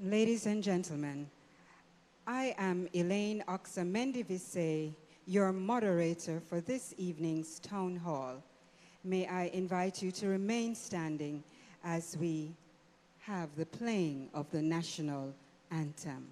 Ladies and gentlemen, I am Elaine Oxamendi-Visse, your moderator for this evening's town hall. May I invite you to remain standing as we have the playing of the national anthem.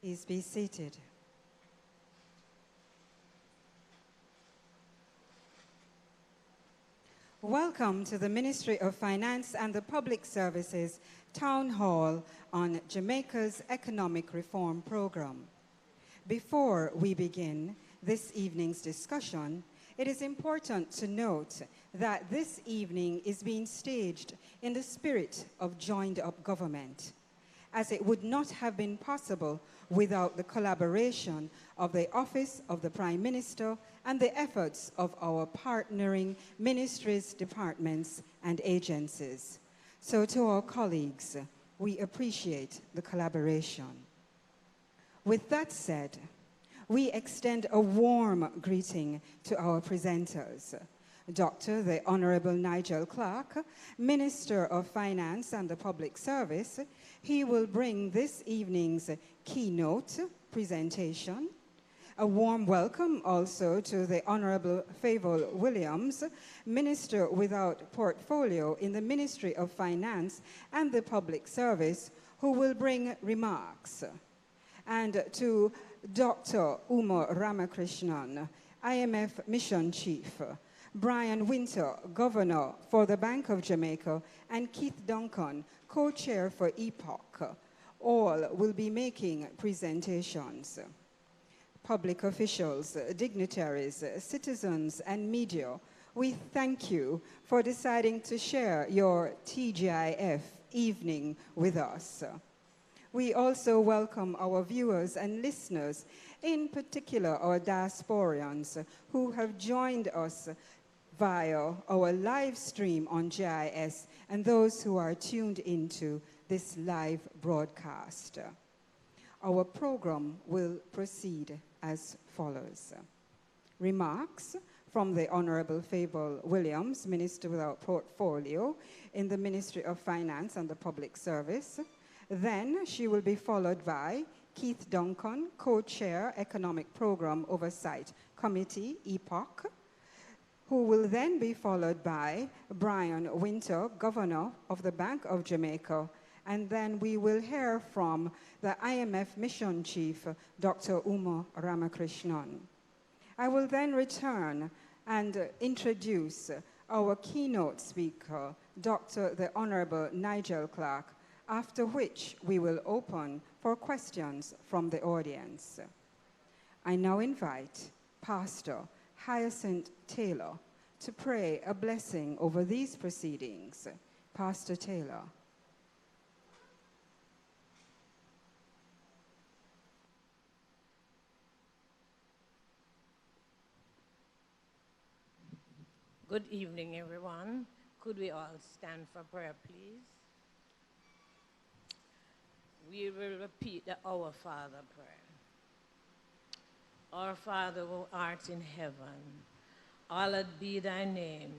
Please be seated. Welcome to the Ministry of Finance and the Public Services Town Hall on Jamaica's Economic Reform Program. Before we begin this evening's discussion, it is important to note that this evening is being staged in the spirit of joined-up government, as it would not have been possible without the collaboration of the Office of the Prime Minister and the efforts of our partnering ministries, departments, and agencies. So to our colleagues, we appreciate the collaboration. With that said, we extend a warm greeting to our presenters. Dr. the Honorable Nigel Clarke, Minister of Finance and the Public Service. He will bring this evening's keynote presentation. A warm welcome also to the Honorable Favour Williams, Minister without portfolio in the Ministry of Finance and the Public Service, who will bring remarks. And to Dr. Uma Ramakrishnan, IMF Mission Chief, Brian Winter, Governor for the Bank of Jamaica, and Keith Duncan, Co-Chair for EPOCH. All will be making presentations. Public officials, dignitaries, citizens, and media, we thank you for deciding to share your TGIF evening with us. We also welcome our viewers and listeners, in particular our diasporians who have joined us via our live stream on GIS and those who are tuned into this live broadcast. Our program will proceed as follows. Remarks from the Honorable Favour Williams, Minister without portfolio in the Ministry of Finance and the Public Service. Then she will be followed by Keith Duncan, Co-Chair, Economic Program Oversight Committee, EPOCH, who will then be followed by Brian Winter, Governor of the Bank of Jamaica, and then we will hear from the IMF Mission Chief, Dr. Uma Ramakrishnan. I will then return and introduce our keynote speaker, Dr. the Honorable Nigel Clarke, after which we will open for questions from the audience. I now invite Pastor Hyacinth Taylor to pray a blessing over these proceedings. Pastor Taylor. Good evening, everyone. Could we all stand for prayer, please? We will repeat the Our Father prayer. Our Father who art in heaven, hallowed be thy name.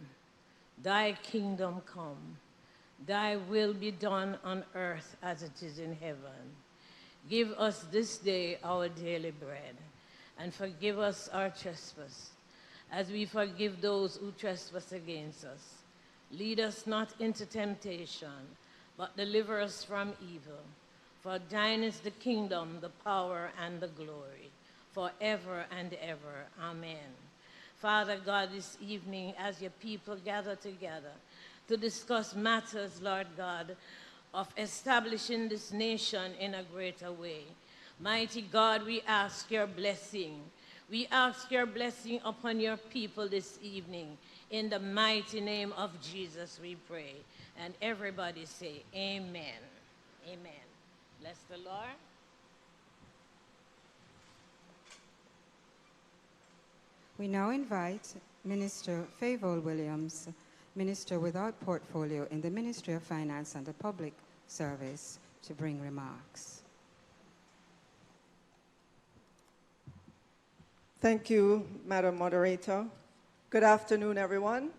Thy kingdom come, thy will be done on earth as it is in heaven. Give us this day our daily bread, and forgive us our trespass, as we forgive those who trespass against us. Lead us not into temptation, but deliver us from evil. For thine is the kingdom, the power, and the glory, forever and ever. Amen. Father God, this evening, as your people gather together to discuss matters, Lord God, of establishing this nation in a greater way, mighty God, we ask your blessing. We ask your blessing upon your people this evening. In the mighty name of Jesus we pray. And everybody say, amen. Amen. Bless the Lord. We now invite Minister Favour Williams, Minister without portfolio in the Ministry of Finance and the Public Service, to bring remarks. Thank you, Madam Moderator. Good afternoon, everyone.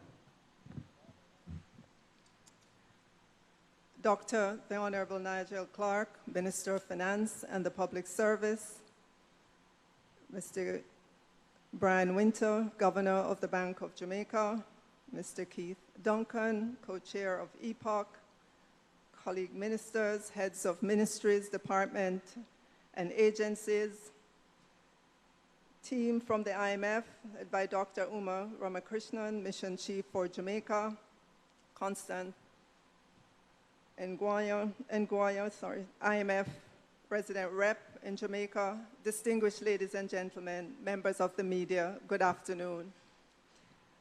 Dr. the Honorable Nigel Clarke, Minister of Finance and the Public Service, Mr. Brian Winter, Governor of the Bank of Jamaica, Mr. Keith Duncan, Co-Chair of EPOCH, colleague ministers, heads of ministries, department, and agencies, team from the IMF, led by Dr. Uma Ramakrishnan, Mission Chief for Jamaica, Constant Nguyen, IMF Resident Rep in Jamaica, distinguished ladies and gentlemen, members of the media, good afternoon.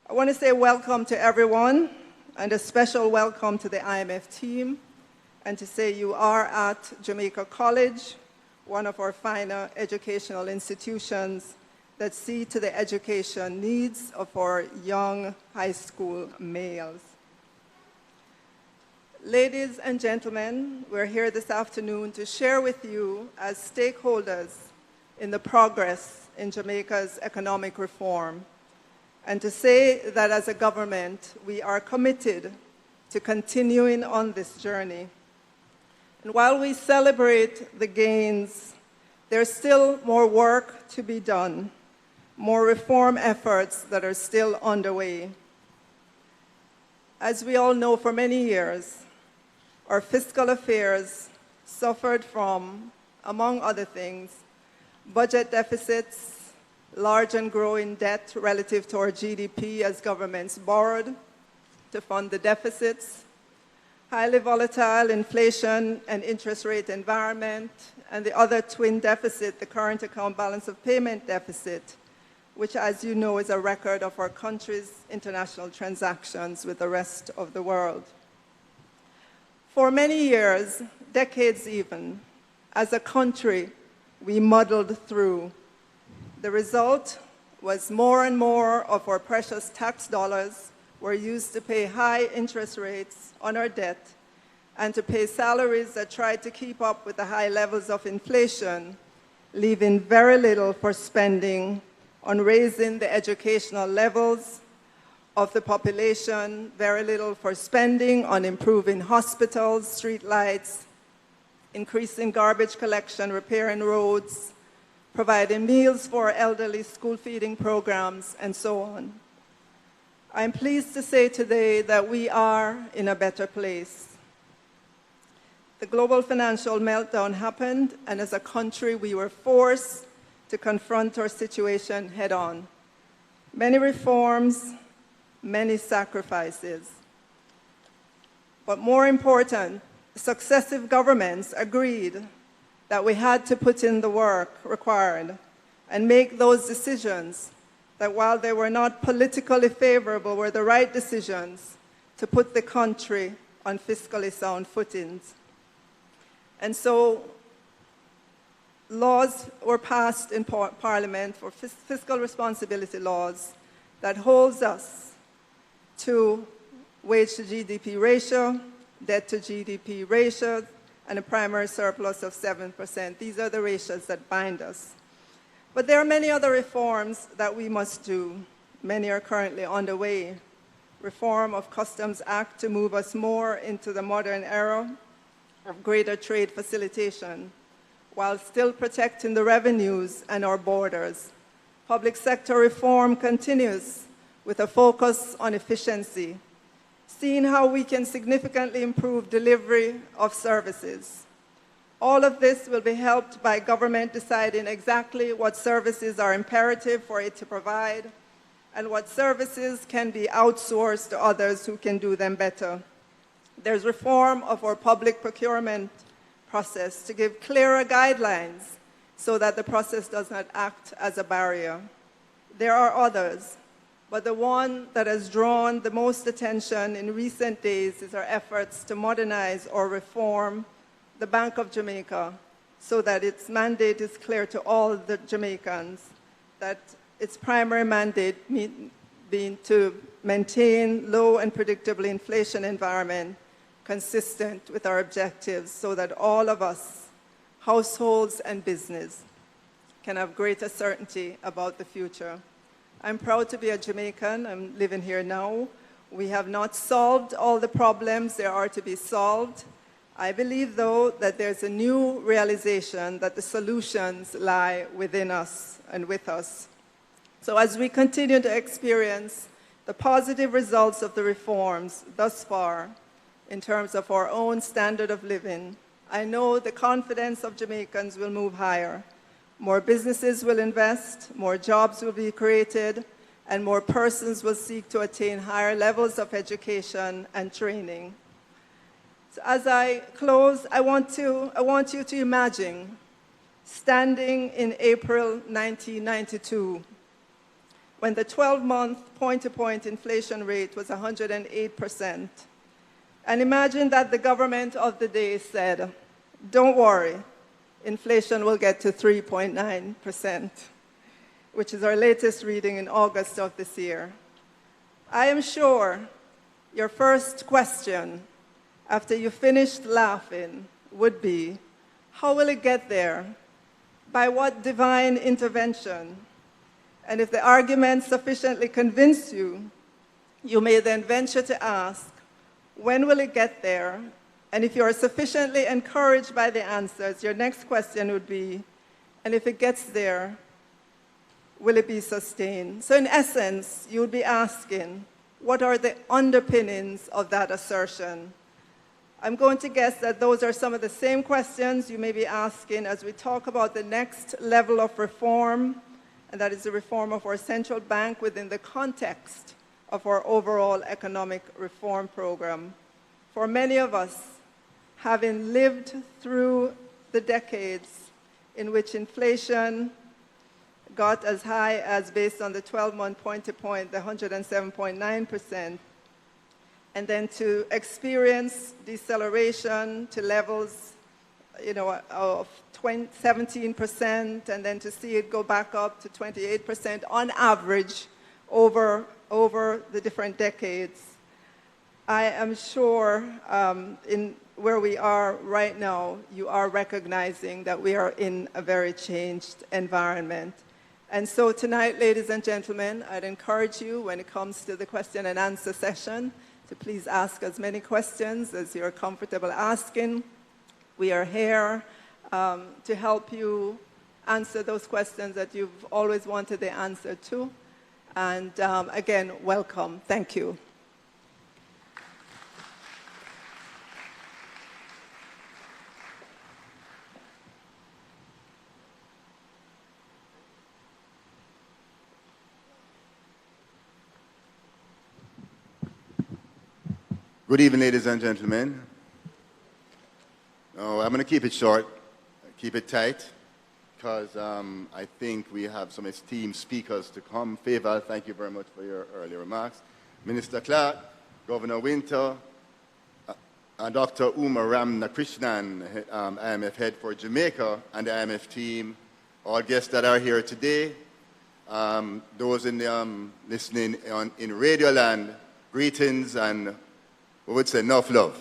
I want to say welcome to everyone, and a special welcome to the IMF team, and to say you are at Jamaica College, one of our finer educational institutions that see to the education needs of our young high school males. Ladies and gentlemen, we're here this afternoon to share with you as stakeholders in the progress in Jamaica's economic reform, and to say that as a government, we are committed to continuing on this journey. And while we celebrate the gains, there's still more work to be done, more reform efforts that are still underway. As we all know, for many years, our fiscal affairs suffered from, among other things, budget deficits, large and growing debt relative to our GDP as governments borrowed to fund the deficits, highly volatile inflation and interest rate environment, and the other twin deficit, the current account balance of payment deficit, which, as you know, is a record of our country's international transactions with the rest of the world. For many years, decades even, as a country, we muddled through. The result was more and more of our precious tax dollars were used to pay high interest rates on our debt and to pay salaries that tried to keep up with the high levels of inflation, leaving very little for spending on raising the educational levels of the population, very little for spending on improving hospitals, streetlights, increasing garbage collection, repairing roads, providing meals for elderly, school feeding programs, and so on. I'm pleased to say today that we are in a better place. The global financial meltdown happened, and as a country, we were forced to confront our situation head-on. Many reforms, many sacrifices. But more important, successive governments agreed that we had to put in the work required and make those decisions that, while they were not politically favorable, were the right decisions to put the country on fiscally sound footings. And so laws were passed in Parliament for fiscal responsibility laws that holds us to wage to GDP ratio, debt to GDP ratio, and a primary surplus of 7%. These are the ratios that bind us. But there are many other reforms that we must do. Many are currently underway. reform of Customs Act to move us more into the modern era of greater trade facilitation, while still protecting the revenues and our borders. Public sector reform continues with a focus on efficiency, seeing how we can significantly improve delivery of services. All of this will be helped by government deciding exactly what services are imperative for it to provide and what services can be outsourced to others who can do them better. There's reform of our public procurement process to give clearer guidelines so that the process does not act as a barrier. There are others, but the one that has drawn the most attention in recent days is our efforts to modernize or reform the Bank of Jamaica so that its mandate is clear to all the Jamaicans, that its primary mandate being to maintain low and predictable inflation environment consistent with our objectives so that all of us, households and business, can have greater certainty about the future. I'm proud to be a Jamaican. I'm living here now. We have not solved all the problems there are to be solved. I believe, though, that there's a new realization that the solutions lie within us and with us. So as we continue to experience the positive results of the reforms thus far in terms of our own standard of living, I know the confidence of Jamaicans will move higher. More businesses will invest, more jobs will be created, and more persons will seek to attain higher levels of education and training. So as I close, I want you to imagine standing in April 1992 when the 12-month point-to-point inflation rate was 108%. And imagine that the government of the day said, "Don't worry, inflation will get to 3.9%, which is our latest reading in August of this year. I am sure your first question after you finished laughing would be, how will it get there? By what divine intervention? And if the argument sufficiently convince you, you may then venture to ask, when will it get there? And if you are sufficiently encouraged by the answers, your next question would be, and if it gets there, will it be sustained? So in essence, you would be asking, what are the underpinnings of that assertion? I'm going to guess that those are some of the same questions you may be asking as we talk about the next level of reform, and that is the reform of our central bank within the context of our overall economic reform program. For many of us, having lived through the decades in which inflation got as high as, based on the 12-month point-to-point, the 107.9%, and then to experience deceleration to levels, of 17%, and then to see it go back up to 28% on average over the different decades. I am sure in where we are right now, you are recognizing that we are in a very changed environment. And so tonight, ladies and gentlemen, I'd encourage you, when it comes to the question and answer session, to please ask as many questions as you're comfortable asking. We are here to help you answer those questions that you've always wanted the answer to. And again, welcome. Thank you. Good evening, ladies and gentlemen. I'm going to keep it short, keep it tight, because I think we have some esteemed speakers to come. Favor, thank you very much for your earlier remarks. Minister Clarke, Governor Winter, and Dr. Uma Ramnakrishnan, IMF head for Jamaica, and the IMF team, all guests that are here today, those in the, listening in Radio Land, greetings and we would say enough love.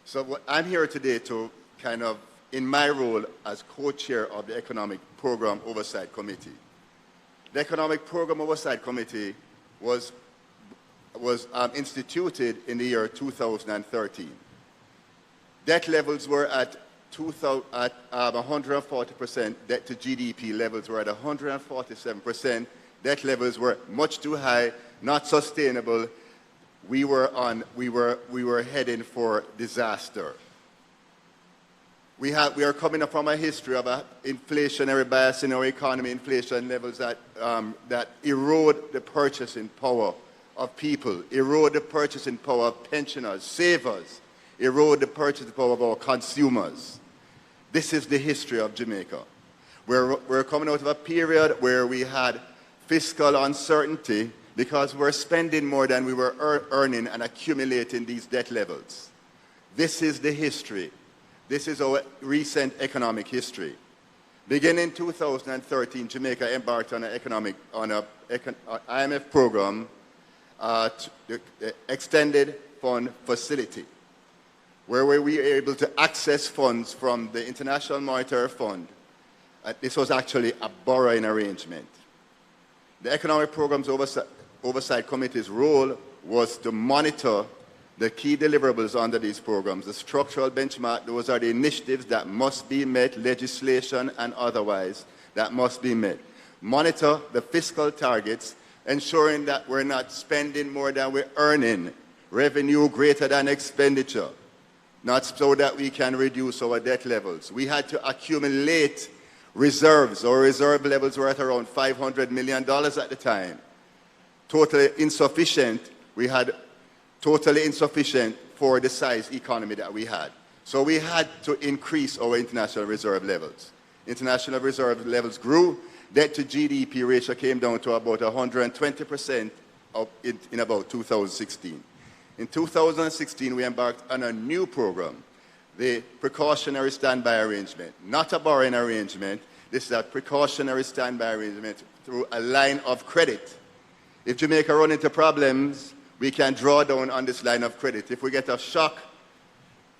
So I'm here today to kind of, in my role as co-chair of the Economic Program Oversight Committee. The Economic Program Oversight Committee was was instituted in the year 2013. Debt levels were at 140%. Debt to GDP levels were at 147%. Debt levels were much too high, not sustainable. We were heading for disaster. We are coming up from a history of an inflationary bias in our economy, inflation levels that erode the purchasing power of people, erode the purchasing power of pensioners, savers, erode the purchasing power of our consumers. This is the history of Jamaica. We're coming out of a period where we had fiscal uncertainty because we're spending more than we were earning and accumulating these debt levels. This is the history. This is our recent economic history. Beginning in 2013, Jamaica embarked on an IMF program, the Extended Fund Facility, where we were able to access funds from the International Monetary Fund. This was actually a borrowing arrangement. The Economic Programs Oversight Committee's role was to monitor the key deliverables under these programs. The structural benchmark, those are the initiatives that must be met, legislation and otherwise, that must be met. Monitor the fiscal targets, ensuring that we're not spending more than we're earning, revenue greater than expenditure, not so that we can reduce our debt levels. We had to accumulate reserves. Our reserve levels were at around $500 million at the time. Totally insufficient. We had totally insufficient for the size economy that we had. So we had to increase our international reserve levels. International reserve levels grew. Debt to GDP ratio came down to about 120% in about 2016. In 2016, we embarked on a new program, the precautionary standby arrangement, not a borrowing arrangement. This is a precautionary standby arrangement through a line of credit. If Jamaica runs into problems, we can draw down on this line of credit. If we get a shock,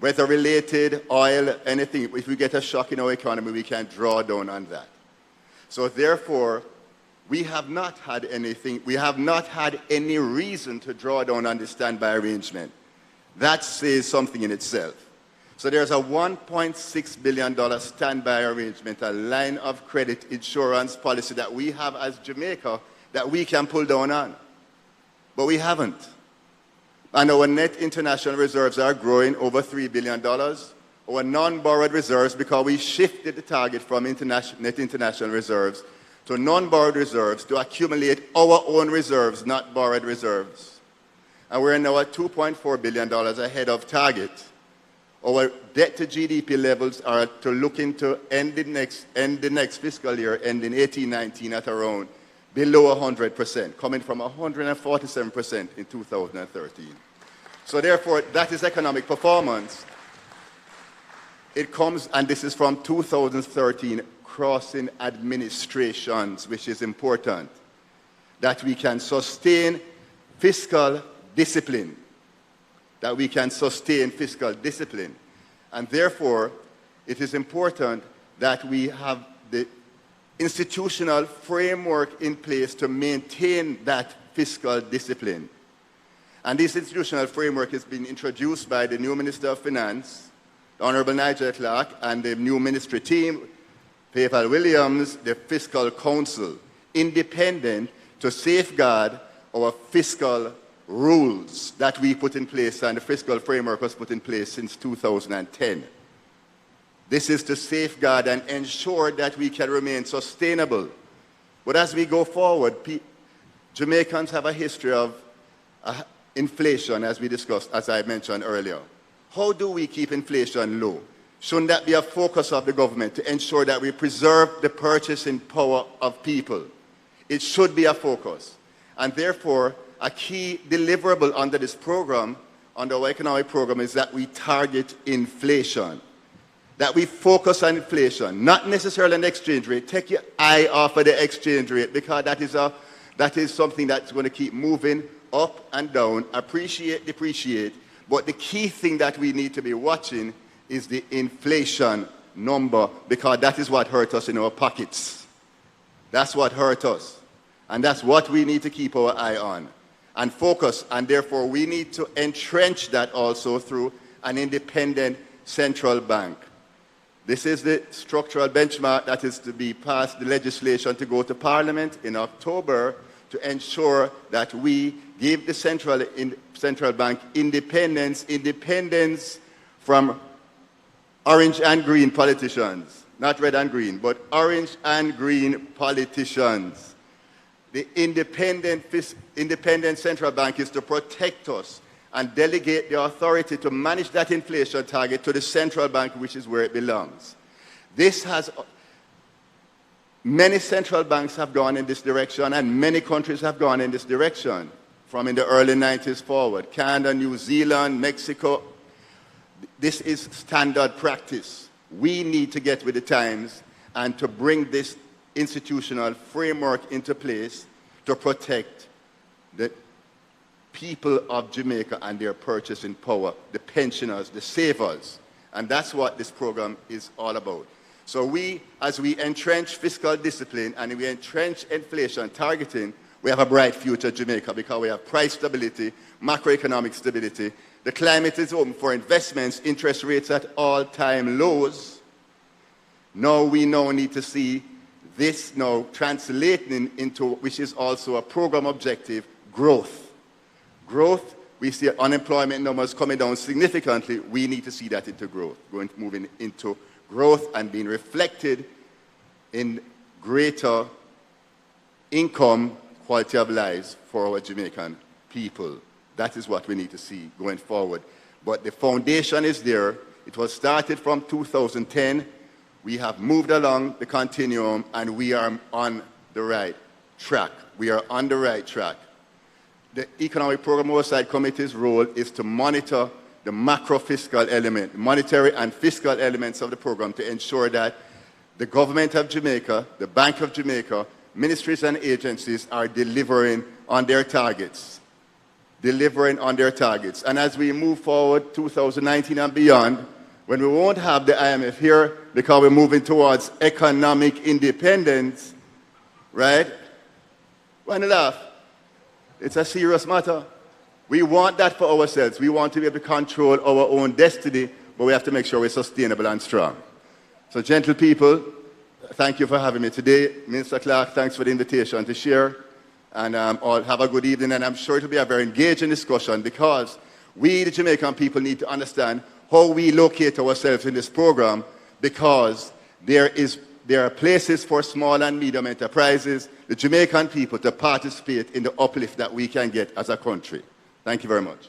weather-related, oil, anything, if we get a shock in our economy, we can draw down on that. So therefore, we have not had anything, we have not had any reason to draw down on this standby arrangement. That says something in itself. So there's a $1.6 billion standby arrangement, a line of credit insurance policy that we have as Jamaica that we can pull down on. But we haven't. And our net international reserves are growing over $3 billion. Our non-borrowed reserves, because we shifted the target from net international reserves to non-borrowed reserves to accumulate our own reserves, not borrowed reserves. And we're now at $2.4 billion ahead of target. Our debt to GDP levels are to looking to end the next fiscal year, ending 18-19 at around below 100%, coming from 147% in 2013. So therefore, that is economic performance. It comes, and this is from 2013, crossing administrations, which is important, that we can sustain fiscal discipline, that we can sustain fiscal discipline. And therefore, it is important that we have the institutional framework in place to maintain that fiscal discipline. And this institutional framework has been introduced by the new Minister of Finance, the Honorable Nigel Clarke, and the new ministry team, Paypal Williams, the Fiscal Council, independent to safeguard our fiscal rules that we put in place, and the fiscal framework was put in place since 2010. This is to safeguard and ensure that we can remain sustainable. But as we go forward, Jamaicans have a history of inflation, as we discussed, as I mentioned earlier. How do we keep inflation low? Shouldn't that be a focus of the government to ensure that we preserve the purchasing power of people? It should be a focus. And therefore, a key deliverable under this program, under our economic program, is that we target inflation. That we focus on inflation, not necessarily on the exchange rate. Take your eye off of the exchange rate, because that is something that's going to keep moving up and down, appreciate, depreciate. But the key thing that we need to be watching is the inflation number, because that is what hurt us in our pockets. That's what hurt us. And that's what we need to keep our eye on. and focus, and therefore we need to entrench that also through an independent central bank. This is the structural benchmark that is to be passed, the legislation to go to Parliament in October to ensure that we give the central bank independence from orange and green politicians. Not red and green, but orange and green politicians. The independent central bank is to protect us and delegate the authority to manage that inflation target to the central bank, which is where it belongs. Many central banks have gone in this direction, and many countries have gone in this direction from in the early 90s forward. Canada, New Zealand, Mexico. This is standard practice. We need to get with the times and to bring this institutional framework into place to protect the people of Jamaica and their purchasing power, the pensioners, the savers. And that's what this program is all about. So as we entrench fiscal discipline and we entrench inflation targeting, we have a bright future in Jamaica because we have price stability, macroeconomic stability. The climate is open for investments, interest rates at all-time lows. We need to see this now translating into, which is also a program objective, growth. Growth, we see unemployment numbers coming down significantly. We need to see that into growth, moving into growth and being reflected in greater income, quality of lives for our Jamaican people. That is what we need to see going forward. But the foundation is there. It was started from 2010. We have moved along the continuum, and we are on the right track. We are on the right track. The Economic Program Oversight Committee's role is to monitor the macro-fiscal element, monetary and fiscal elements of the program to ensure that the government of Jamaica, the Bank of Jamaica, ministries and agencies are delivering on their targets. And as we move forward, 2019 and beyond, when we won't have the IMF here because we're moving towards economic independence, right? Why not laugh? It's a serious matter. We want that for ourselves. We want to be able to control our own destiny, but we have to make sure we're sustainable and strong. So, gentle people, thank you for having me today. Minister Clarke, thanks for the invitation to share. And all have a good evening. And I'm sure it'll be a very engaging discussion because we, the Jamaican people, need to understand how we locate ourselves in this program because there are places for small and medium enterprises, the Jamaican people, to participate in the uplift that we can get as a country. Thank you very much.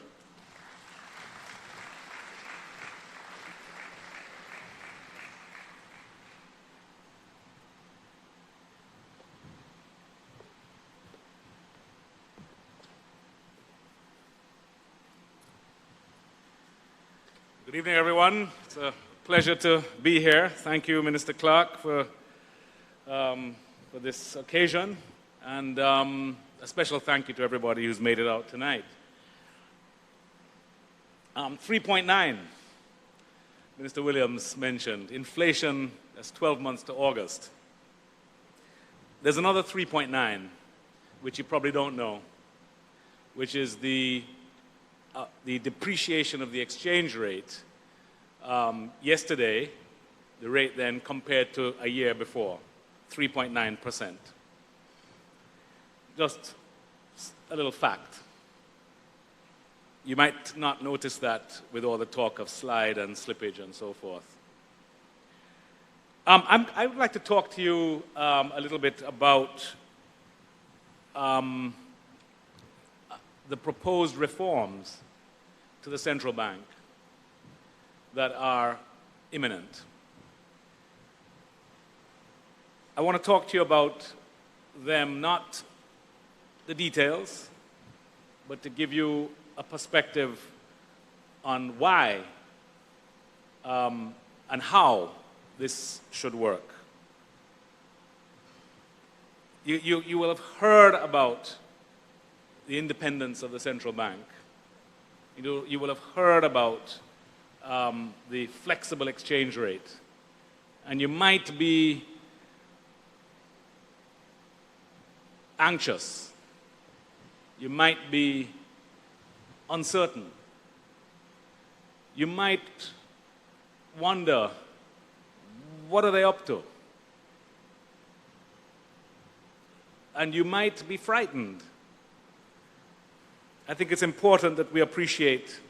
Good evening, everyone. It's a pleasure to be here. Thank you, Minister Clarke, for this occasion, and a special thank you to everybody who's made it out tonight. 3.9, Minister Williams mentioned. Inflation, that's 12 months to August. There's another 3.9, which you probably don't know, which is the depreciation of the exchange rate yesterday, the rate then compared to a year before, 3.9%. Just a little fact. You might not notice that with all the talk of slide and slippage and so forth. I would like to talk to you a little bit about the proposed reforms to the central bank that are imminent. I want to talk to you about them, not the details, but to give you a perspective on why and how this should work. You will have heard about the independence of the central bank. You will have heard about the flexible exchange rate. And you might be You might be uncertain. You might wonder, what are they up to? And you might be frightened. I think it's important that we appreciate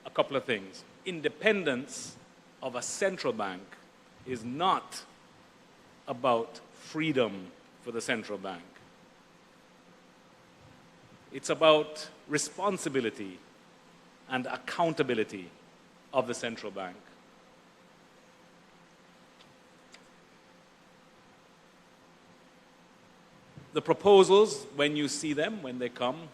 a couple of things. Independence of a central bank is not about freedom for the central bank. It's about responsibility and accountability of the central bank. The proposals, when you see them, when they come,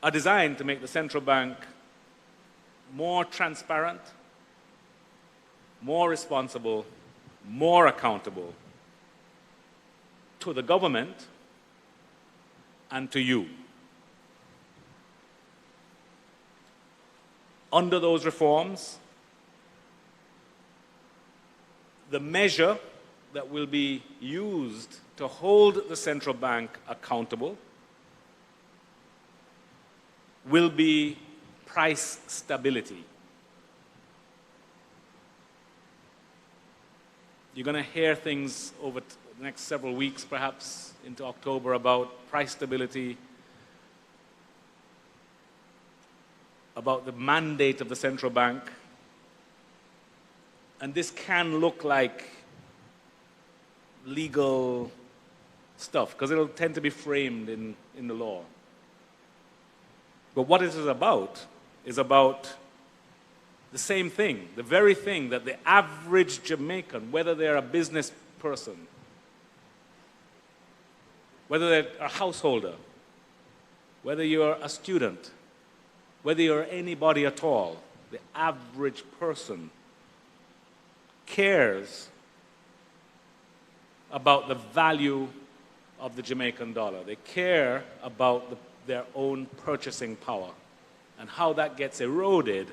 are designed to make the central bank more transparent, more responsible, more accountable to the government and to you. Under those reforms, the measure that will be used to hold the central bank accountable will be price stability. You're going to hear things over the next several weeks, perhaps into October, about price stability, about the mandate of the central bank. And this can look like legal stuff, because it'll tend to be framed in the law. But what it is about the same thing, the very thing that the average Jamaican, whether they're a business person, whether they're a householder, whether you're a student, whether you're anybody at all, the average person cares about the value of the Jamaican dollar. They care about their own purchasing power and how that gets eroded,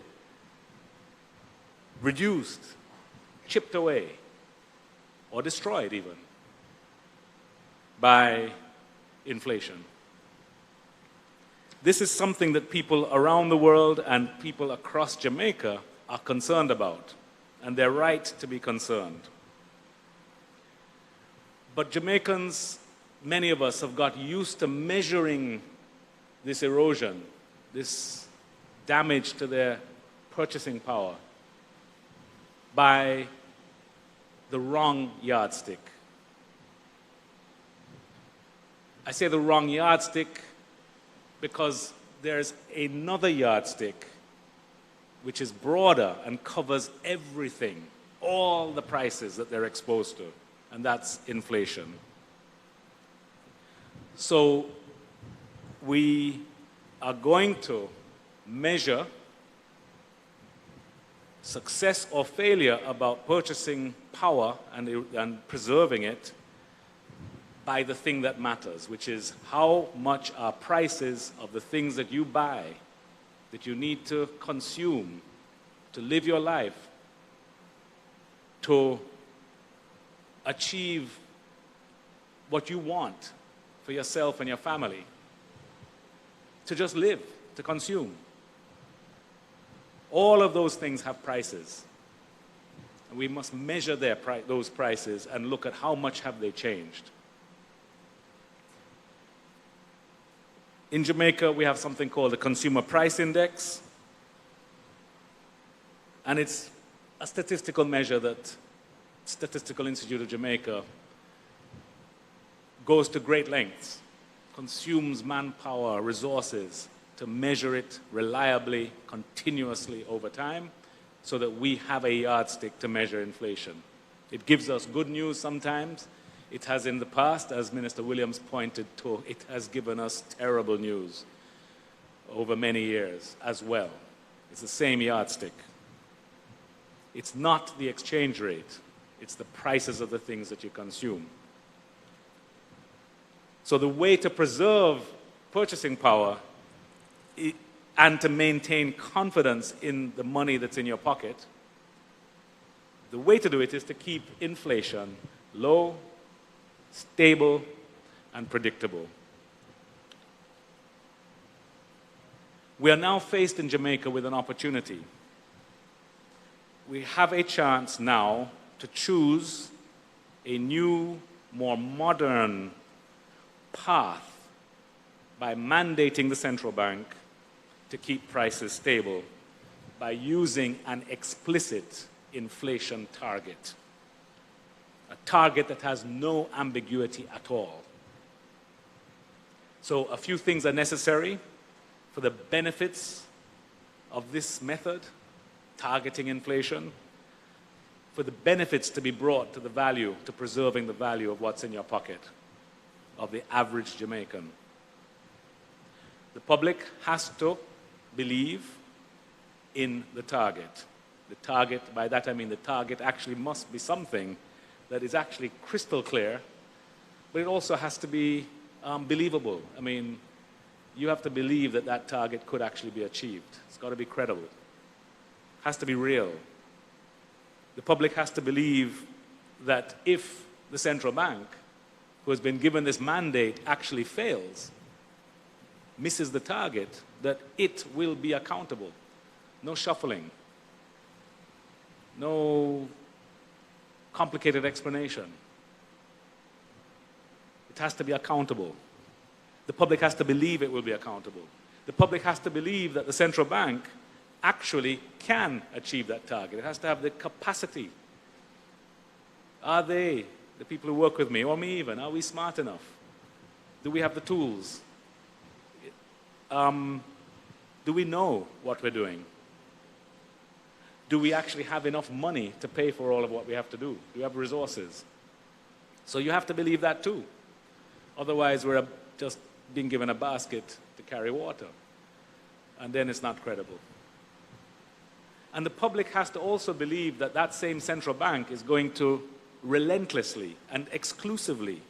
reduced, chipped away, or destroyed even by inflation. This is something that people around the world and people across Jamaica are concerned about, and they're right to be concerned. But Jamaicans, many of us, have got used to measuring this erosion, this damage to their purchasing power, by the wrong yardstick. I say the wrong yardstick because there's another yardstick which is broader and covers everything, all the prices that they're exposed to, and that's inflation. So we are going to measure success or failure about purchasing power and preserving it by the thing that matters, which is how much are prices of the things that you buy, that you need to consume, to live your life, to achieve what you want for yourself and your family, to just live, to consume. All of those things have prices. And we must measure those prices and look at how much have they changed. In Jamaica, we have something called the Consumer Price Index. And it's a statistical measure that Statistical Institute of Jamaica goes to great lengths, consumes manpower, resources, to measure it reliably, continuously over time, so that we have a yardstick to measure inflation. It gives us good news sometimes. It has in the past, as Minister Williams pointed to, it has given us terrible news over many years as well. It's the same yardstick. It's not the exchange rate. It's the prices of the things that you consume. So the way to preserve purchasing power and to maintain confidence in the money that's in your pocket, the way to do it is to keep inflation low, stable, and predictable. We are now faced in Jamaica with an opportunity. We have a chance now to choose a new, more modern path by mandating the central bank to keep prices stable by using an explicit inflation target, a target that has no ambiguity at all. So a few things are necessary for the benefits of this method, targeting inflation, for the benefits to be brought to the value, to preserving the value of what's in your pocket, of the average Jamaican. The public has to believe in the target. The target, by that I mean the target actually must be something that is actually crystal clear, but it also has to be believable. I mean, you have to believe that that target could actually be achieved. It's got to be credible. It has to be real. The public has to believe that if the central bank, who has been given this mandate, actually fails, misses the target, that it will be accountable. No shuffling. No complicated explanation. It has to be accountable. The public has to believe it will be accountable. The public has to believe that the central bank actually can achieve that target. It has to have the capacity. Are they, the people who work with me, or me even, are we smart enough? Do we have the tools? Do we know what we're doing? Do we actually have enough money to pay for all of what we have to do? Do we have resources? So you have to believe that too. Otherwise, we're just being given a basket to carry water. And then it's not credible. And the public has to also believe that that same central bank is going to relentlessly and exclusively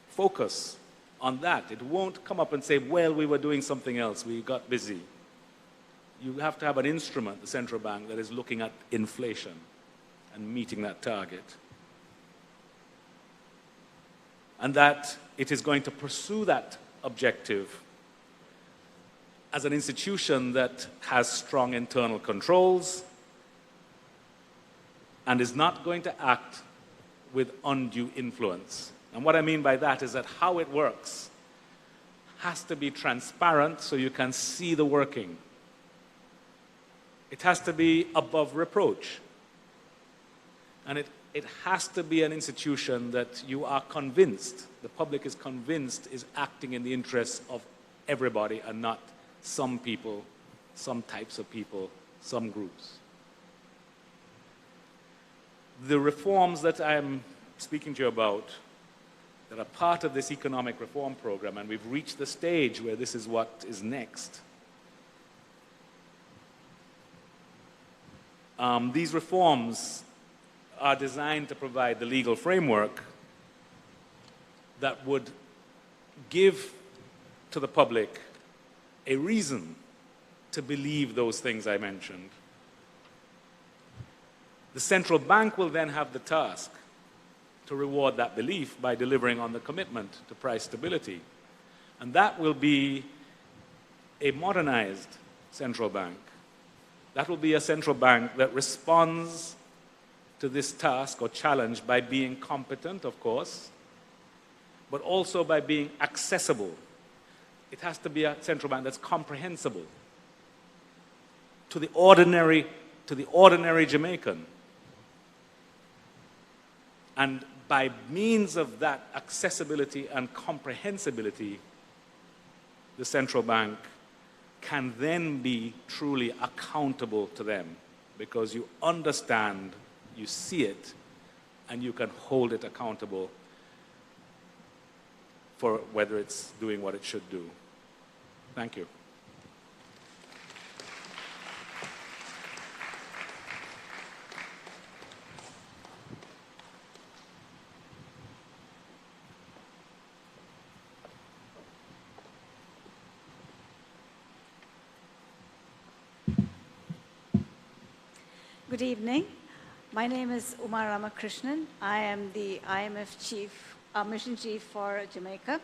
focus on that. It won't come up and say, well, we were doing something else, we got busy. You have to have an instrument, the central bank, that is looking at inflation and meeting that target. And that it is going to pursue that objective as an institution that has strong internal controls and is not going to act with undue influence. And what I mean by that is that how it works has to be transparent so you can see the working. It has to be above reproach. And it has to be an institution that you are convinced, the public is convinced, is acting in the interests of everybody and not some people, some types of people, some groups. The reforms that I'm speaking to you about that are part of this economic reform program, and we've reached the stage where this is what is next. These reforms are designed to provide the legal framework that would give to the public a reason to believe those things I mentioned. The central bank will then have the task to reward that belief by delivering on the commitment to price stability. And that will be a modernized central bank. That will be a central bank that responds to this task or challenge by being competent, of course, but also by being accessible. It has to be a central bank that's comprehensible to the ordinary Jamaican. And by means of that accessibility and comprehensibility, the central bank can then be truly accountable to them because you understand, you see it, and you can hold it accountable for whether it's doing what it should do. Thank you. Good evening. My name is Uma Ramakrishnan. I am the IMF Chief mission chief for Jamaica.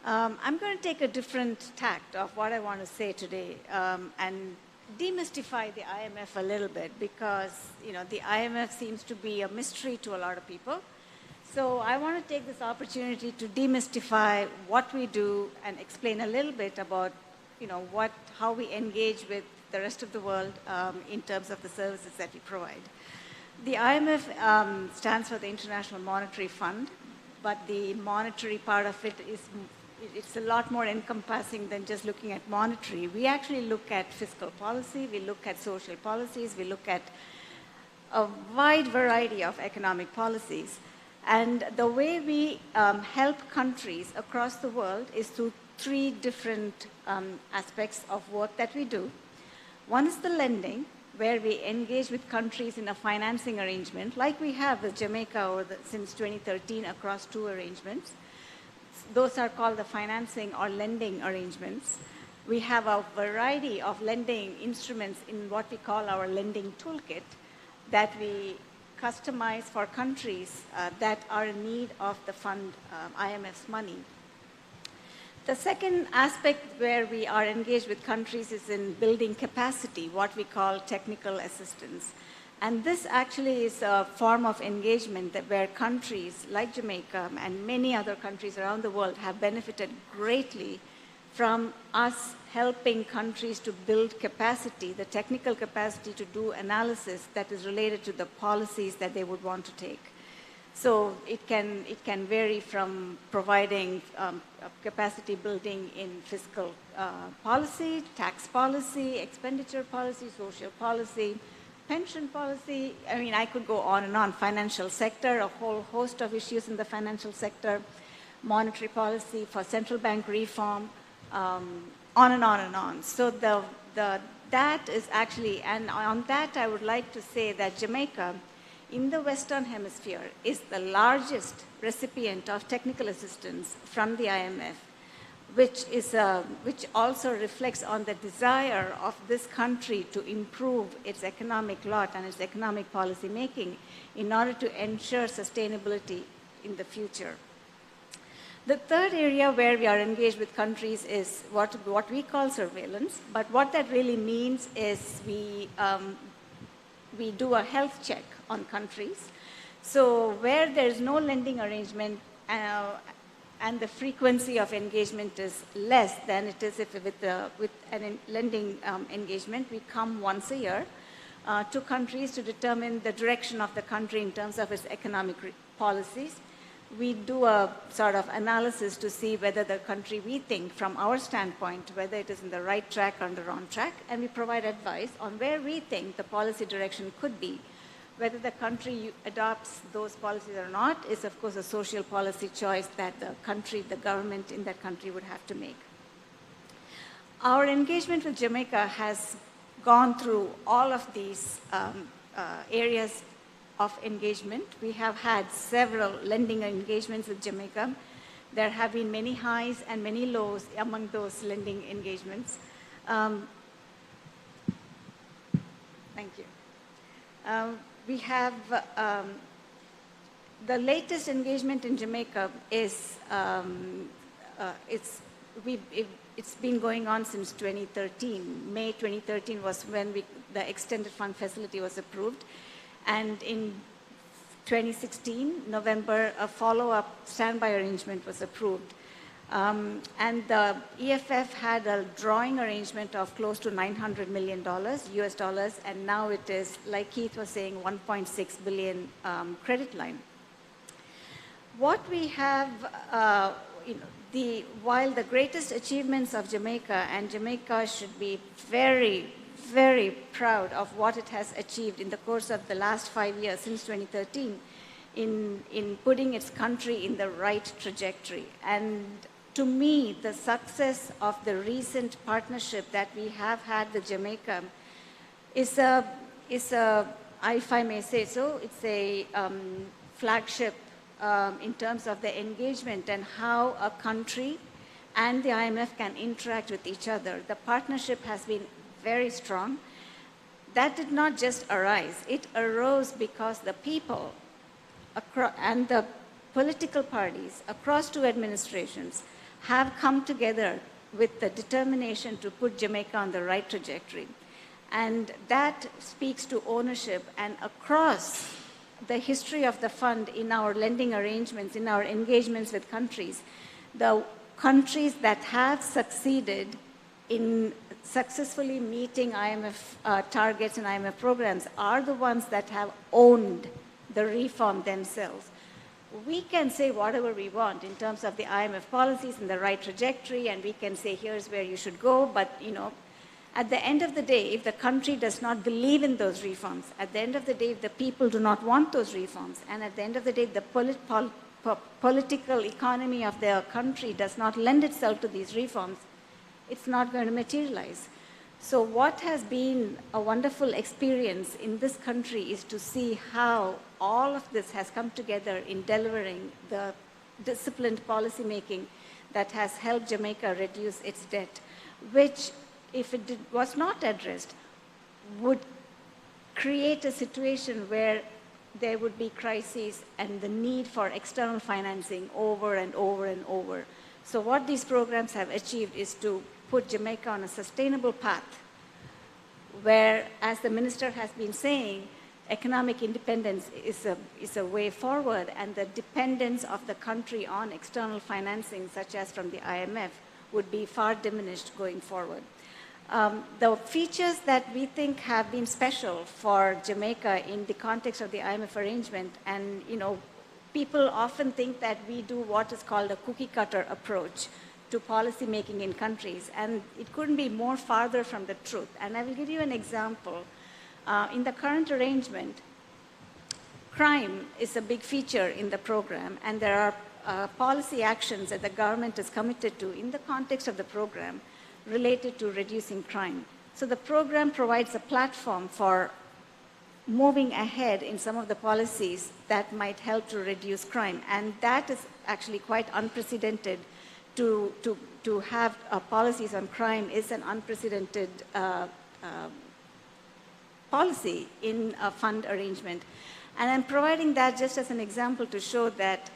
I'm going to take a different tact of what I want to say today and demystify the IMF a little bit because, the IMF seems to be a mystery to a lot of people. So I want to take this opportunity to demystify what we do and explain a little bit about, how we engage with the rest of the world in terms of the services that we provide. The IMF stands for the International Monetary Fund, but the monetary part of it it's a lot more encompassing than just looking at monetary. We actually look at fiscal policy, we look at social policies, we look at a wide variety of economic policies. And the way we help countries across the world is through three different aspects of work that we do. One is the lending, where we engage with countries in a financing arrangement, like we have with Jamaica since 2013 across 2 arrangements. Those are called the financing or lending arrangements. We have a variety of lending instruments in what we call our lending toolkit that we customize for countries that are in need of the fund IMF's money. The second aspect where we are engaged with countries is in building capacity, what we call technical assistance. And this actually is a form of engagement where countries like Jamaica and many other countries around the world have benefited greatly from us helping countries to build capacity, the technical capacity to do analysis that is related to the policies that they would want to take. So it can vary from providing capacity building in fiscal policy, tax policy, expenditure policy, social policy, pension policy. I mean, I could go on and on. Financial sector, a whole host of issues in the financial sector, monetary policy for central bank reform, on and on and on. So that is actually, and on that I would like to say that Jamaica, in the Western Hemisphere, is the largest recipient of technical assistance from the IMF, which also reflects on the desire of this country to improve its economic lot and its economic policy making in order to ensure sustainability in the future. The third area where we are engaged with countries is what we call surveillance, but what that really means is we do a health check on countries. So where there is no lending arrangement and the frequency of engagement is less than it is if with a lending engagement, we come once a year to countries to determine the direction of the country in terms of its economic policies. We do a sort of analysis to see whether the country we think from our standpoint, whether it is in the right track or on the wrong track, and we provide advice on where we think the policy direction could be. Whether the country adopts those policies or not is, of course, a social policy choice that the government in that country would have to make. Our engagement with Jamaica has gone through all of these areas of engagement. We have had several lending engagements with Jamaica. There have been many highs and many lows among those lending engagements. Thank you. We have the latest engagement in Jamaica is it's been going on since 2013. May 2013 was when the extended fund facility was approved. And in 2016, November, a follow-up standby arrangement was approved. And the EFF had a drawing arrangement of close to $900 million, US dollars, and now it is, like Keith was saying, 1.6 billion credit line. What we have, while the greatest achievements of Jamaica, and Jamaica should be very, very proud of what it has achieved in the course of the last 5 years, since 2013, in putting its country in the right trajectory. And to me, the success of the recent partnership that we have had with Jamaica is a, if I may say so, it's a flagship in terms of the engagement and how a country and the IMF can interact with each other. The partnership has been very strong. That did not just arise. It arose because the people and the political parties across two administrations have come together with the determination to put Jamaica on the right trajectory. And that speaks to ownership, and across the history of the fund in our lending arrangements, in our engagements with countries, the countries that have succeeded in successfully meeting IMF targets and IMF programs are the ones that have owned the reform themselves. We can say whatever we want in terms of the IMF policies and the right trajectory, and we can say here's where you should go, but at the end of the day, if the country does not believe in those reforms, at the end of the day, if the people do not want those reforms, and at the end of the day, the political economy of their country does not lend itself to these reforms, it's not going to materialize. So what has been a wonderful experience in this country is to see how all of this has come together in delivering the disciplined policymaking that has helped Jamaica reduce its debt, which, if it was not addressed, would create a situation where there would be crises and the need for external financing over and over and over. So what these programs have achieved is to put Jamaica on a sustainable path where, as the minister has been saying, economic independence is a way forward, and the dependence of the country on external financing, such as from the IMF, would be far diminished going forward. The features that we think have been special for Jamaica in the context of the IMF arrangement, and people often think that we do what is called a cookie-cutter approach to policy making in countries, and it couldn't be more farther from the truth. And I will give you an example. In the current arrangement, crime is a big feature in the program, and there are policy actions that the government is committed to in the context of the program related to reducing crime. So the program provides a platform for moving ahead in some of the policies that might help to reduce crime. And that is actually quite unprecedented. To have policies on crime is an unprecedented policy in a fund arrangement. And I'm providing that just as an example to show that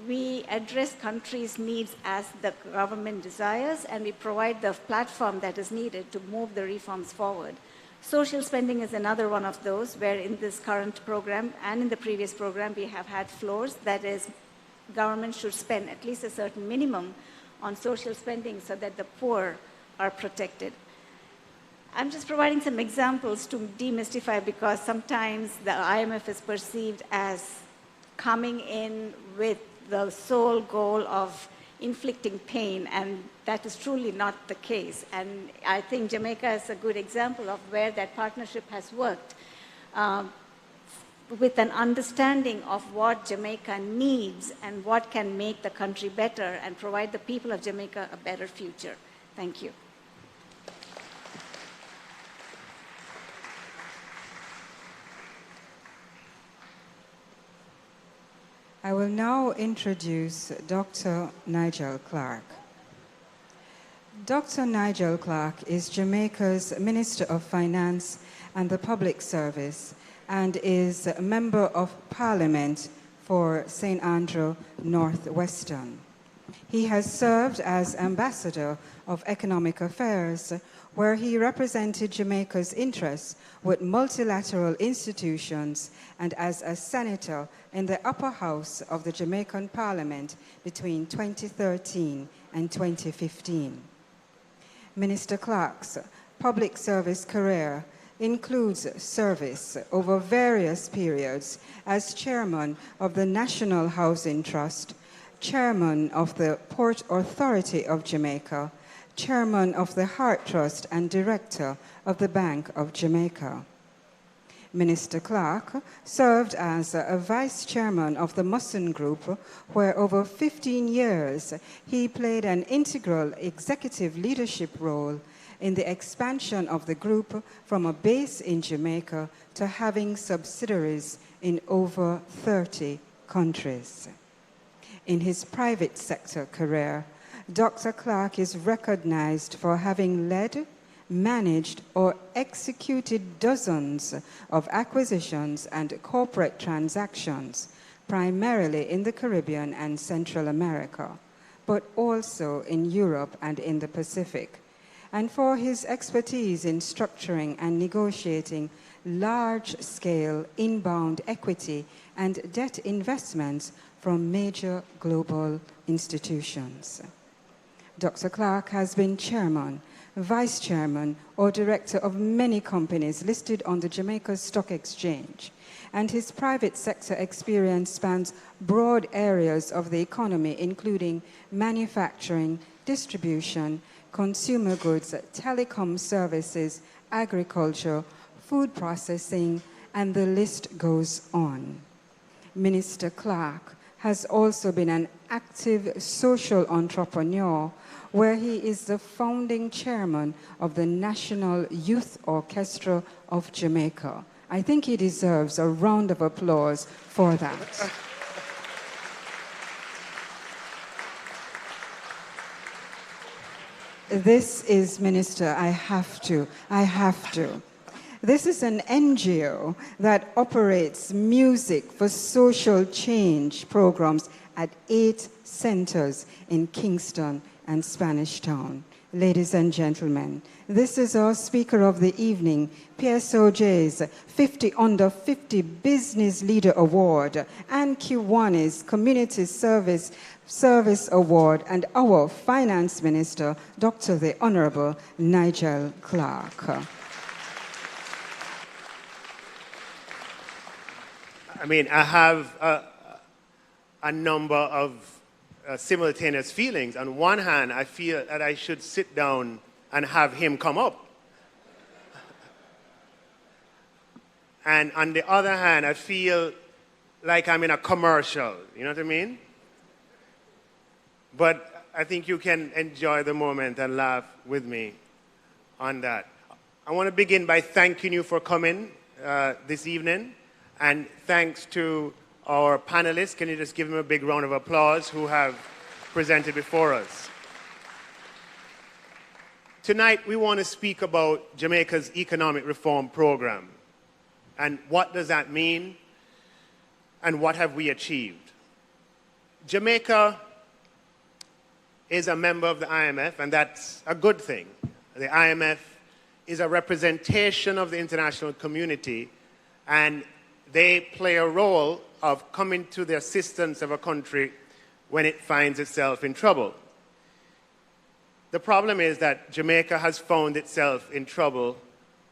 we address countries' needs as the government desires, and we provide the platform that is needed to move the reforms forward. Social spending is another one of those, where in this current program and in the previous program, we have had floors. That is, government should spend at least a certain minimum on social spending so that the poor are protected. I'm just providing some examples to demystify, because sometimes the IMF is perceived as coming in with the sole goal of inflicting pain, and that is truly not the case. And I think Jamaica is a good example of where that partnership has worked with an understanding of what Jamaica needs and what can make the country better and provide the people of Jamaica a better future. Thank you. I will now introduce Dr. Nigel Clarke. Dr. Nigel Clarke is Jamaica's Minister of Finance and the Public Service and is a Member of Parliament for St. Andrew Northwestern. He has served as Ambassador of Economic Affairs, where he represented Jamaica's interests with multilateral institutions, and as a senator in the upper house of the Jamaican Parliament between 2013 and 2015. Minister Clarke's public service career includes service over various periods as chairman of the National Housing Trust, chairman of the Port Authority of Jamaica, chairman of the Heart Trust, and director of the Bank of Jamaica. Minister Clarke served as a vice chairman of the Musson Group, where over 15 years he played an integral executive leadership role in the expansion of the group from a base in Jamaica to having subsidiaries in over 30 countries. In his private sector career, Dr. Clarke is recognized for having led, managed, or executed dozens of acquisitions and corporate transactions, primarily in the Caribbean and Central America, but also in Europe and in the Pacific, and for his expertise in structuring and negotiating large-scale inbound equity and debt investments from major global institutions. Dr. Clarke has been chairman, vice chairman, or director of many companies listed on the Jamaica Stock Exchange, and his private sector experience spans broad areas of the economy, including manufacturing, distribution, consumer goods, telecom services, agriculture, food processing, and the list goes on. Minister Clarke has also been an active social entrepreneur, where he is the founding chairman of the National Youth Orchestra of Jamaica. I think he deserves a round of applause for that. This is, Minister, I have to. This is an NGO that operates music for social change programs at 8 centers in Kingston and Spanish Town. Ladies and gentlemen, this is our speaker of the evening, PSOJ's 50 Under 50 Business Leader Award and Kiwani's Community Service Award, and our Finance Minister, Dr. the Honorable Nigel Clarke. I mean, I have a number of simultaneous feelings. On one hand, I feel that I should sit down and have him come up. And on the other hand, I feel like I'm in a commercial, you know what I mean? But I think you can enjoy the moment and laugh with me on that. I want to begin by thanking you for coming this evening. And thanks to our panelists, can you just give them a big round of applause, who have presented before us. Tonight, we want to speak about Jamaica's economic reform program. And what does that mean? And what have we achieved? Jamaica is a member of the IMF, and that's a good thing. The IMF is a representation of the international community, and they play a role of coming to the assistance of a country when it finds itself in trouble. The problem is that Jamaica has found itself in trouble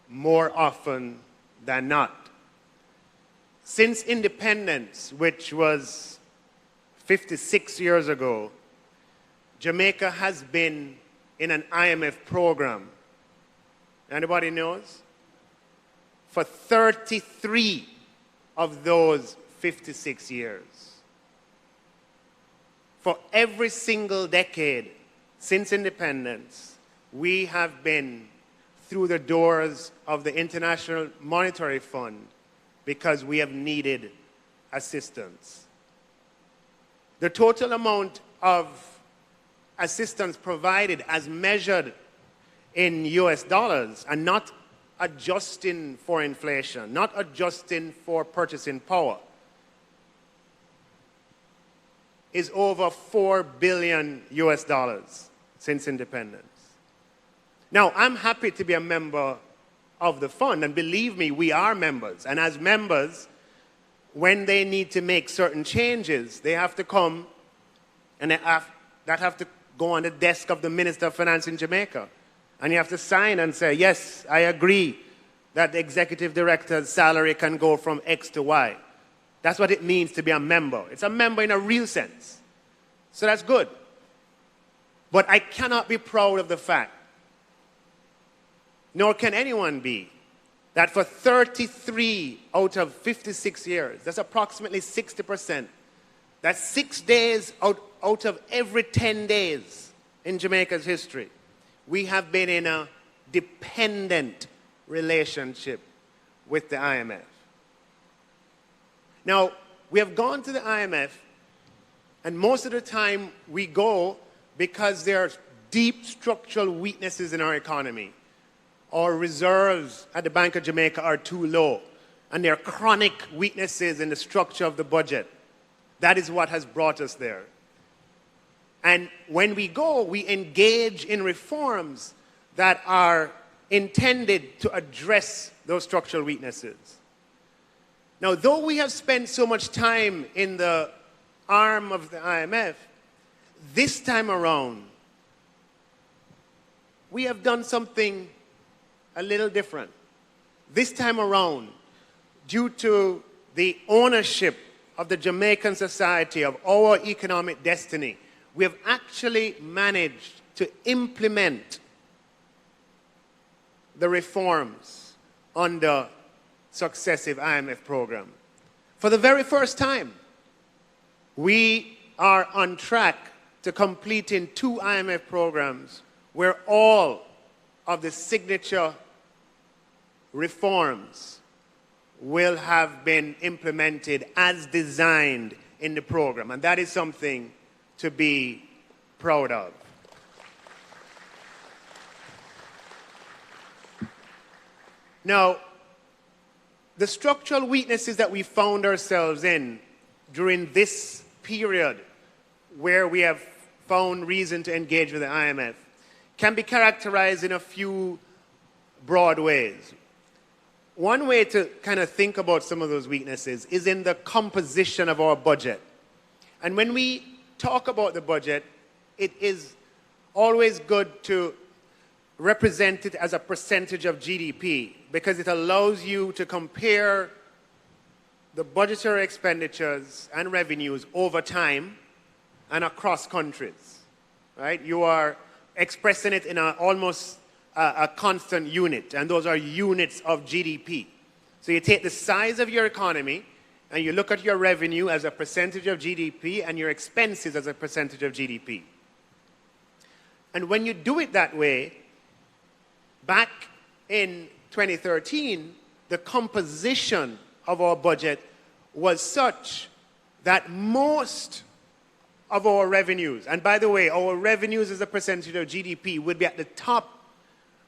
more often than not. Since independence, which was 56 years ago, Jamaica has been in an IMF program. Anybody knows? For 33 of those 56 years. For every single decade since independence, we have been through the doors of the International Monetary Fund because we have needed assistance. The total amount of assistance provided as measured in US dollars, and not adjusting for inflation, not adjusting for purchasing power, is over $4 billion US dollars since independence. Now, I'm happy to be a member of the fund, and believe me, we are members. And as members, when they need to make certain changes, they have to come, and that have to go on the desk of the Minister of Finance in Jamaica. And you have to sign and say, yes, I agree that the executive director's salary can go from X to Y. That's what it means to be a member. It's a member in a real sense. So that's good. But I cannot be proud of the fact, nor can anyone be, that for 33 out of 56 years, that's approximately 60%, that's 6 days out of every 10 days in Jamaica's history, we have been in a dependent relationship with the IMF. Now, we have gone to the IMF, and most of the time we go because there are deep structural weaknesses in our economy. Our reserves at the Bank of Jamaica are too low, and there are chronic weaknesses in the structure of the budget. That is what has brought us there. And when we go, we engage in reforms that are intended to address those structural weaknesses. Now, though we have spent so much time in the arm of the IMF, this time around, we have done something a little different. This time around, due to the ownership of the Jamaican society of our economic destiny, we have actually managed to implement the reforms under successive IMF program. For the very first time, we are on track to completing 2 IMF programs where all of the signature reforms will have been implemented as designed in the program. And that is something to be proud of. Now, the structural weaknesses that we found ourselves in during this period where we have found reason to engage with the IMF can be characterized in a few broad ways. One way to kind of think about some of those weaknesses is in the composition of our budget. And when we talk about the budget, it is always good to represent it as a percentage of GDP because it allows you to compare the budgetary expenditures and revenues over time and across countries, right? You are expressing it in almost a constant unit, and those are units of GDP. So you take the size of your economy and you look at your revenue as a percentage of GDP and your expenses as a percentage of GDP. And when you do it that way, back in 2013, the composition of our budget was such that most of our revenues, and by the way, our revenues as a percentage of GDP would be at the top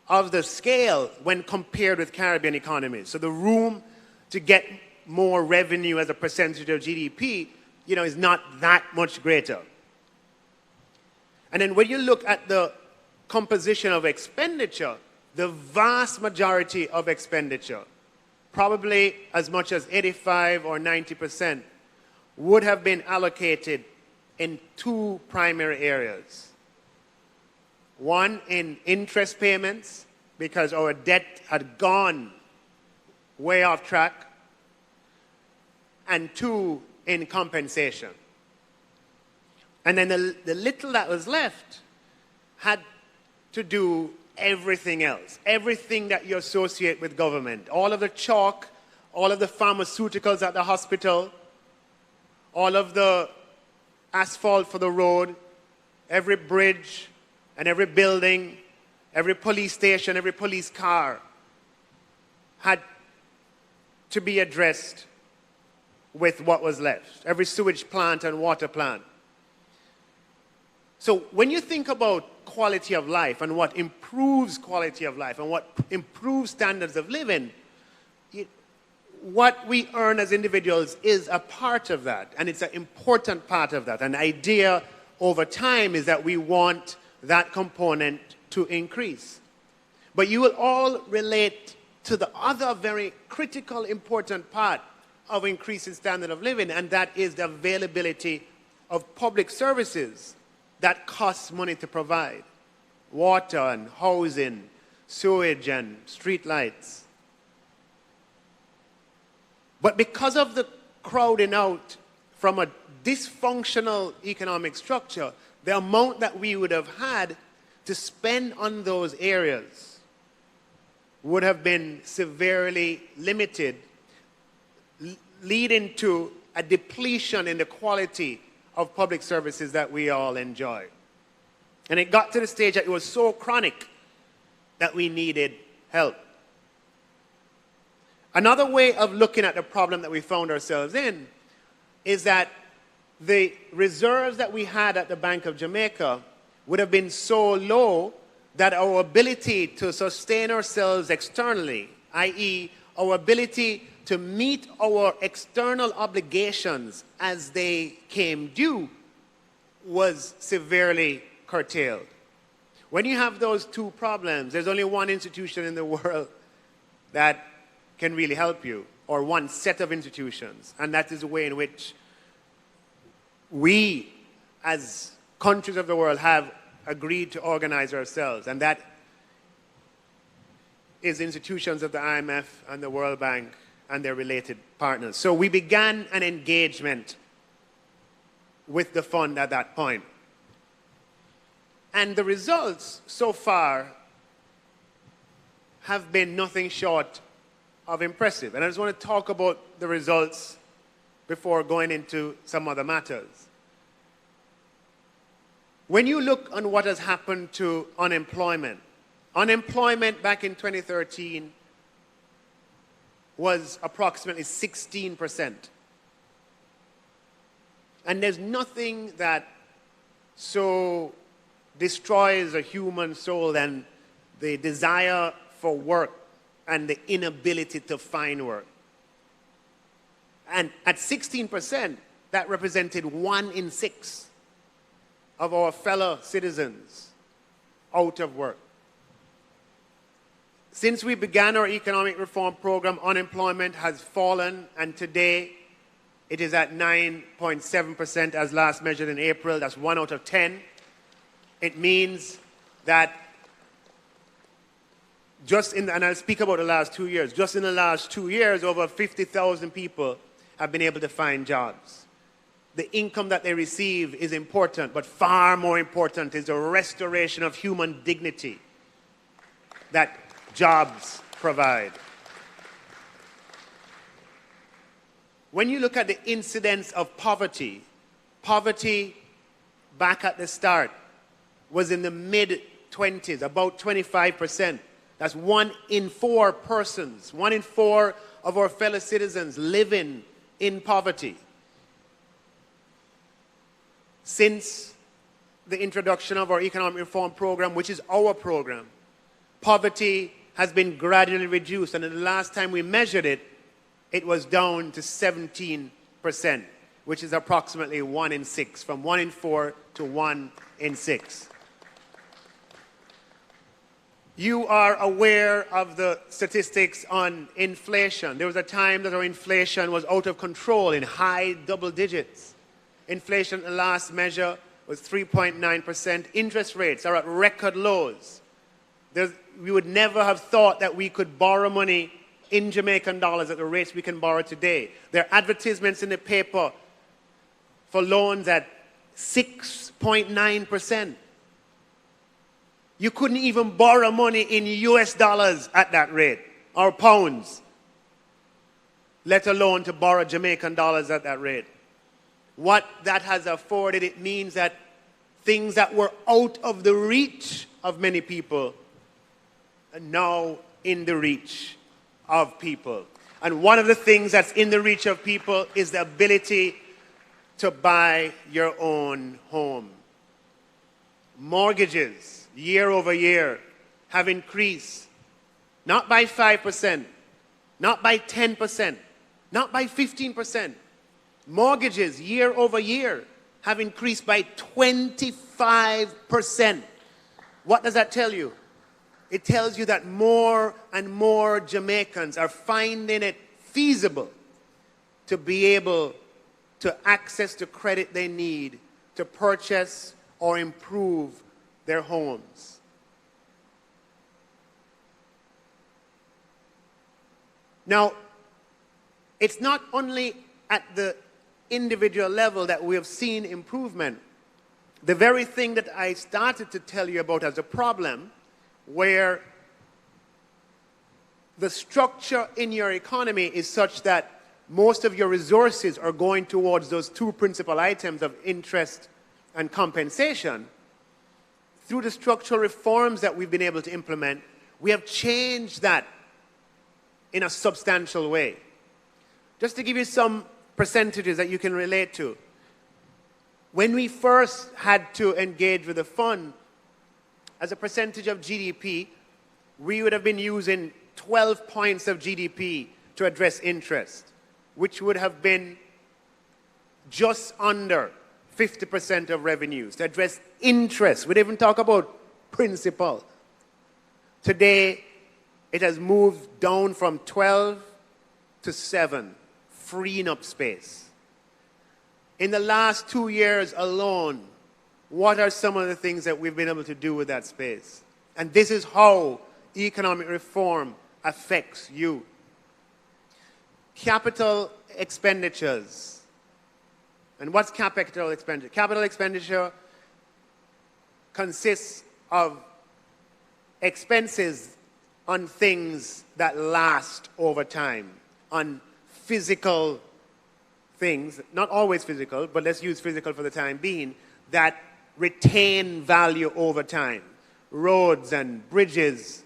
of the scale when compared with Caribbean economies. So the room to get more revenue as a percentage of GDP, is not that much greater. And then when you look at the composition of expenditure, the vast majority of expenditure, probably as much as 85 or 90%, would have been allocated in 2 primary areas. One in interest payments, because our debt had gone way off track, and 2 in compensation. And then the little that was left had to do everything else, everything that you associate with government, all of the chalk, all of the pharmaceuticals at the hospital, all of the asphalt for the road, every bridge and every building, every police station, every police car had to be addressed with what was left, every sewage plant and water plant. So when you think about quality of life and what improves quality of life and what improves standards of living, what we earn as individuals is a part of that, and it's an important part of that. An idea over time is that we want that component to increase. But you will all relate to the other very critical, important part of increasing standard of living, and that is the availability of public services that costs money to provide. Water and housing, sewage and street lights. But because of the crowding out from a dysfunctional economic structure, the amount that we would have had to spend on those areas would have been severely limited, leading to a depletion in the quality of public services that we all enjoy. And it got to the stage that it was so chronic that we needed help. Another way of looking at the problem that we found ourselves in is that the reserves that we had at the Bank of Jamaica would have been so low that our ability to sustain ourselves externally, i.e., our ability to meet our external obligations as they came due was severely curtailed. When you have those two problems, there's only one institution in the world that can really help you, or one set of institutions, and that is the way in which we, as countries of the world, have agreed to organize ourselves, and that is institutions of the IMF and the World Bank and their related partners. So we began an engagement with the fund at that point. And the results so far have been nothing short of impressive. And I just want to talk about the results before going into some other matters. When you look on what has happened to unemployment, unemployment back in 2013 was approximately 16%. And there's nothing that so destroys a human soul than the desire for work and the inability to find work. And at 16%, that represented 1 in 6 of our fellow citizens out of work. Since we began our economic reform program, unemployment has fallen, and today it is at 9.7% as last measured in April. That's 1 out of 10. It means that and I'll speak about the last 2 years, just in the last 2 years, over 50,000 people have been able to find jobs. The income that they receive is important, but far more important is the restoration of human dignity that jobs provide. When you look at the incidence of poverty, poverty back at the start was in the mid-20s, about 25%. That's 1 in 4 persons, 1 in 4 of our fellow citizens living in poverty. Since the introduction of our economic reform program, which is our program, poverty has been gradually reduced, and the last time we measured it, it was down to 17%, which is approximately 1 in 6, from 1 in 4 to 1 in 6. You are aware of the statistics on inflation. There was a time that our inflation was out of control in high double digits. Inflation, the last measure, was 3.9%. Interest rates are at record lows. We would never have thought that we could borrow money in Jamaican dollars at the rates we can borrow today. There are advertisements in the paper for loans at 6.9%. You couldn't even borrow money in US dollars at that rate, or pounds, let alone to borrow Jamaican dollars at that rate. What that has afforded, it means that things that were out of the reach of many people are now in the reach of people. And one of the things that's in the reach of people is the ability to buy your own home. Mortgages, year over year, have increased, not by 5%, not by 10%, not by 15%. Mortgages, year over year, have increased by 25%. What does that tell you? It tells you that more and more Jamaicans are finding it feasible to be able to access the credit they need to purchase or improve their homes. Now, it's not only at the individual level that we have seen improvement. The very thing that I started to tell you about as a problem, where the structure in your economy is such that most of your resources are going towards those two principal items of interest and compensation. Through the structural reforms that we've been able to implement, we have changed that in a substantial way. Just to give you some percentages that you can relate to. When we first had to engage with the fund, as a percentage of GDP, we would have been using 12 points of GDP to address interest, which would have been just under 50% of revenues, to address interest. We didn't even talk about principal. Today, it has moved down from 12 to 7, freeing up space. In the last 2 years alone, what are some of the things that we've been able to do with that space? And this is how economic reform affects you. Capital expenditures. And what's capital expenditure? Capital expenditure consists of expenses on things that last over time, on physical things, not always physical, but let's use physical for the time being, that retain value over time. Roads and bridges,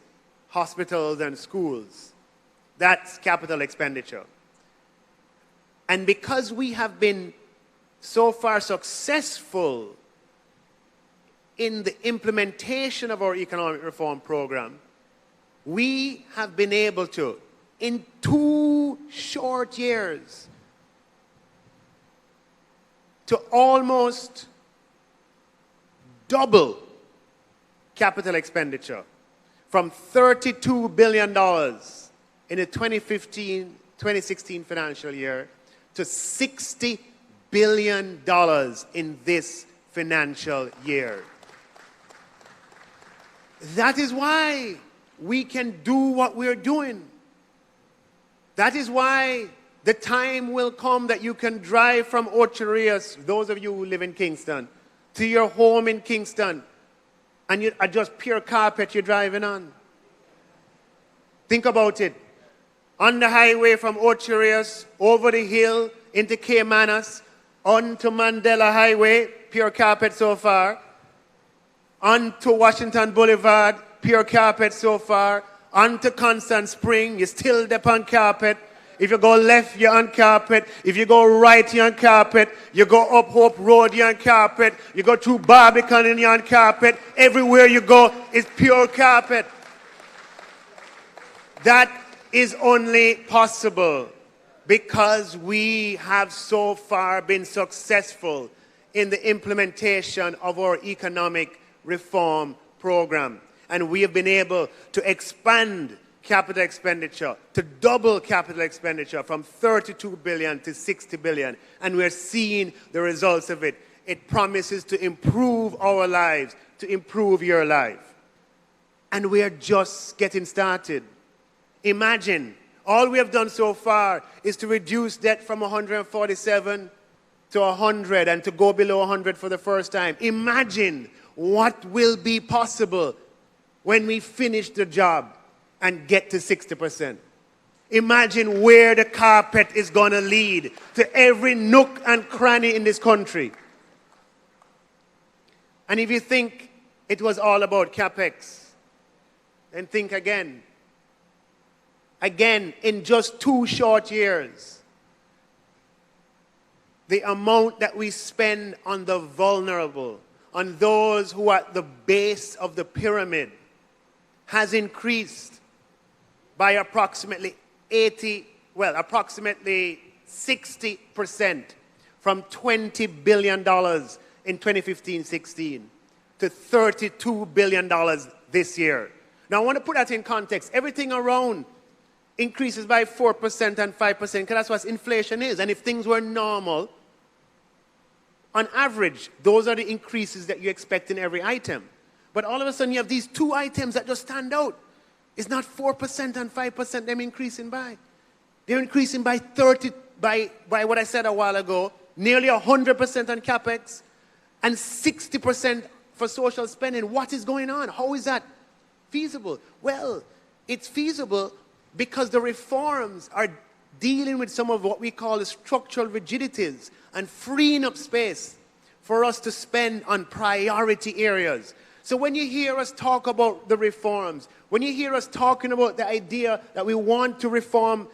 hospitals and schools. That's capital expenditure. And because we have been so far successful in the implementation of our economic reform program, we have been able to, in 2 short years, to almost double capital expenditure from $32 billion in the 2015-2016 financial year to $60 billion in this financial year. That is why we can do what we're doing. That is why the time will come that you can drive from Ocho Rios, those of you who live in Kingston, to your home in Kingston, and you are just pure carpet you're driving on. Think about it. On the highway from Ocho Rios, over the hill, into Caymanas, onto Mandela Highway, pure carpet so far, onto Washington Boulevard, pure carpet so far, onto Constant Spring, you're still on carpet. If you go left, you're on carpet. If you go right, you're on carpet. You go up Hope Road, you're on carpet. You go through Barbican and you're on carpet. Everywhere you go is pure carpet. That is only possible because we have so far been successful in the implementation of our economic reform program. And we have been able to expand capital expenditure, to double capital expenditure from 32 billion to 60 billion. And we're seeing the results of it. It promises to improve our lives, to improve your life. And we are just getting started. Imagine, all we have done so far is to reduce debt from 147 to 100 and to go below 100 for the first time. Imagine what will be possible when we finish the job and get to 60%. Imagine where the carpet is going to lead to every nook and cranny in this country. And if you think it was all about CapEx, then think again. Again, in just 2 short years, the amount that we spend on the vulnerable, on those who are at the base of the pyramid, has increased by approximately 60% from $20 billion in 2015-16 to $32 billion this year. Now, I want to put that in context. Everything around increases by 4% and 5%, because that's what inflation is. And if things were normal, on average, those are the increases that you expect in every item. But all of a sudden, you have these 2 items that just stand out. It's not 4% and 5% them increasing by. They're increasing by what I said a while ago, nearly 100% on CapEx and 60% for social spending. What is going on? How is that feasible? Well, it's feasible because the reforms are dealing with some of what we call the structural rigidities and freeing up space for us to spend on priority areas. So when you hear us talk about the reforms, when you hear us talking about the idea that we want to reform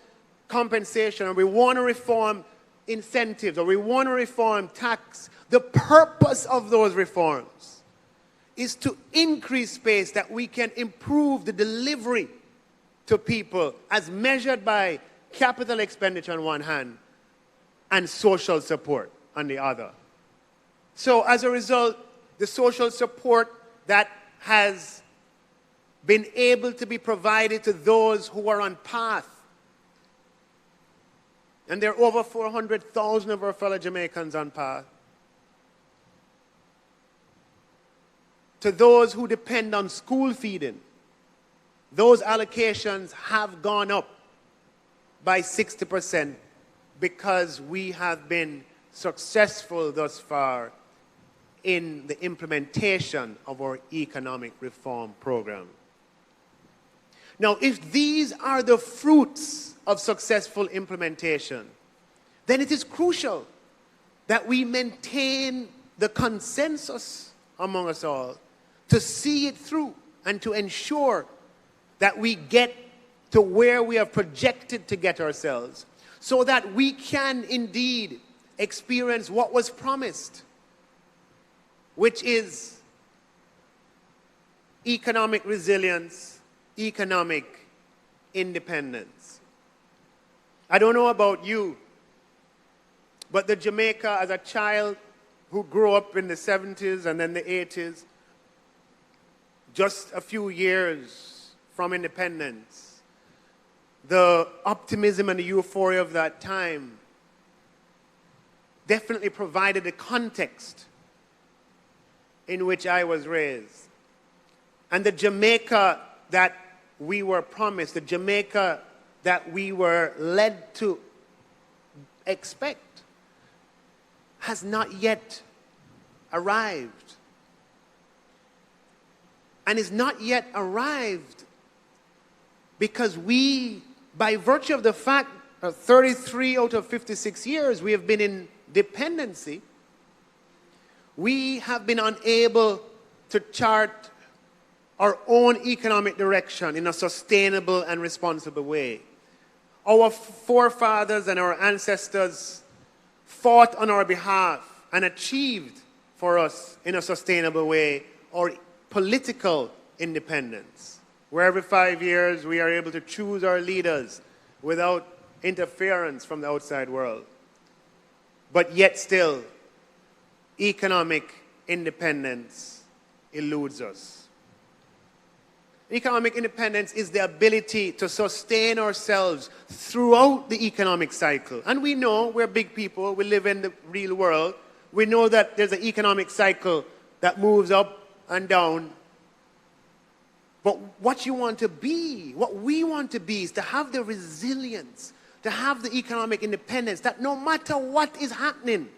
compensation, or we want to reform incentives, or we want to reform tax, the purpose of those reforms is to increase space that we can improve the delivery to people as measured by capital expenditure on one hand and social support on the other. So as a result, the social support that has been able to be provided to those who are on path, and there are over 400,000 of our fellow Jamaicans on path, to those who depend on school feeding, those allocations have gone up by 60% because we have been successful thus far in the implementation of our economic reform program. Now, if these are the fruits of successful implementation, then it is crucial that we maintain the consensus among us all to see it through and to ensure that we get to where we are projected to get ourselves, so that we can indeed experience what was promised, which is economic resilience, economic independence. I don't know about you, but the Jamaica as a child who grew up in the 70s and then the 80s, just a few years from independence, the optimism and the euphoria of that time definitely provided a context in which I was raised. And the Jamaica that we were promised, the Jamaica that we were led to expect, has not yet arrived. And is not yet arrived because we, by virtue of the fact that 33 out of 56 years we have been in dependency, we have been unable to chart our own economic direction in a sustainable and responsible way. Our forefathers and our ancestors fought on our behalf and achieved for us in a sustainable way our political independence, where every 5 years we are able to choose our leaders without interference from the outside world. But yet still, economic independence eludes us. Economic independence is the ability to sustain ourselves throughout the economic cycle. And we know, we're big people, we live in the real world. We know that there's an economic cycle that moves up and down. But what you want to be, what we want to be, is to have the resilience, to have the economic independence, that no matter what is happening,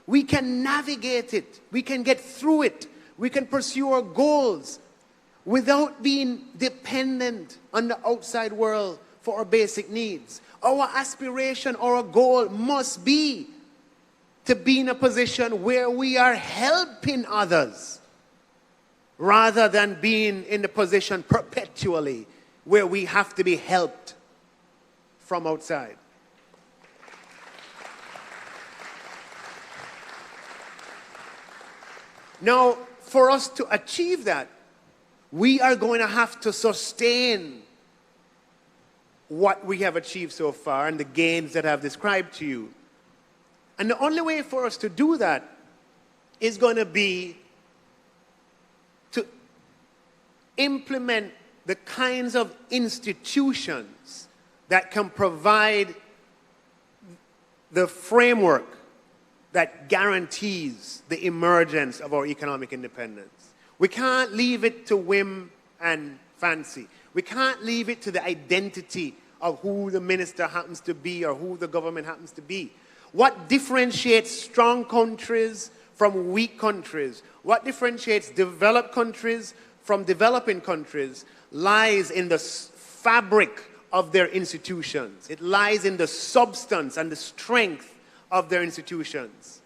we can navigate it, we can get through it, we can pursue our goals without being dependent on the outside world for our basic needs. Our aspiration or our goal must be to be in a position where we are helping others, rather than being in the position perpetually where we have to be helped from outside. Now, for us to achieve that, we are going to have to sustain what we have achieved so far and the gains that I've described to you. And the only way for us to do that is going to be to implement the kinds of institutions that can provide the framework that guarantees the emergence of our economic independence. We can't leave it to whim and fancy. We can't leave it to the identity of who the minister happens to be or who the government happens to be. What differentiates strong countries from weak countries, what differentiates developed countries from developing countries, lies in the fabric of their institutions. It lies in the substance and the strength of their institutions.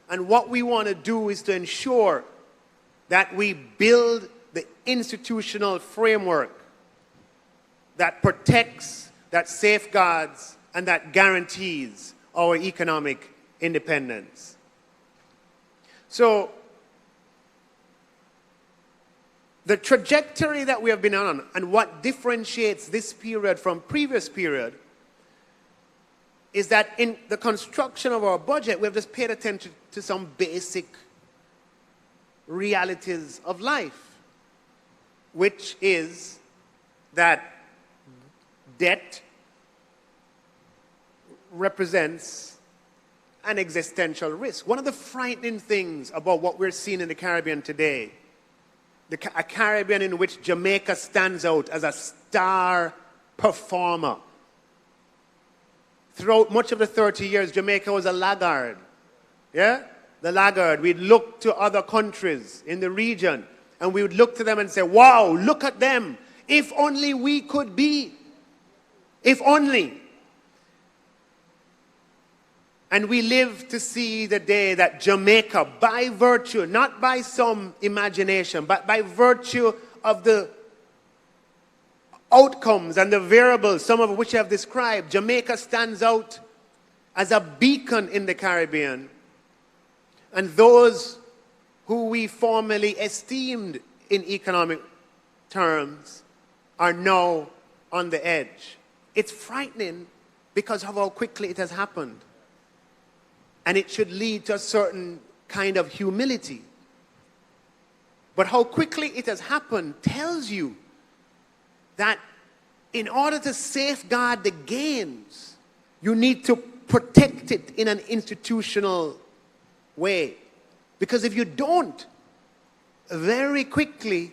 And what we want to do is to ensure that we build the institutional framework that protects, that safeguards, and that guarantees our economic independence. So, the trajectory that we have been on and what differentiates this period from previous period is that in the construction of our budget, we've just paid attention to some basic realities of life, which is that debt represents an existential risk. One of the frightening things about what we're seeing in the Caribbean today, a Caribbean in which Jamaica stands out as a star performer. Throughout much of the 30 years, Jamaica was a laggard. Yeah? The laggard. We'd look to other countries in the region, and we would look to them and say, wow, look at them. If only we could be. If only. And we live to see the day that Jamaica, by virtue, not by some imagination, but by virtue of the outcomes and the variables, some of which I have described, Jamaica stands out as a beacon in the Caribbean. And those who we formerly esteemed in economic terms are now on the edge. It's frightening because of how quickly it has happened. And it should lead to a certain kind of humility. But how quickly it has happened tells you that in order to safeguard the gains, you need to protect it in an institutional way. Because if you don't, very quickly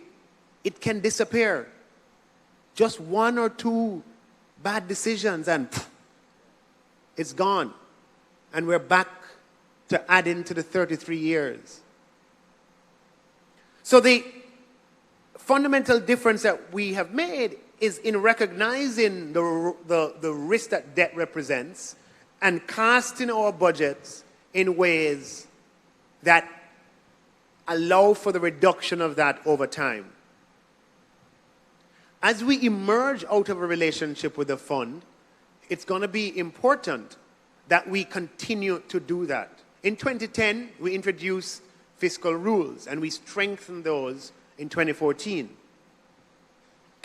it can disappear. Just one or two bad decisions and it's gone. And we're back to adding to the 33 years. So the fundamental difference that we have made is in recognizing the risk that debt represents and casting our budgets in ways that allow for the reduction of that over time. As we emerge out of a relationship with the fund, it's going to be important that we continue to do that. In 2010, we introduced fiscal rules, and we strengthened those in 2014.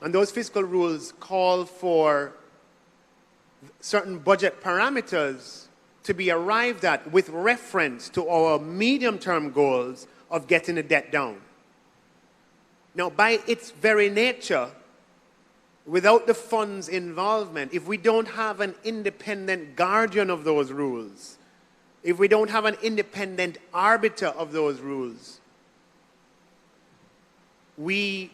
And those fiscal rules call for certain budget parameters to be arrived at with reference to our medium-term goals of getting the debt down. Now, by its very nature, without the fund's involvement, if we don't have an independent guardian of those rules, if we don't have an independent arbiter of those rules, we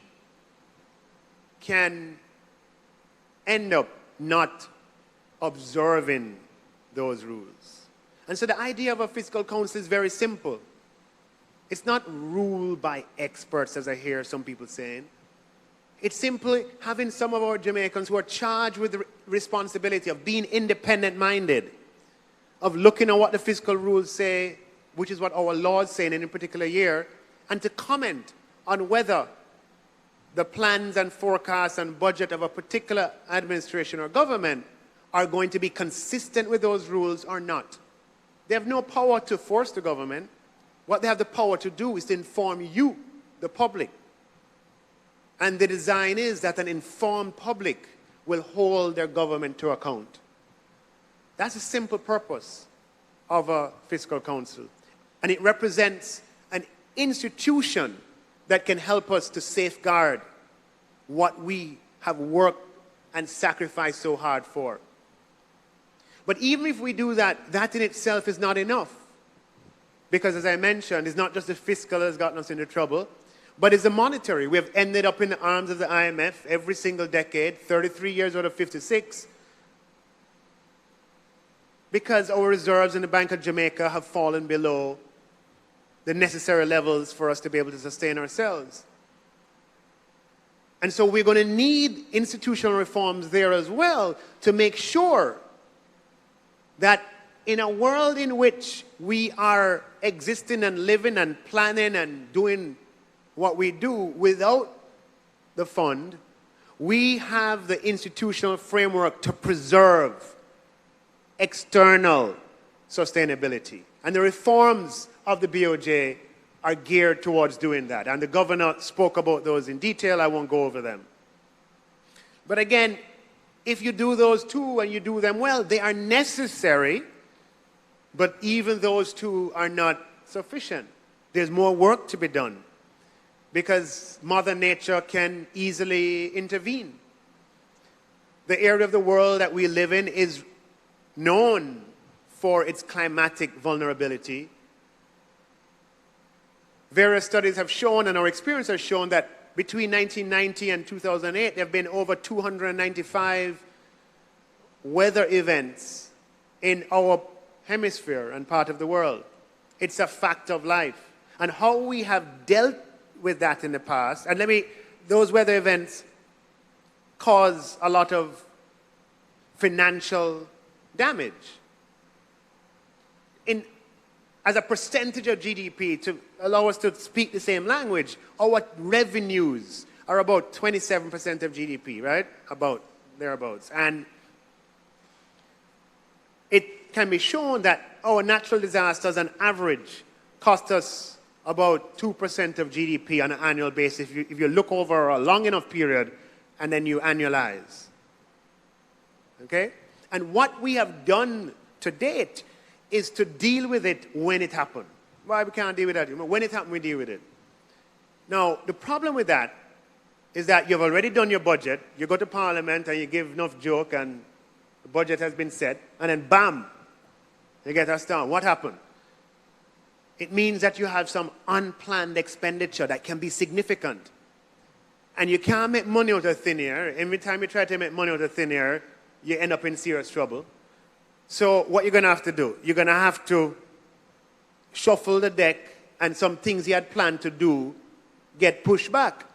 can end up not observing those rules. And so the idea of a fiscal council is very simple. It's not ruled by experts, as I hear some people saying. It's simply having some of our Jamaicans who are charged with the responsibility of being independent-minded, of looking at what the fiscal rules say, which is what our laws say in any particular year, and to comment on whether the plans and forecasts and budget of a particular administration or government are going to be consistent with those rules or not. They have no power to force the government. What they have the power to do is to inform you, the public. And the design is that an informed public will hold their government to account. That's a simple purpose of a fiscal council. And it represents an institution that can help us to safeguard what we have worked and sacrificed so hard for. But even if we do that, that in itself is not enough. Because as I mentioned, it's not just the fiscal that has gotten us into trouble, but it's the monetary. We have ended up in the arms of the IMF every single decade, 33 years out of 56, because our reserves in the Bank of Jamaica have fallen below the necessary levels for us to be able to sustain ourselves. And so we're going to need institutional reforms there as well to make sure that in a world in which we are existing and living and planning and doing what we do without the fund, we have the institutional framework to preserve external sustainability. And the reforms of the BOJ are geared towards doing that. And the governor spoke about those in detail. I won't go over them. But again, If you do those two and you do them well, they are necessary, but even those two are not sufficient. There's more work to be done because Mother Nature can easily intervene. The area of the world that we live in is known for its climatic vulnerability. Various studies have shown, and our experience has shown, that between 1990 and 2008, there have been over 295 weather events in our hemisphere and part of the world. It's a fact of life. And how we have dealt with that in the past, and those weather events cause a lot of financial damage. As a percentage of GDP, to allow us to speak the same language, our revenues are about 27% of GDP, right? About thereabouts. And it can be shown that our natural disasters on average cost us about 2% of GDP on an annual basis if you look over a long enough period and then you annualize. Okay? And what we have done to date is to deal with it when it happened. Why we can't deal with that? When it happened, we deal with it. Now, the problem with that is that you've already done your budget, you go to Parliament and you give enough joke and the budget has been set, and then bam, you get us down. What happened? It means that you have some unplanned expenditure that can be significant. And you can't make money out of thin air. Every time you try to make money out of thin air, you end up in serious trouble. So what you're going to have to do, you're going to have to shuffle the deck, and some things you had planned to do get pushed back.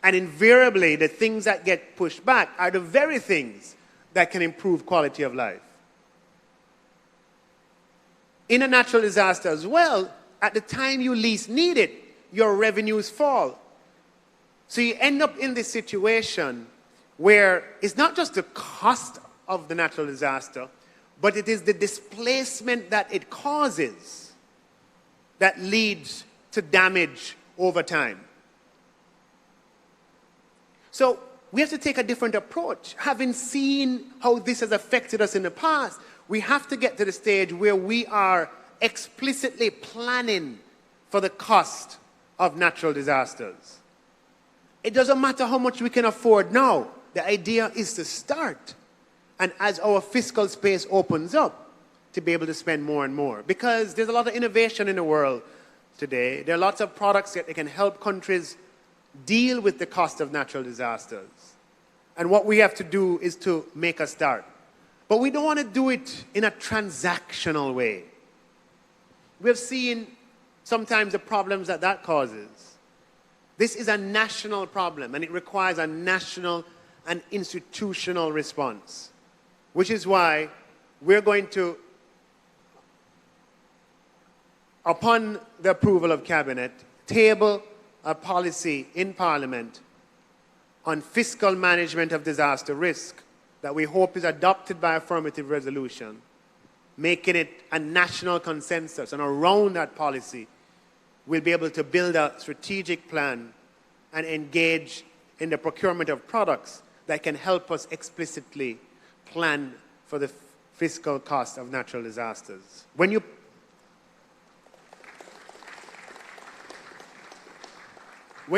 And invariably, the things that get pushed back are the very things that can improve quality of life. In a natural disaster as well, at the time you least need it, your revenues fall. So you end up in this situation where it's not just the cost of the natural disaster, but it is the displacement that it causes that leads to damage over time. So we have to take a different approach. Having seen how this has affected us in the past, we have to get to the stage where we are explicitly planning for the cost of natural disasters. It doesn't matter how much we can afford now. The idea is to start. And as our fiscal space opens up, to be able to spend more and more. Because there's a lot of innovation in the world today. There are lots of products that can help countries deal with the cost of natural disasters. And what we have to do is to make a start. But we don't want to do it in a transactional way. We've seen sometimes the problems that that causes. This is a national problem, and it requires a national and institutional response. Which is why we're going to, upon the approval of Cabinet, table a policy in Parliament on fiscal management of disaster risk that we hope is adopted by affirmative resolution, making it a national consensus. And around that policy, we'll be able to build a strategic plan and engage in the procurement of products that can help us explicitly plan for the fiscal cost of natural disasters. When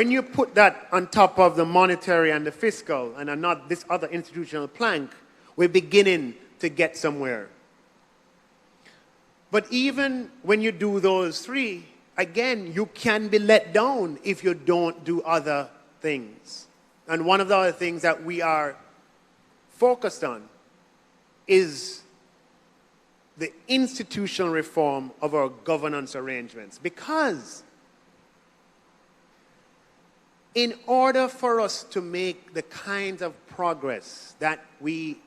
you put that on top of the monetary and the fiscal and not this other institutional plank, we're beginning to get somewhere. But even when you do those three, again, you can be let down if you don't do other things. And one of the other things that we are focused on is the institutional reform of our governance arrangements. Because in order for us to make the kinds of progress that we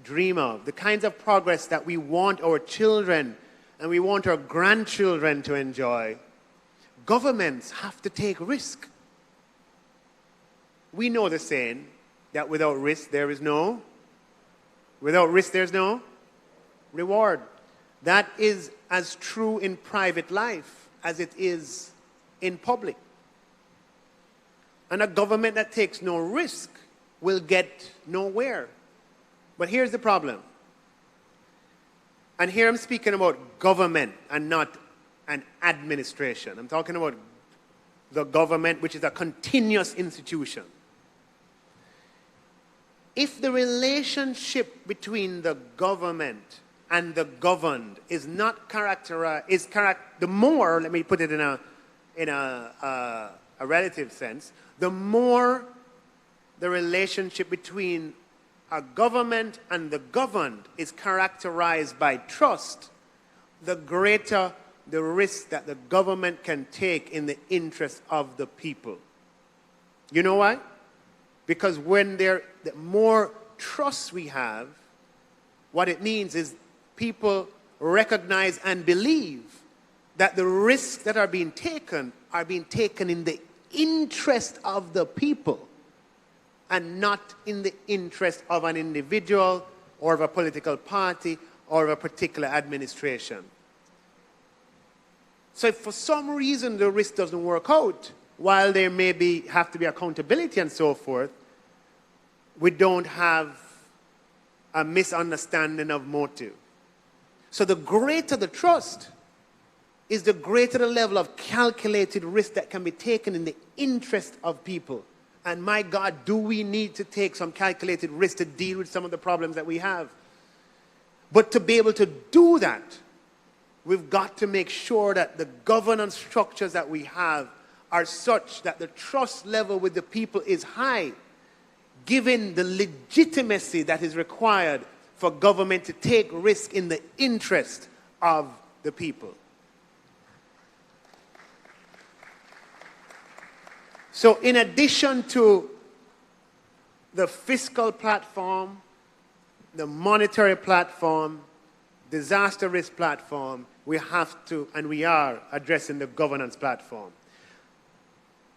dream of, the kinds of progress that we want our children and we want our grandchildren to enjoy, governments have to take risk. We know the saying that without risk there's no reward. That is as true in private life as it is in public. And a government that takes no risk will get nowhere. But here's the problem. And here I'm speaking about government and not an administration. I'm talking about the government, which is a continuous institution. If the relationship between the government and the governed is not characterized, the more, let me put it in a relative sense, the more the relationship between a government and the governed is characterized by trust, the greater the risk that the government can take in the interest of the people. You know why? Because the more trust we have, what it means is people recognize and believe that the risks that are being taken in the interest of the people and not in the interest of an individual or of a political party or of a particular administration. So if for some reason the risk doesn't work out, while there may have to be accountability and so forth, we don't have a misunderstanding of motive. So the greater the trust is the greater the level of calculated risk that can be taken in the interest of people. And my God, do we need to take some calculated risk to deal with some of the problems that we have? But to be able to do that, we've got to make sure that the governance structures that we have are such that the trust level with the people is high, given the legitimacy that is required for government to take risk in the interest of the people. So in addition to the fiscal platform, the monetary platform, disaster risk platform, we have to, and we are addressing the governance platform.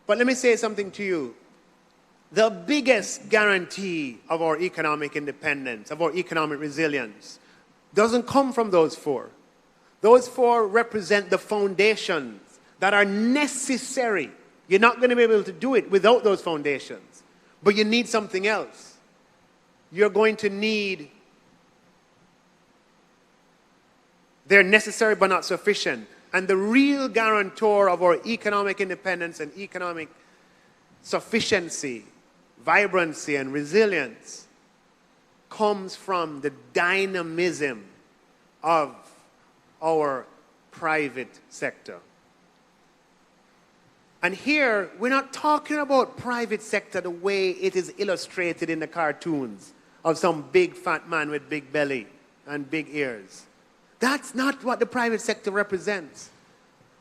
But let me say something to you. The biggest guarantee of our economic independence, of our economic resilience, doesn't come from those four. Those four represent the foundations that are necessary. You're not going to be able to do it without those foundations. But you need something else. You're going to need, they're necessary but not sufficient. And the real guarantor of our economic independence and economic sufficiency, vibrancy, and resilience comes from the dynamism of our private sector. And here, we're not talking about private sector the way it is illustrated in the cartoons of some big fat man with big belly and big ears. That's not what the private sector represents.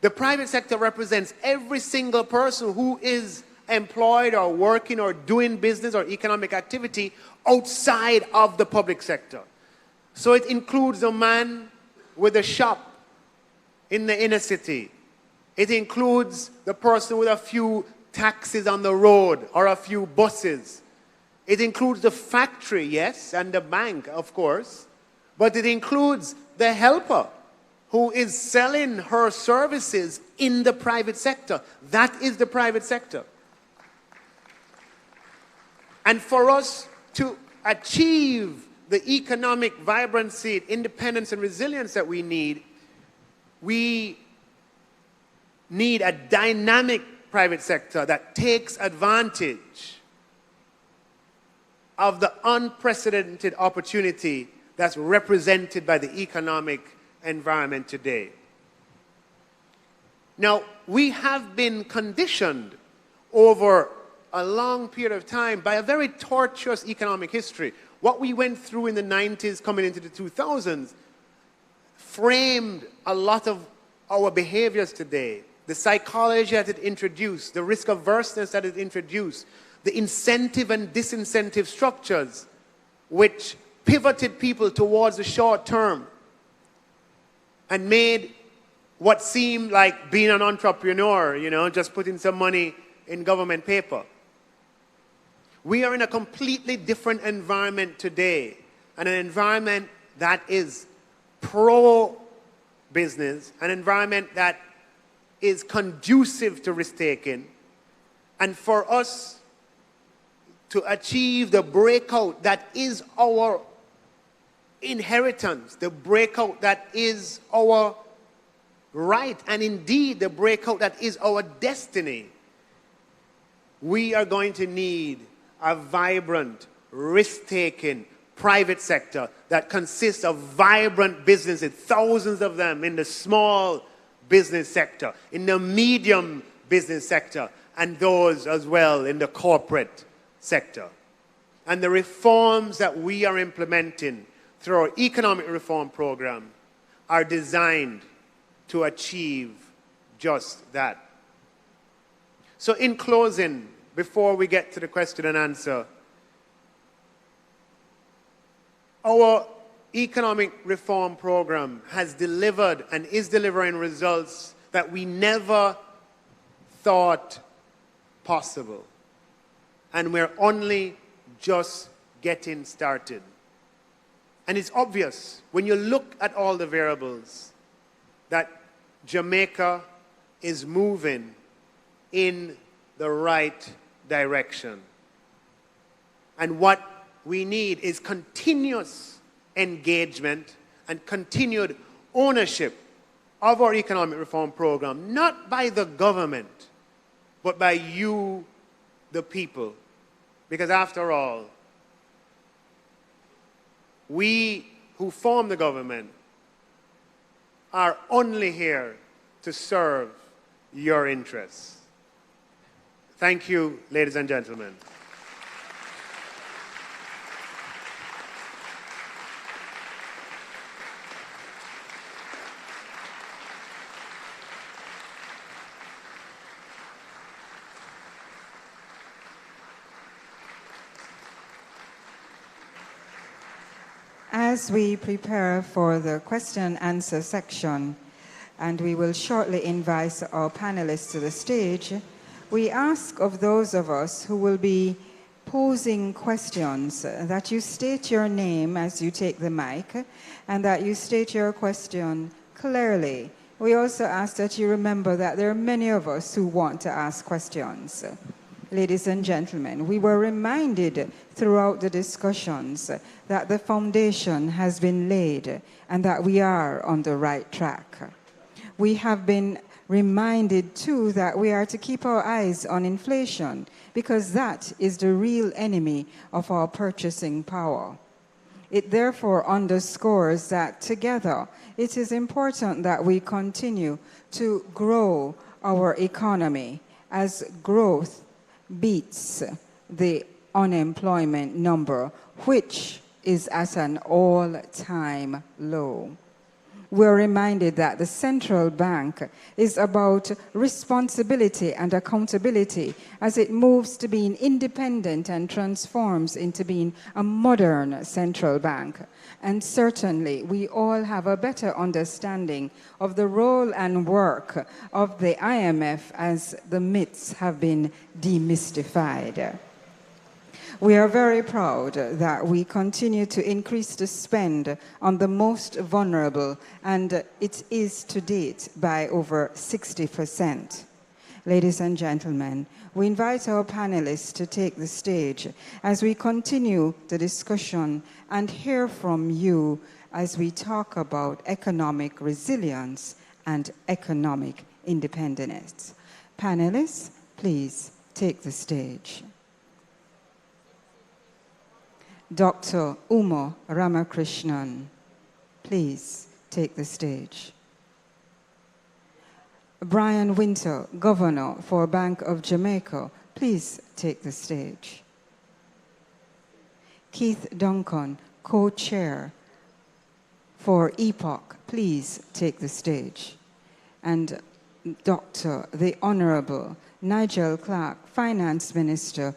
The private sector represents every single person who is employed or working or doing business or economic activity outside of the public sector. So it includes a man with a shop in the inner city. It includes the person with a few taxis on the road or a few buses. It includes the factory, yes, and the bank, of course. But it includes the helper who is selling her services in the private sector. That is the private sector. And for us to achieve the economic vibrancy, independence, and resilience that we need a dynamic private sector that takes advantage of the unprecedented opportunity that's represented by the economic environment today. Now, we have been conditioned over a long period of time by a very tortuous economic history. What we went through in the 90s coming into the 2000s framed a lot of our behaviors today. The psychology that it introduced, the risk averseness that it introduced, the incentive and disincentive structures which pivoted people towards the short term and made what seemed like being an entrepreneur, just putting some money in government paper. We are in a completely different environment today, and an environment that is pro-business, an environment that is conducive to risk-taking, and for us to achieve the breakout that is our inheritance, the breakout that is our right, and indeed the breakout that is our destiny, we are going to need a vibrant, risk-taking private sector that consists of vibrant businesses, thousands of them in the small business sector, in the medium business sector, and those as well in the corporate sector. And the reforms that we are implementing through our economic reform program are designed to achieve just that. So in closing, before we get to the question and answer, our economic reform program has delivered and is delivering results that we never thought possible. And we're only just getting started. And it's obvious when you look at all the variables that Jamaica is moving in the right direction. And what we need is continuous engagement and continued ownership of our economic reform program, not by the government, but by you, the people. Because after all, we who form the government are only here to serve your interests. Thank you, ladies and gentlemen. As we prepare for the question and answer section, and we will shortly invite our panelists to the stage, we ask of those of us who will be posing questions that you state your name as you take the mic and that you state your question clearly. We also ask that you remember that there are many of us who want to ask questions. Ladies and gentlemen, we were reminded throughout the discussions that the foundation has been laid and that we are on the right track. We have been reminded too that we are to keep our eyes on inflation because that is the real enemy of our purchasing power. It therefore underscores that together it is important that we continue to grow our economy as growth beats the unemployment number, which is at an all-time low. We're reminded that the central bank is about responsibility and accountability as it moves to being independent and transforms into being a modern central bank. And certainly, we all have a better understanding of the role and work of the IMF as the myths have been demystified. We are very proud that we continue to increase the spend on the most vulnerable, and it is to date by over 60%. Ladies and gentlemen, we invite our panelists to take the stage as we continue the discussion and hear from you as we talk about economic resilience and economic independence. Panelists, please take the stage. Dr. Uma Ramakrishnan, please take the stage. Brian Winter, Governor for Bank of Jamaica, please take the stage. Keith Duncan, Co-Chair for EPOCH, please take the stage. And Dr. the Honorable Nigel Clarke, Finance Minister,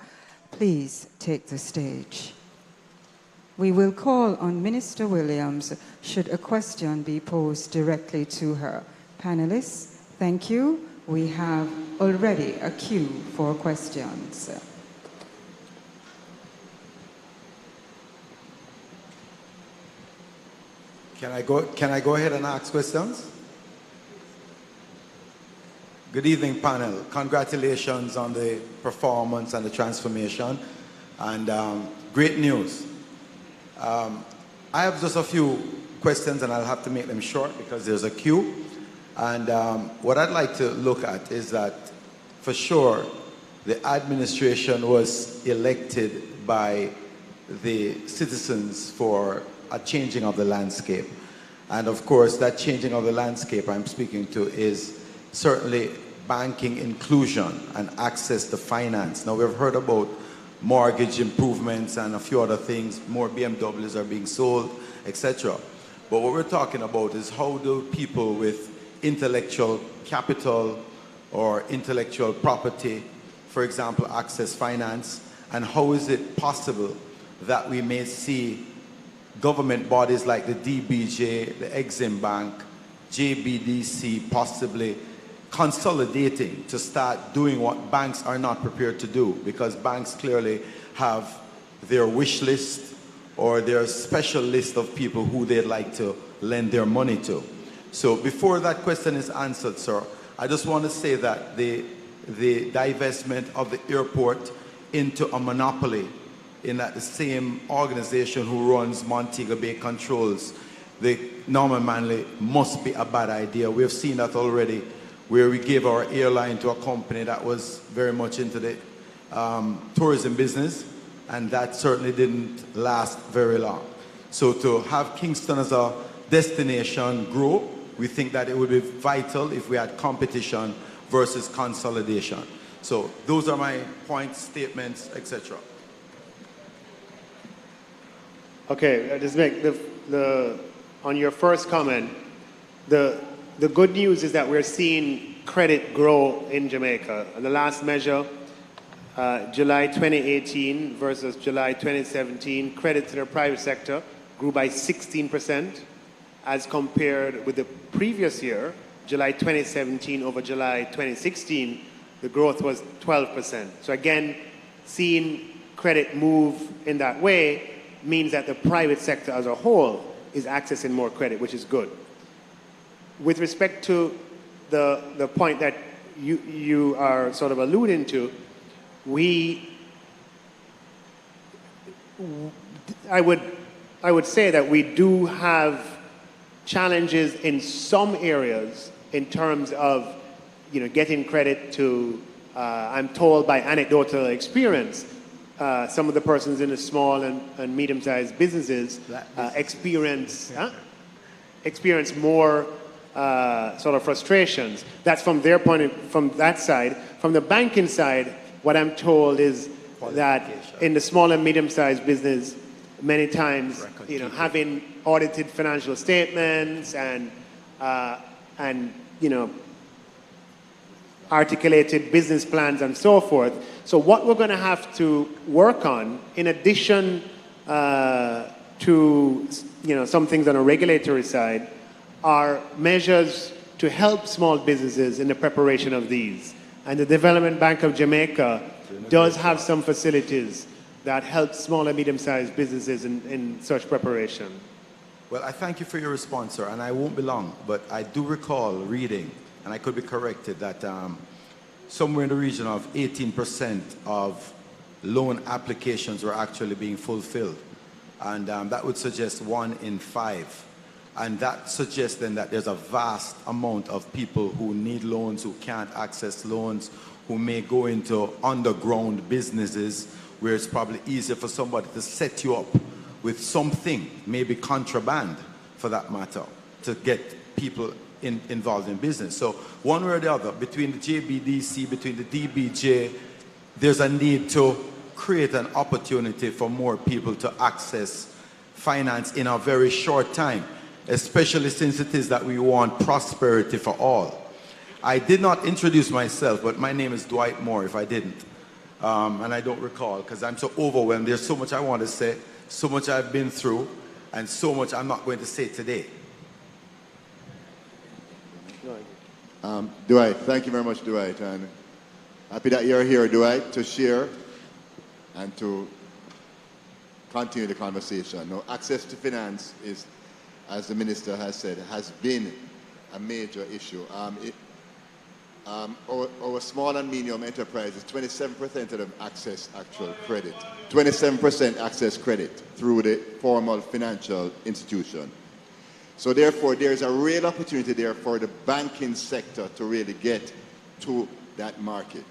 please take the stage. We will call on Minister Williams should a question be posed directly to her. Panelists, thank you. We have already a queue for questions. Can I go ahead and ask questions? Good evening, panel. Congratulations on the performance and the transformation, and great news. I I have just a few questions, and I'll have to make them short because there's a queue. And what I'd like to look at is that, for sure, the administration was elected by the citizens for a changing of the landscape. And of course, that changing of the landscape I'm speaking to is certainly banking inclusion and access to finance. Now, we've heard about mortgage improvements and a few other things, more BMWs are being sold, etc. But what we're talking about is how do people with intellectual capital or intellectual property, for example, access finance, and how is it possible that we may see government bodies like the DBJ, the Exim Bank, JBDC possibly consolidating to start doing what banks are not prepared to do, because banks clearly have their wish list or their special list of people who they'd like to lend their money to. So before that question is answered, sir, I just want to say that the divestment of the airport into a monopoly in that the same organization who runs Montego Bay controls the Norman Manley must be a bad idea. We've seen that already, where we gave our airline to a company that was very much into the tourism business, and that certainly didn't last very long. So to have Kingston as a destination grow, we think that it would be vital if we had competition versus consolidation. So those are my points, statements, etc. Okay, just make on your first comment, the good news is that we're seeing credit grow in Jamaica. The last measure, July 2018 versus July 2017, credit to the private sector grew by 16%, as compared with the previous year, July 2017 over July 2016, the growth was 12%. So again, seeing credit move in that way means that the private sector as a whole is accessing more credit, which is good. With respect to the point that you are sort of alluding to, I would say that we do have challenges in some areas in terms of getting credit to, I'm told by anecdotal experience, some of the persons in the small and medium-sized businesses experience more sort of frustrations. That's from their point from that side. From the banking side, what I'm told is that in the small and medium-sized business, many times, having audited financial statements and articulated business plans and so forth. So what we're going to have to work on, in addition to some things on a regulatory side, are measures to help small businesses in the preparation of these. And the Development Bank of Jamaica does have some facilities that help small and medium-sized businesses in such preparation. Well, I thank you for your response, sir, and I won't be long, but I do recall reading, and I could be corrected, that somewhere in the region of 18% of loan applications were actually being fulfilled. And that would suggest 1 in 5. And that suggests then that there's a vast amount of people who need loans, who can't access loans, who may go into underground businesses where it's probably easier for somebody to set you up with something, maybe contraband for that matter, to get people involved in business. So one way or the other, between the JBDC, between the DBJ, there's a need to create an opportunity for more people to access finance in a very short time, especially since it is that we want prosperity for all. I did not introduce myself, but my name is Dwight Moore, if I didn't. And I don't recall, because I'm so overwhelmed. There's so much I want to say, so much I've been through, and so much I'm not going to say today. Dwight, thank you very much, Dwight. And happy that you're here, Dwight, to share and to continue the conversation. Now, access to finance is, as the minister has said, has been a major issue. our small and medium enterprises, 27% of them access actual credit. 27% access credit through the formal financial institution. So therefore, there's a real opportunity there for the banking sector to really get to that market.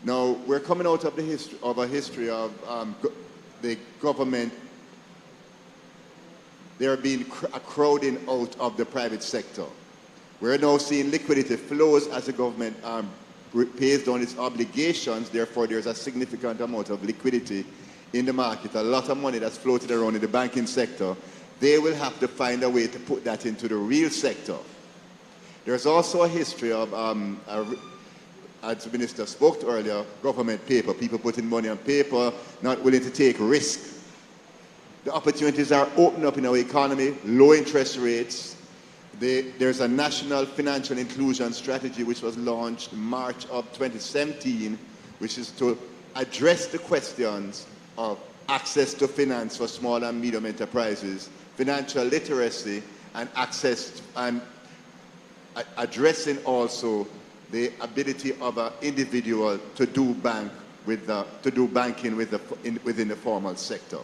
Now, we're coming out of a history of the government, there being a crowding out of the private sector. We're now seeing liquidity flows as the government pays down its obligations. Therefore, there's a significant amount of liquidity in the market, a lot of money that's floating around in the banking sector. They will have to find a way to put that into the real sector. There's also a history of, as the minister spoke to earlier, government paper, people putting money on paper, not willing to take risk. The opportunities are opening up in our economy, low interest rates. There's a national financial inclusion strategy which was launched in March of 2017, which is to address the questions of access to finance for small and medium enterprises, financial literacy, and access, and addressing also the ability of an individual to do banking within the formal sector.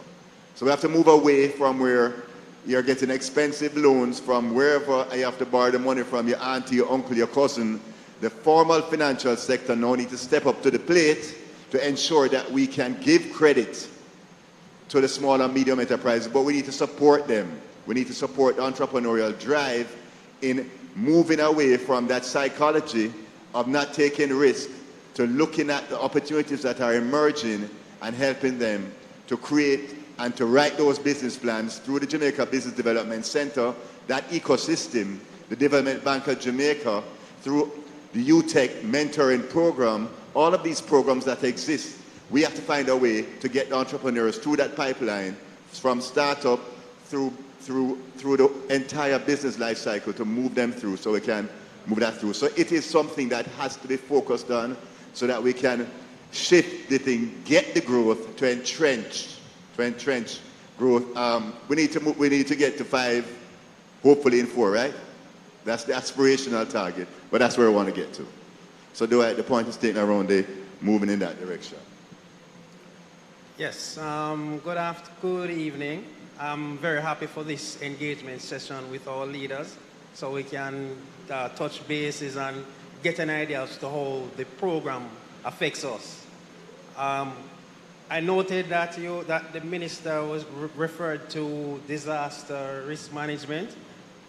So we have to move away from where you're getting expensive loans from wherever you have to borrow the money from your auntie, your uncle, your cousin. The formal financial sector now needs to step up to the plate to ensure that we can give credit to the small and medium enterprises, but we need to support them. We need to support the entrepreneurial drive in moving away from that psychology of not taking risk to looking at the opportunities that are emerging and helping them to create and to write those business plans through the Jamaica Business Development Center, that ecosystem, the Development Bank of Jamaica, through the UTech mentoring program, all of these programs that exist. We have to find a way to get the entrepreneurs through that pipeline, from startup through the entire business life cycle, to move them through so we can move that through. So it is something that has to be focused on so that we can shift the thing, get the growth to entrench growth. We need to get to 5, hopefully in 4, right? That's the aspirational target, but that's where we want to get to. So the point is taken around moving in that direction. Yes, good evening. I'm very happy for this engagement session with our leaders so we can touch bases and get an idea as to how the program affects us. I noted that the minister was referred to disaster risk management.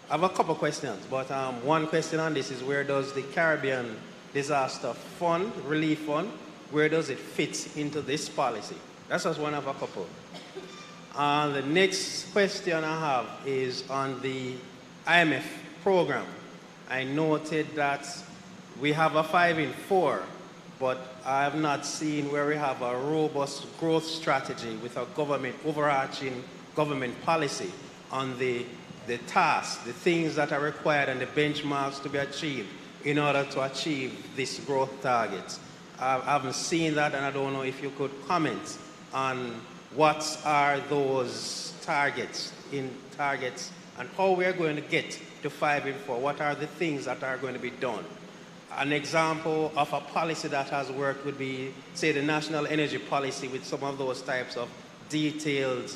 I have a couple questions, but one question on this is, where does the Caribbean Disaster Fund, Relief Fund, where does it fit into this policy? That's just one of a couple. The next question I have is on the IMF program. I noted that we have a 5 in 4, but I have not seen where we have a robust growth strategy with a overarching government policy on the tasks, the things that are required and the benchmarks to be achieved in order to achieve these growth targets. I haven't seen that, and I don't know if you could comment on what are those targets and how we are going to get to 5 in 4. What are the things that are going to be done? An example of a policy that has worked would be, say, the national energy policy with some of those types of detailed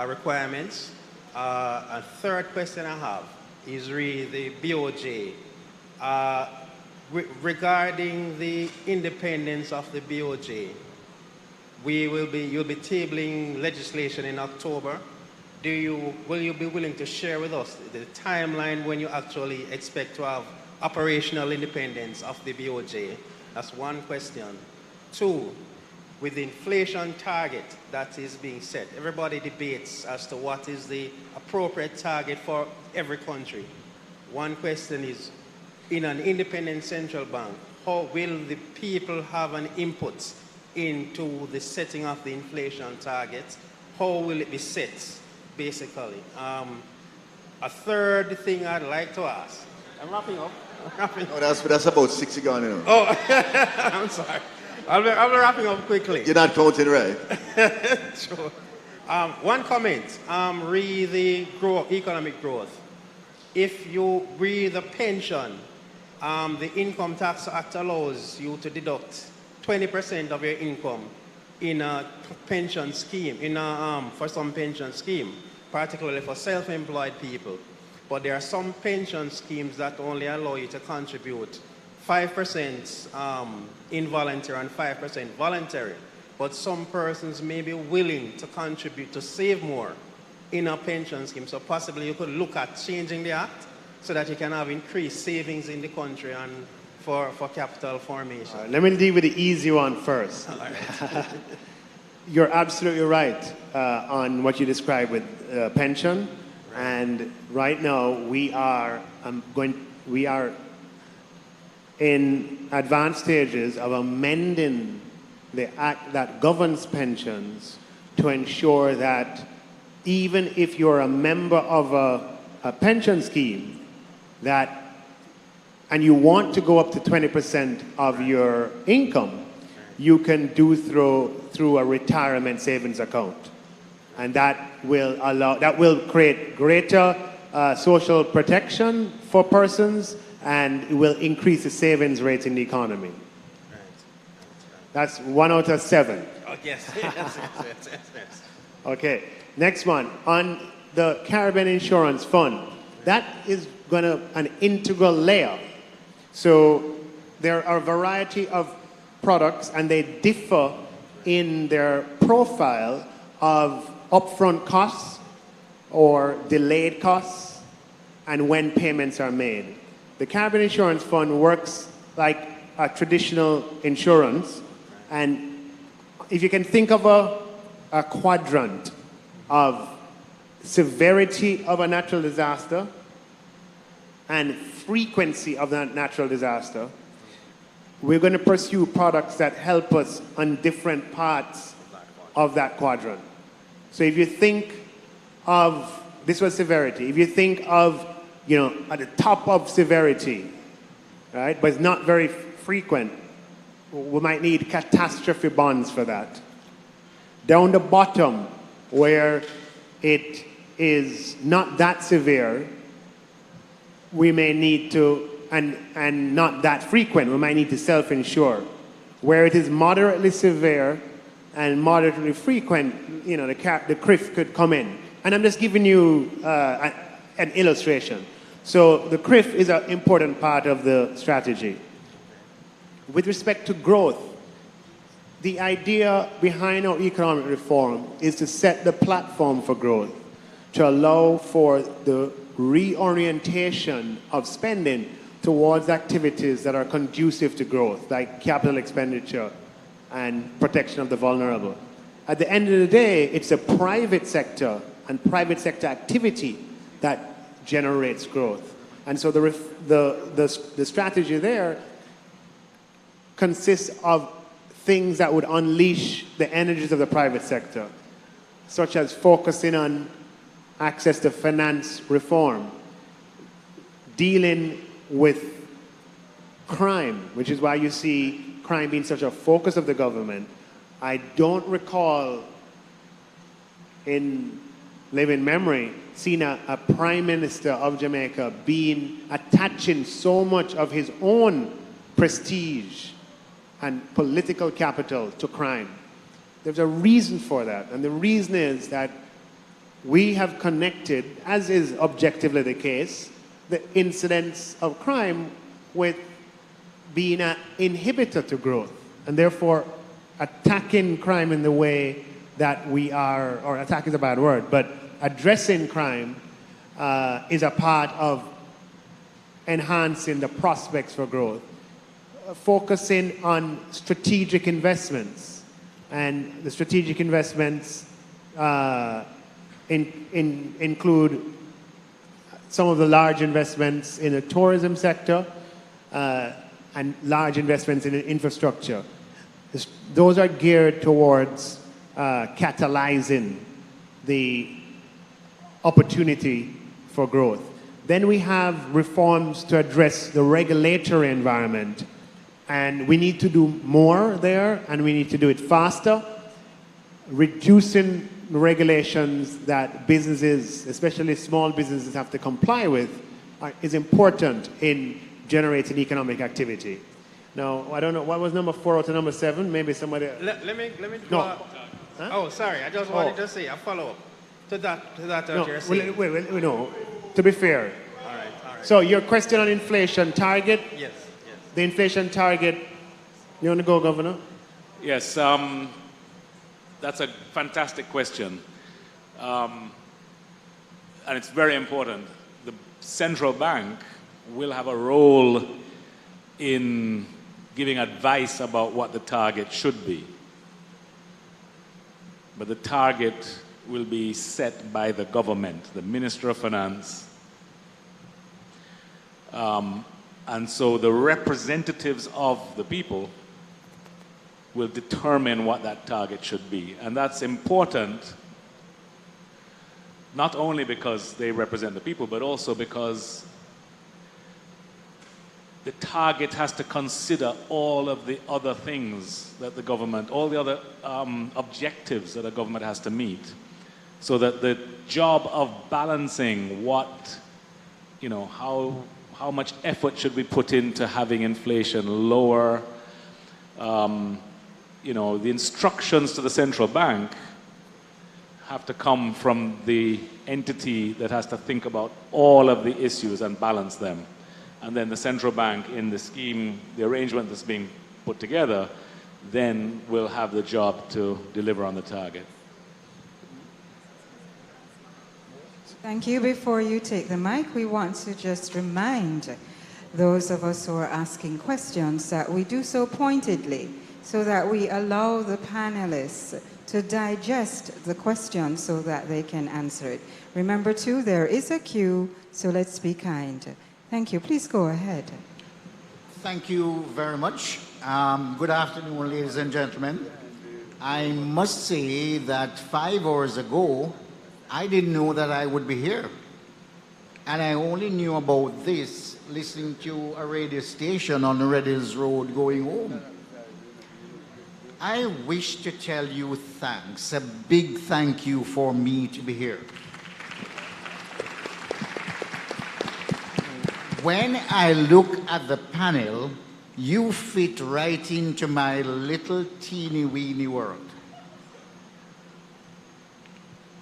requirements. A third question I have is really the BOJ. Regarding the independence of the BOJ, you'll be tabling legislation in October. Will you be willing to share with us the timeline when you actually expect to have operational independence of the BOJ? That's one question. 2, with the inflation target that is being set, everybody debates as to what is the appropriate target for every country. One question is, in an independent central bank, how will the people have an input into the setting of the inflation target? How will it be set, basically? A third thing I'd like to ask. I'm wrapping up. No, that's about 60 gone in. Oh, I'm sorry. I'll be wrapping up quickly. You're not counting right. Sure. One comment. Read the economic growth. If you read the pension, the Income Tax Act allows you to deduct 20% of your income in a pension scheme, for some pension scheme, particularly for self-employed people. But there are some pension schemes that only allow you to contribute 5% involuntary and 5% voluntary. But some persons may be willing to contribute to save more in a pension scheme. So possibly you could look at changing the act so that you can have increased savings in the country and for capital formation. Let me deal with the easy one first. You're absolutely right on what you described with pension. And right now we are in advanced stages of amending the act that governs pensions to ensure that even if you're a member of a pension scheme and you want to go up to 20% of your income, you can do through a retirement savings account. And that will create greater social protection for persons, and it will increase the savings rate in the economy. That's 1 out of 7. Oh, yes. Yes. Okay, next one. On the Caribbean Insurance Fund, that is going to an integral layer. So there are a variety of products, and they differ in their profile of upfront costs or delayed costs and when payments are made. The Caribbean Insurance Fund works like a traditional insurance, and if you can think of a quadrant of severity of a natural disaster and frequency of that natural disaster, we're going to pursue products that help us on different parts of that quadrant. So if you think of, this was severity, if you think of, at the top of severity, right, but it's not very frequent, we might need catastrophe bonds for that. Down the bottom, where it is not that severe, we may need to, and not that frequent, we might need to self-insure. Where it is moderately severe and moderately frequent, the CRIF could come in. And I'm just giving you an illustration. So the CRIF is an important part of the strategy. With respect to growth, the idea behind our economic reform is to set the platform for growth, to allow for the reorientation of spending towards activities that are conducive to growth, like capital expenditure and protection of the vulnerable. At the end of the day, it's the private sector and private sector activity that generates growth. And so the strategy there consists of things that would unleash the energies of the private sector, such as focusing on access to finance reform, dealing with crime, which is why you see crime being such a focus of the government. I don't recall in living memory seeing a prime minister of Jamaica attaching so much of his own prestige and political capital to crime. There's a reason for that, and the reason is that we have connected, as is objectively the case, the incidence of crime with being an inhibitor to growth, and therefore attacking crime in the way that we are, or attack is a bad word, but addressing crime is a part of enhancing the prospects for growth. Focusing on strategic investments, and the strategic investments include some of the large investments in the tourism sector and large investments in infrastructure. Those are geared towards catalyzing the opportunity for growth. Then we have reforms to address the regulatory environment, and we need to do more there, and we need to do it faster. Reducing the regulations that businesses, especially small businesses, have to comply with is important in generating economic activity. Now, I don't know, what was number 4 out of number 7? Maybe somebody... Let me No. Huh? Oh, sorry. I just wanted to say a follow-up to that No, you're saying. wait, no. To be fair. All right. So your question on inflation target? Yes. The inflation target, you want to go, Governor? Yes, that's a fantastic question. And it's very important. The central bank will have a role in giving advice about what the target should be. But the target will be set by the government, the Minister of Finance. And so the representatives of the people will determine what that target should be. And that's important, not only because they represent the people, but also because the target has to consider all of the other things that the government, all the other objectives that a government has to meet, so that the job of balancing what, you know, how much effort should we put into having inflation lower, you know, the instructions to the central bank have to come from the entity that has to think about all of the issues and balance them. And then the central bank, in the scheme, the arrangement that's being put together, then will have the job to deliver on the target. Thank you. Before you take the mic, we want to just remind those of us who are asking questions that we do so pointedly, so that we allow the panelists to digest the question so that they can answer it. Remember too, there is a queue, so let's be kind. Thank you. Please go ahead. Thank you very much. Good afternoon, ladies and gentlemen. I must say that 5 hours ago, I didn't know that I would be here. And I only knew about this listening to a radio station on Red Hills Road going home. I wish to tell you thanks, a big thank you for me to be here. When I look at the panel, you fit right into my little teeny-weeny world.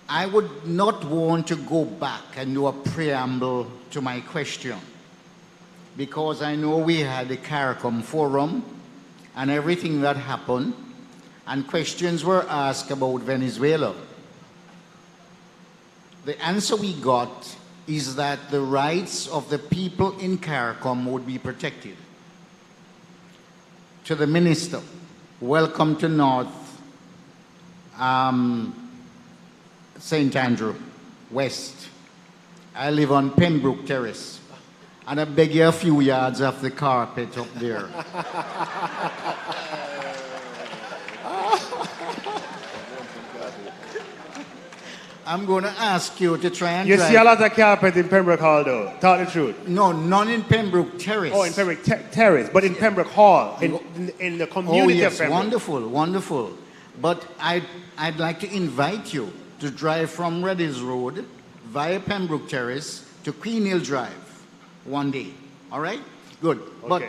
I would not want to go back and do a preamble to my question, because I know we had the CARICOM forum and everything that happened, and questions were asked about Venezuela. The answer we got is that the rights of the people in CARICOM would be protected. To the Minister, welcome to North St. Andrew, West. I live on Pembroke Terrace, and I beg you a few yards off the carpet up there. I'm going to ask you to try and You see a lot of carpet in Pembroke Hall, though. Tell the truth. No, none in Pembroke Terrace. Oh, in Pembroke Terrace, but in Pembroke Hall, in the community of Pembroke. Wonderful, wonderful. But I'd like to invite you to drive from Red Hills Road via Pembroke Terrace to Queen Hill Drive one day. All right? Good. Okay. But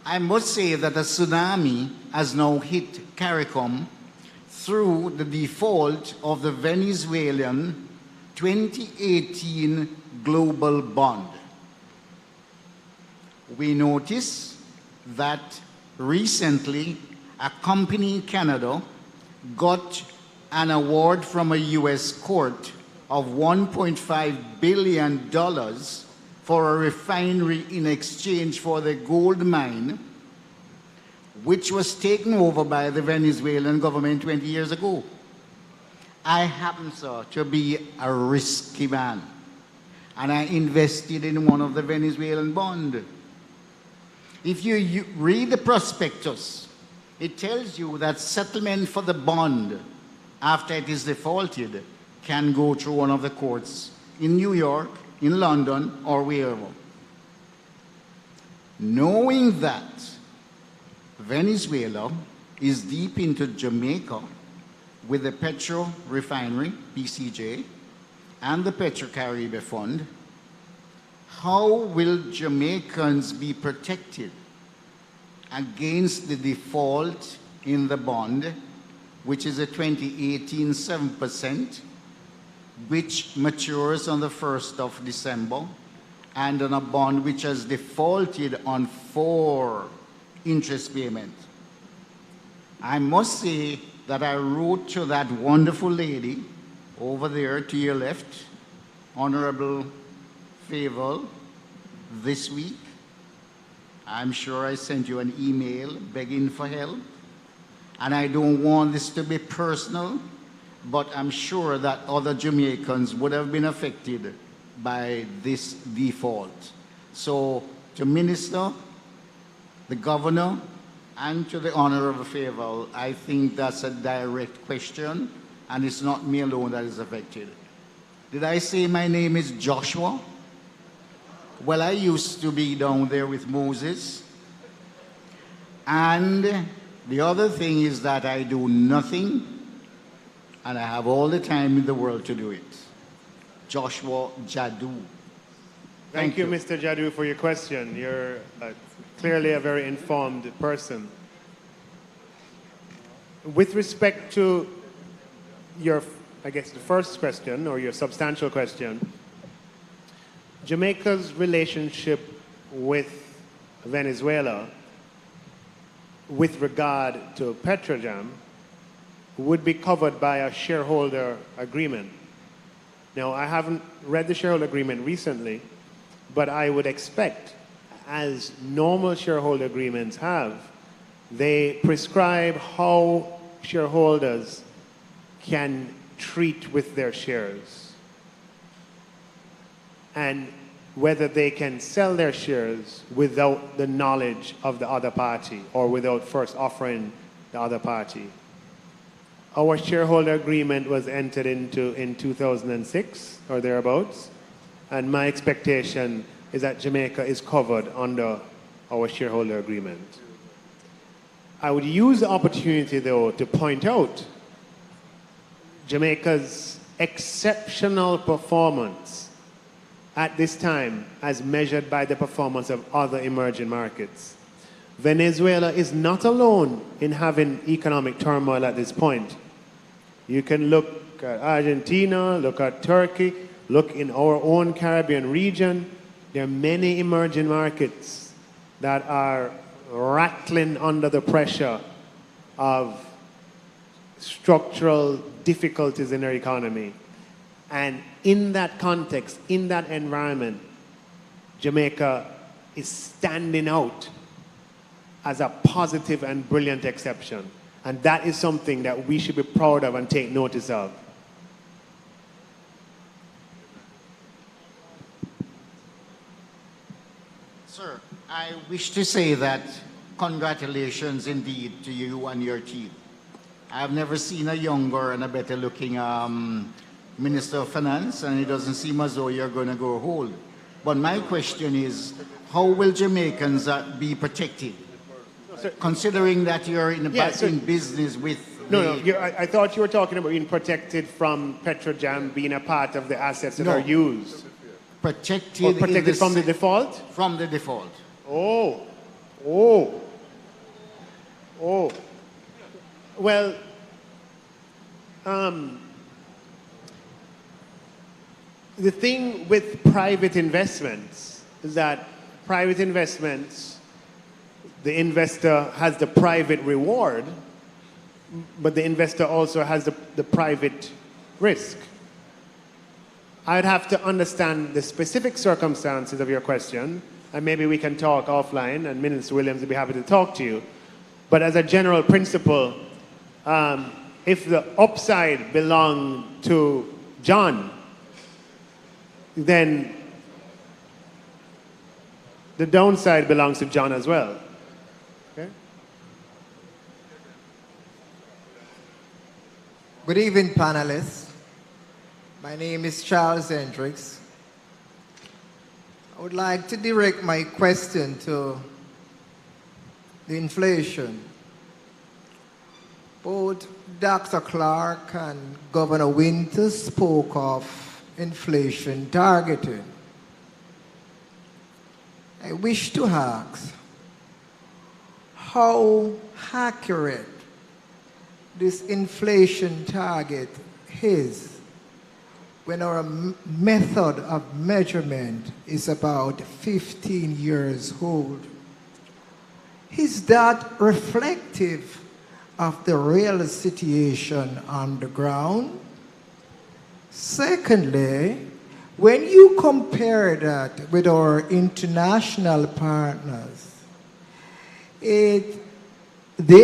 I must say that a tsunami has now hit CARICOM through the default of the Venezuelan 2018 global bond. We notice that recently a company in Canada got an award from a US court of $1.5 billion for a refinery in exchange for the gold mine, which was taken over by the Venezuelan government 20 years ago. I happen, sir, to be a risky man, and I invested in one of the Venezuelan bonds. If you read the prospectus, it tells you that settlement for the bond after it is defaulted can go through one of the courts in New York, in London, or wherever. Knowing that Venezuela is deep into Jamaica with the Petro Refinery, PCJ, and the Petro-Caribe Fund, how will Jamaicans be protected against the default in the bond, which is a 2018 7%, which matures on the 1st of December, and on a bond which has defaulted on 4 interest payments? I must say that I wrote to that wonderful lady over there to your left, Honorable Favor, this week. I'm sure I sent you an email begging for help. And I don't want this to be personal, but I'm sure that other Jamaicans would have been affected by this default. So to Minister, the Governor, and to the Honorable Favor, I think that's a direct question, and it's not me alone that is affected. Did I say my name is Joshua? Well, I used to be down there with Moses. And the other thing is that I do nothing, and I have all the time in the world to do it. Joshua Jadu. Thank you, Mr. Jadu, for your question. You're clearly a very informed person. With respect to your, I guess, the first question, or your substantial question, Jamaica's relationship with Venezuela with regard to Petrojam would be covered by a shareholder agreement. Now, I haven't read the shareholder agreement recently, but I would expect, as normal shareholder agreements have, they prescribe how shareholders can treat with their shares and whether they can sell their shares without the knowledge of the other party or without first offering the other party. Our shareholder agreement was entered into in 2006 or thereabouts, and my expectation is that Jamaica is covered under our shareholder agreement. I would use the opportunity, though, to point out Jamaica's exceptional performance at this time as measured by the performance of other emerging markets. Venezuela is not alone in having economic turmoil at this point. You can look at Argentina, look at Turkey, look in our own Caribbean region. There are many emerging markets that are rattling under the pressure of structural difficulties in their economy. And in that context, in that environment, Jamaica is standing out as a positive and brilliant exception. And that is something that we should be proud of and take notice of. Sir, I wish to say that congratulations indeed to you and your team. I've never seen a younger and a better looking Minister of Finance, and it doesn't seem as though you're going to go hold. But my question is, how will Jamaicans be protected? Considering that you're in business with... I thought you were talking about being protected from Petrojam being a part of the assets that are used. Protected, protected from the default? From the default. Well, the thing with private investments is that private investments, the investor has the private reward, but the investor also has the private risk. I'd have to understand the specific circumstances of your question, and maybe we can talk offline, and Minister Williams will be happy to talk to you. But as a general principle, if the upside belonged to John, then the downside belongs to John as well. Okay? Good evening, panelists. My name is Charles Hendricks. I would like to direct my question to the inflation. Both Dr. Clarke and Governor Winters spoke of inflation targeting. I wish to ask how accurate this inflation target is when our method of measurement is about 15 years old. Is that reflective of the real situation on the ground? Secondly, when you compare that with our international partners, they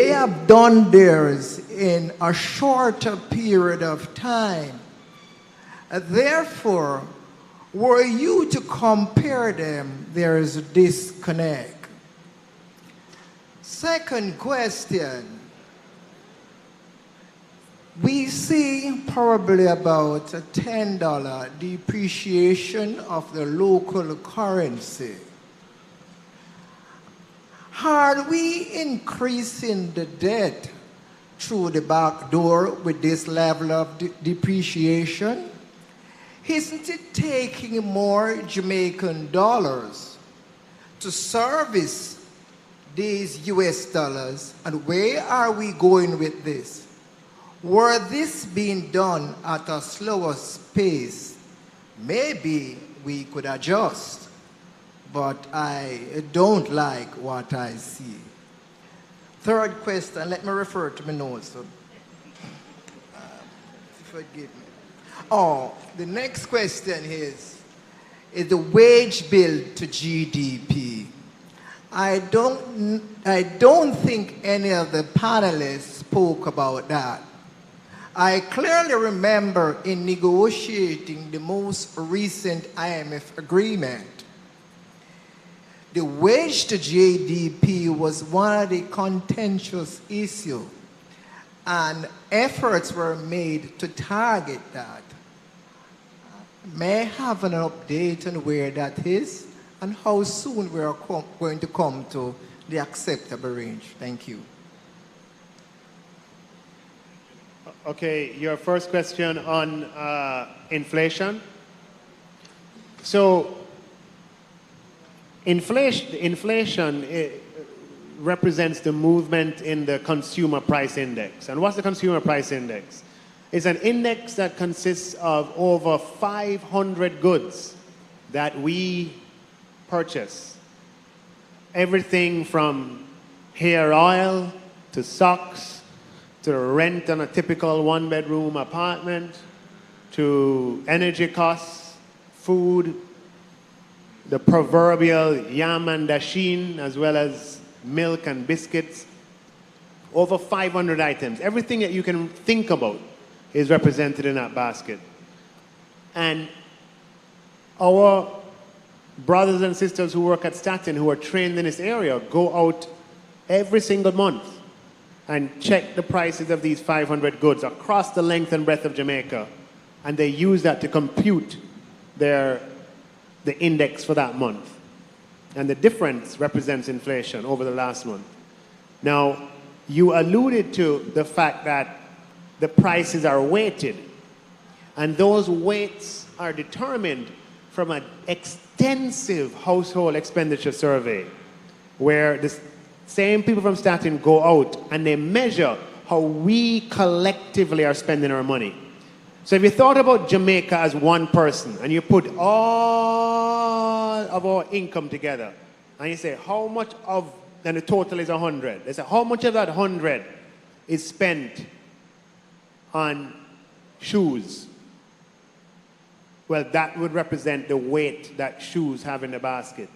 have done theirs in a shorter period of time. Therefore, were you to compare them, there is a disconnect. Second question. We see probably about a $10 depreciation of the local currency. Are we increasing the debt through the back door with this level of depreciation? Isn't it taking more Jamaican dollars to service these US dollars? And where are we going with this? Were this being done at a slower pace, maybe we could adjust, but I don't like what I see. Third question, let me refer to my notes. So, forgive me. Oh, the next question is the wage bill to GDP. I don't think any of the panelists spoke about that. I clearly remember in negotiating the most recent IMF agreement, the wage to GDP was one of the contentious issues, and efforts were made to target that. May I have an update on where that is and how soon we are going to come to the acceptable range? Thank you. Okay, your first question on inflation. So, inflation represents the movement in the consumer price index. And what's the consumer price index? It's an index that consists of over 500 goods that we purchase. Everything from hair oil to socks, to rent on a typical one-bedroom apartment, to energy costs, food, the proverbial yam and dasheen, as well as milk and biscuits. Over 500 items. Everything that you can think about is represented in that basket. And our brothers and sisters who work at Staten, who are trained in this area, go out every single month and check the prices of these 500 goods across the length and breadth of Jamaica, and they use that to compute the index for that month. And the difference represents inflation over the last month. Now, you alluded to the fact that the prices are weighted, and those weights are determined from an extensive household expenditure survey, where the same people from Staten go out and they measure how we collectively are spending our money. So if you thought about Jamaica as one person and you put all of our income together and you say how much of, and the total is 100, they say how much of that 100 is spent on shoes? Well, that would represent the weight that shoes have in the basket.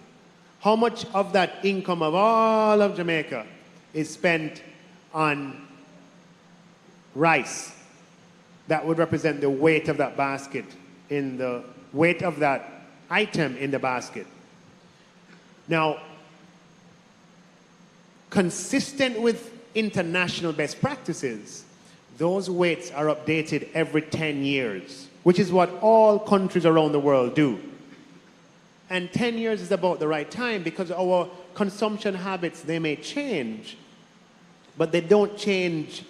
How much of that income of all of Jamaica is spent on rice? That would represent the weight of that basket, in the weight of that item in the basket. Now, consistent with international best practices, those weights are updated every 10 years, which is what all countries around the world do. And 10 years is about the right time because our consumption habits, they may change, but they don't change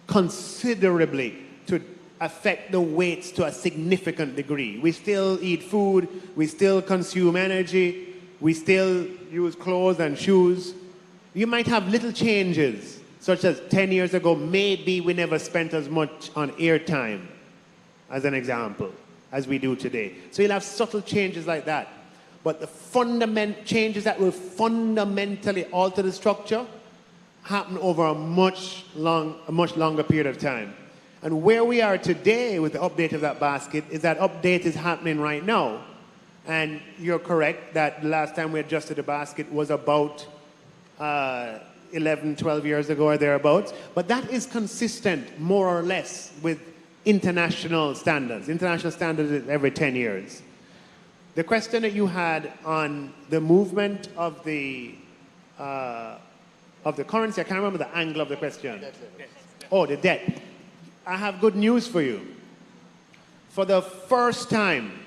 considerably to affect the weights to a significant degree. We still eat food, we still consume energy, we still use clothes and shoes. You might have little changes, such as 10 years ago, maybe we never spent as much on airtime, as an example, as we do today. So you'll have subtle changes like that. But the changes that will fundamentally alter the structure happen over a much longer period of time. And where we are today with the update of that basket is that update is happening right now. And you're correct that the last time we adjusted the basket was about 11, 12 years ago or thereabouts. But that is consistent, more or less, with international standards. International standards is every 10 years. The question that you had on the movement of the currency, I can't remember the angle of the question. Oh, the debt. I have good news for you. For the first time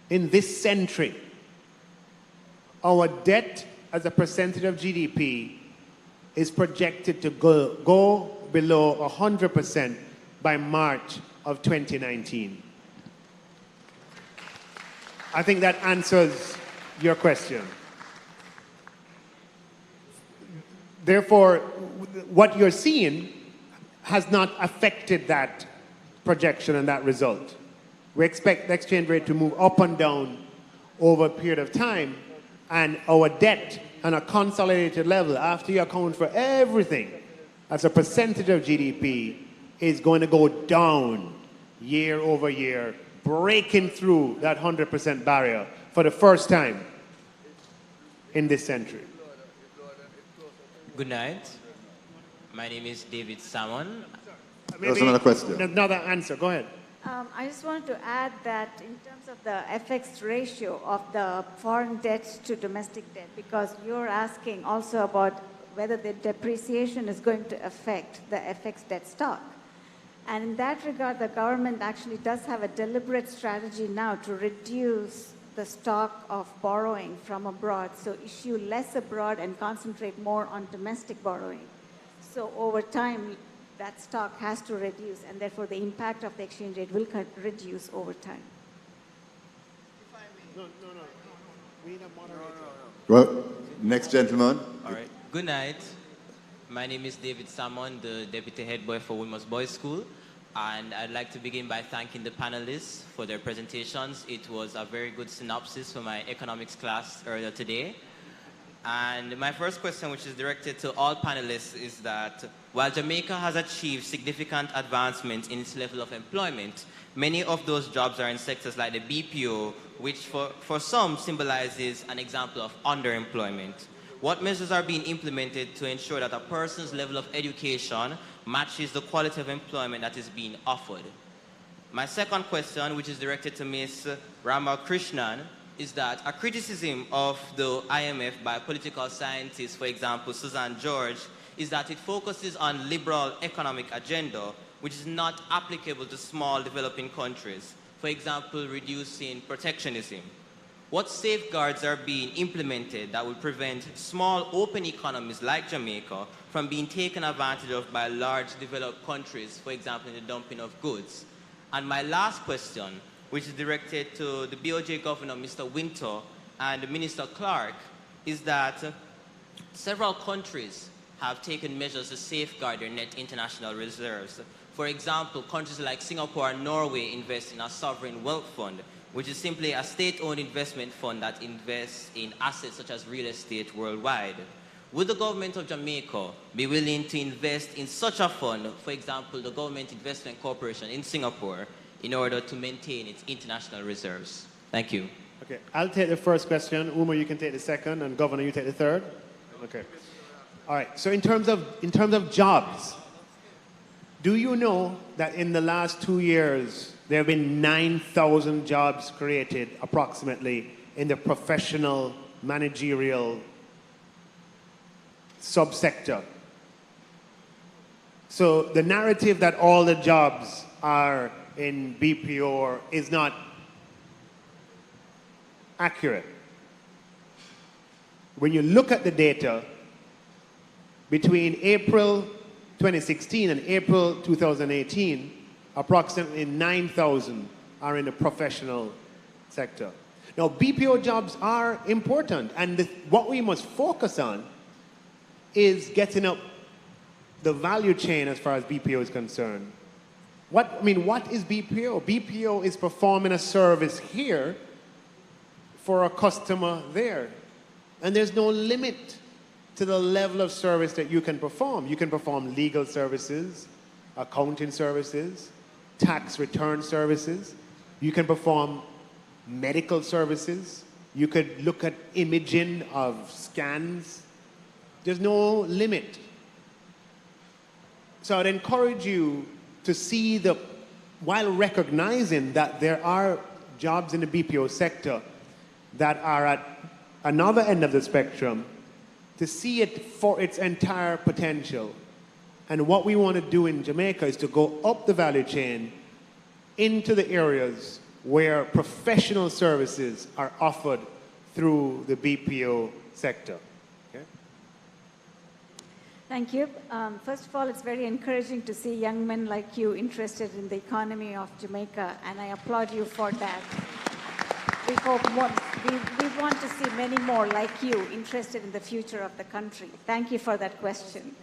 in this century, our debt as a percentage of GDP is projected to go below 100% by March of 2019. I think that answers your question. Therefore, what you're seeing has not affected that projection and that result. We expect the exchange rate to move up and down over a period of time, and our debt on a consolidated level, after you account for everything, as a percentage of GDP, is going to go down year over year, breaking through that 100% barrier for the first time in this century. Good night. My name is David Salmon. There's another question. Another answer. Go ahead. I just wanted to add that in terms of the FX ratio of the foreign debt to domestic debt, because you're asking also about whether the depreciation is going to affect the FX debt stock. And in that regard, the government actually does have a deliberate strategy now to reduce the stock of borrowing from abroad, so issue less abroad and concentrate more on domestic borrowing. So over time, that stock has to reduce, and therefore the impact of the exchange rate will reduce over time. No. We need a moderator. Well, next gentleman. All right. Good night. My name is David Salmon, the Deputy Head Boy for Wilmot's Boys School. And I'd like to begin by thanking the panelists for their presentations. It was a very good synopsis for my economics class earlier today. And my first question, which is directed to all panelists, is that while Jamaica has achieved significant advancements in its level of employment, many of those jobs are in sectors like the BPO, which for some symbolizes an example of underemployment. What measures are being implemented to ensure that a person's level of education matches the quality of employment that is being offered? My second question, which is directed to Ms. Ramakrishnan, is that a criticism of the IMF by political scientists, for example, Susan George, is that it focuses on liberal economic agenda, which is not applicable to small developing countries. For example, reducing protectionism. What safeguards are being implemented that will prevent small open economies like Jamaica from being taken advantage of by large developed countries, for example, in the dumping of goods? And my last question, which is directed to the BOJ Governor, Mr. Winter, and Minister Clarke, is that several countries have taken measures to safeguard their net international reserves. For example, countries like Singapore and Norway invest in a sovereign wealth fund, which is simply a state-owned investment fund that invests in assets such as real estate worldwide. Would the government of Jamaica be willing to invest in such a fund, for example, the Government Investment Corporation in Singapore, in order to maintain its international reserves? Thank you. Okay, I'll take the first question. Uma, you can take the second, and Governor, you take the third. Okay. All right, so in terms of jobs, do you know that in the last 2 years, there have been 9,000 jobs created approximately in the professional managerial subsector? So the narrative that all the jobs are in BPO is not accurate. When you look at the data, between April 2016 and April 2018, approximately 9,000 are in the professional sector. Now, BPO jobs are important, and what we must focus on is getting up the value chain as far as BPO is concerned. What is BPO? BPO is performing a service here for a customer there. And there's no limit to the level of service that you can perform. You can perform legal services, accounting services, tax return services. You can perform medical services. You could look at imaging of scans. There's no limit. So I'd encourage you to see while recognizing that there are jobs in the BPO sector that are at another end of the spectrum, to see it for its entire potential. And what we want to do in Jamaica is to go up the value chain into the areas where professional services are offered through the BPO sector. Okay? Thank you. First of all, it's very encouraging to see young men like you interested in the economy of Jamaica, and I applaud you for that. We hope we want to see many more like you interested in the future of the country. Thank you for that question.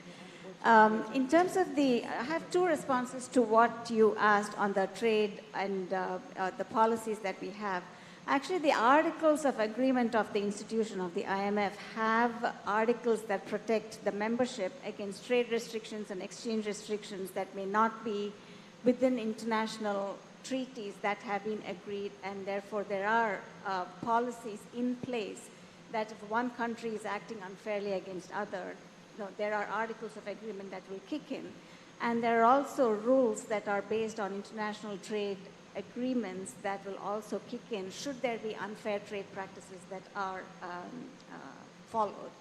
In terms of I have two responses to what you asked on the trade and the policies that we have. Actually, the Articles of Agreement of the institution of the IMF have articles that protect the membership against trade restrictions and exchange restrictions that may not be within international treaties that have been agreed, and therefore there are policies in place that if one country is acting unfairly against other, there are articles of agreement that will kick in. And there are also rules that are based on international trade agreements that will also kick in should there be unfair trade practices that are followed.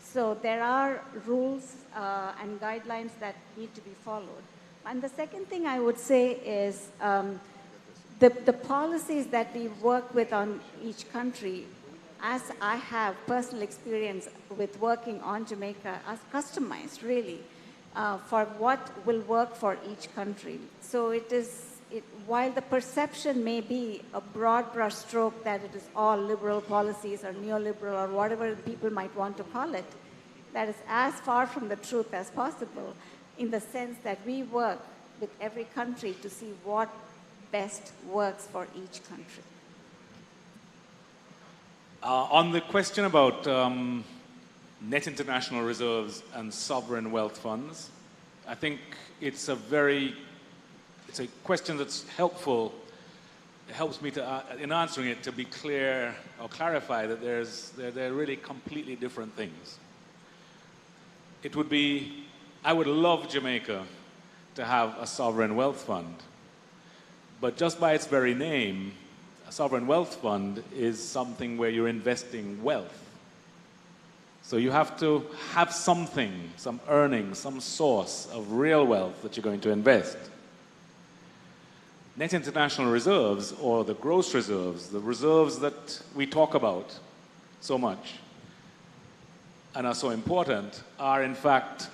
So there are rules and guidelines that need to be followed. And the second thing I would say is the policies that we work with on each country, as I have personal experience with working on Jamaica, are customized really for what will work for each country. So while the perception may be a broad brush stroke that it is all liberal policies or neoliberal or whatever people might want to call it, that is as far from the truth as possible, in the sense that we work with every country to see what best works for each country. On the question about net international reserves and sovereign wealth funds, I think it's a question that's helpful. It helps me in answering it to be clear or clarify that they're really completely different things. I would love Jamaica to have a sovereign wealth fund, but just by its very name, a sovereign wealth fund is something where you're investing wealth. So you have to have something, some earnings, some source of real wealth that you're going to invest. Net international reserves, or the gross reserves, the reserves that we talk about so much and are so important, are in fact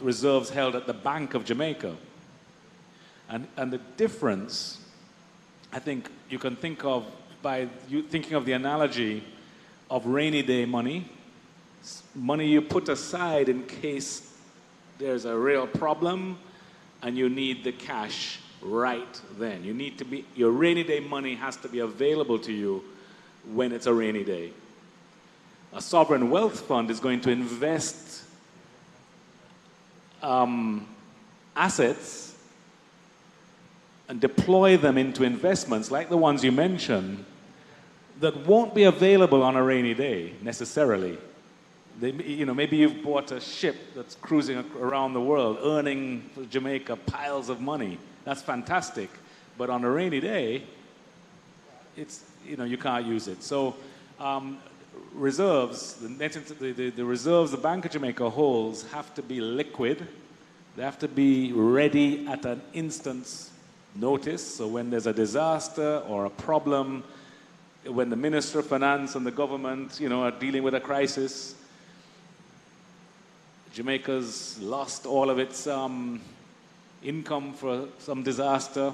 reserves held at the Bank of Jamaica. And the difference, I think you can think of by thinking of the analogy of rainy day money, money you put aside in case there's a real problem and you need the cash right then. Your rainy day money has to be available to you when it's a rainy day. A sovereign wealth fund is going to invest assets and deploy them into investments like the ones you mentioned that won't be available on a rainy day necessarily. Maybe you've bought a ship that's cruising around the world, earning for Jamaica piles of money. That's fantastic. But on a rainy day, you can't use it. So reserves, the reserves the Bank of Jamaica holds have to be liquid. They have to be ready at an instant's notice. So when there's a disaster or a problem, when the Minister of Finance and the government, are dealing with a crisis, Jamaica's lost all of its income for some disaster,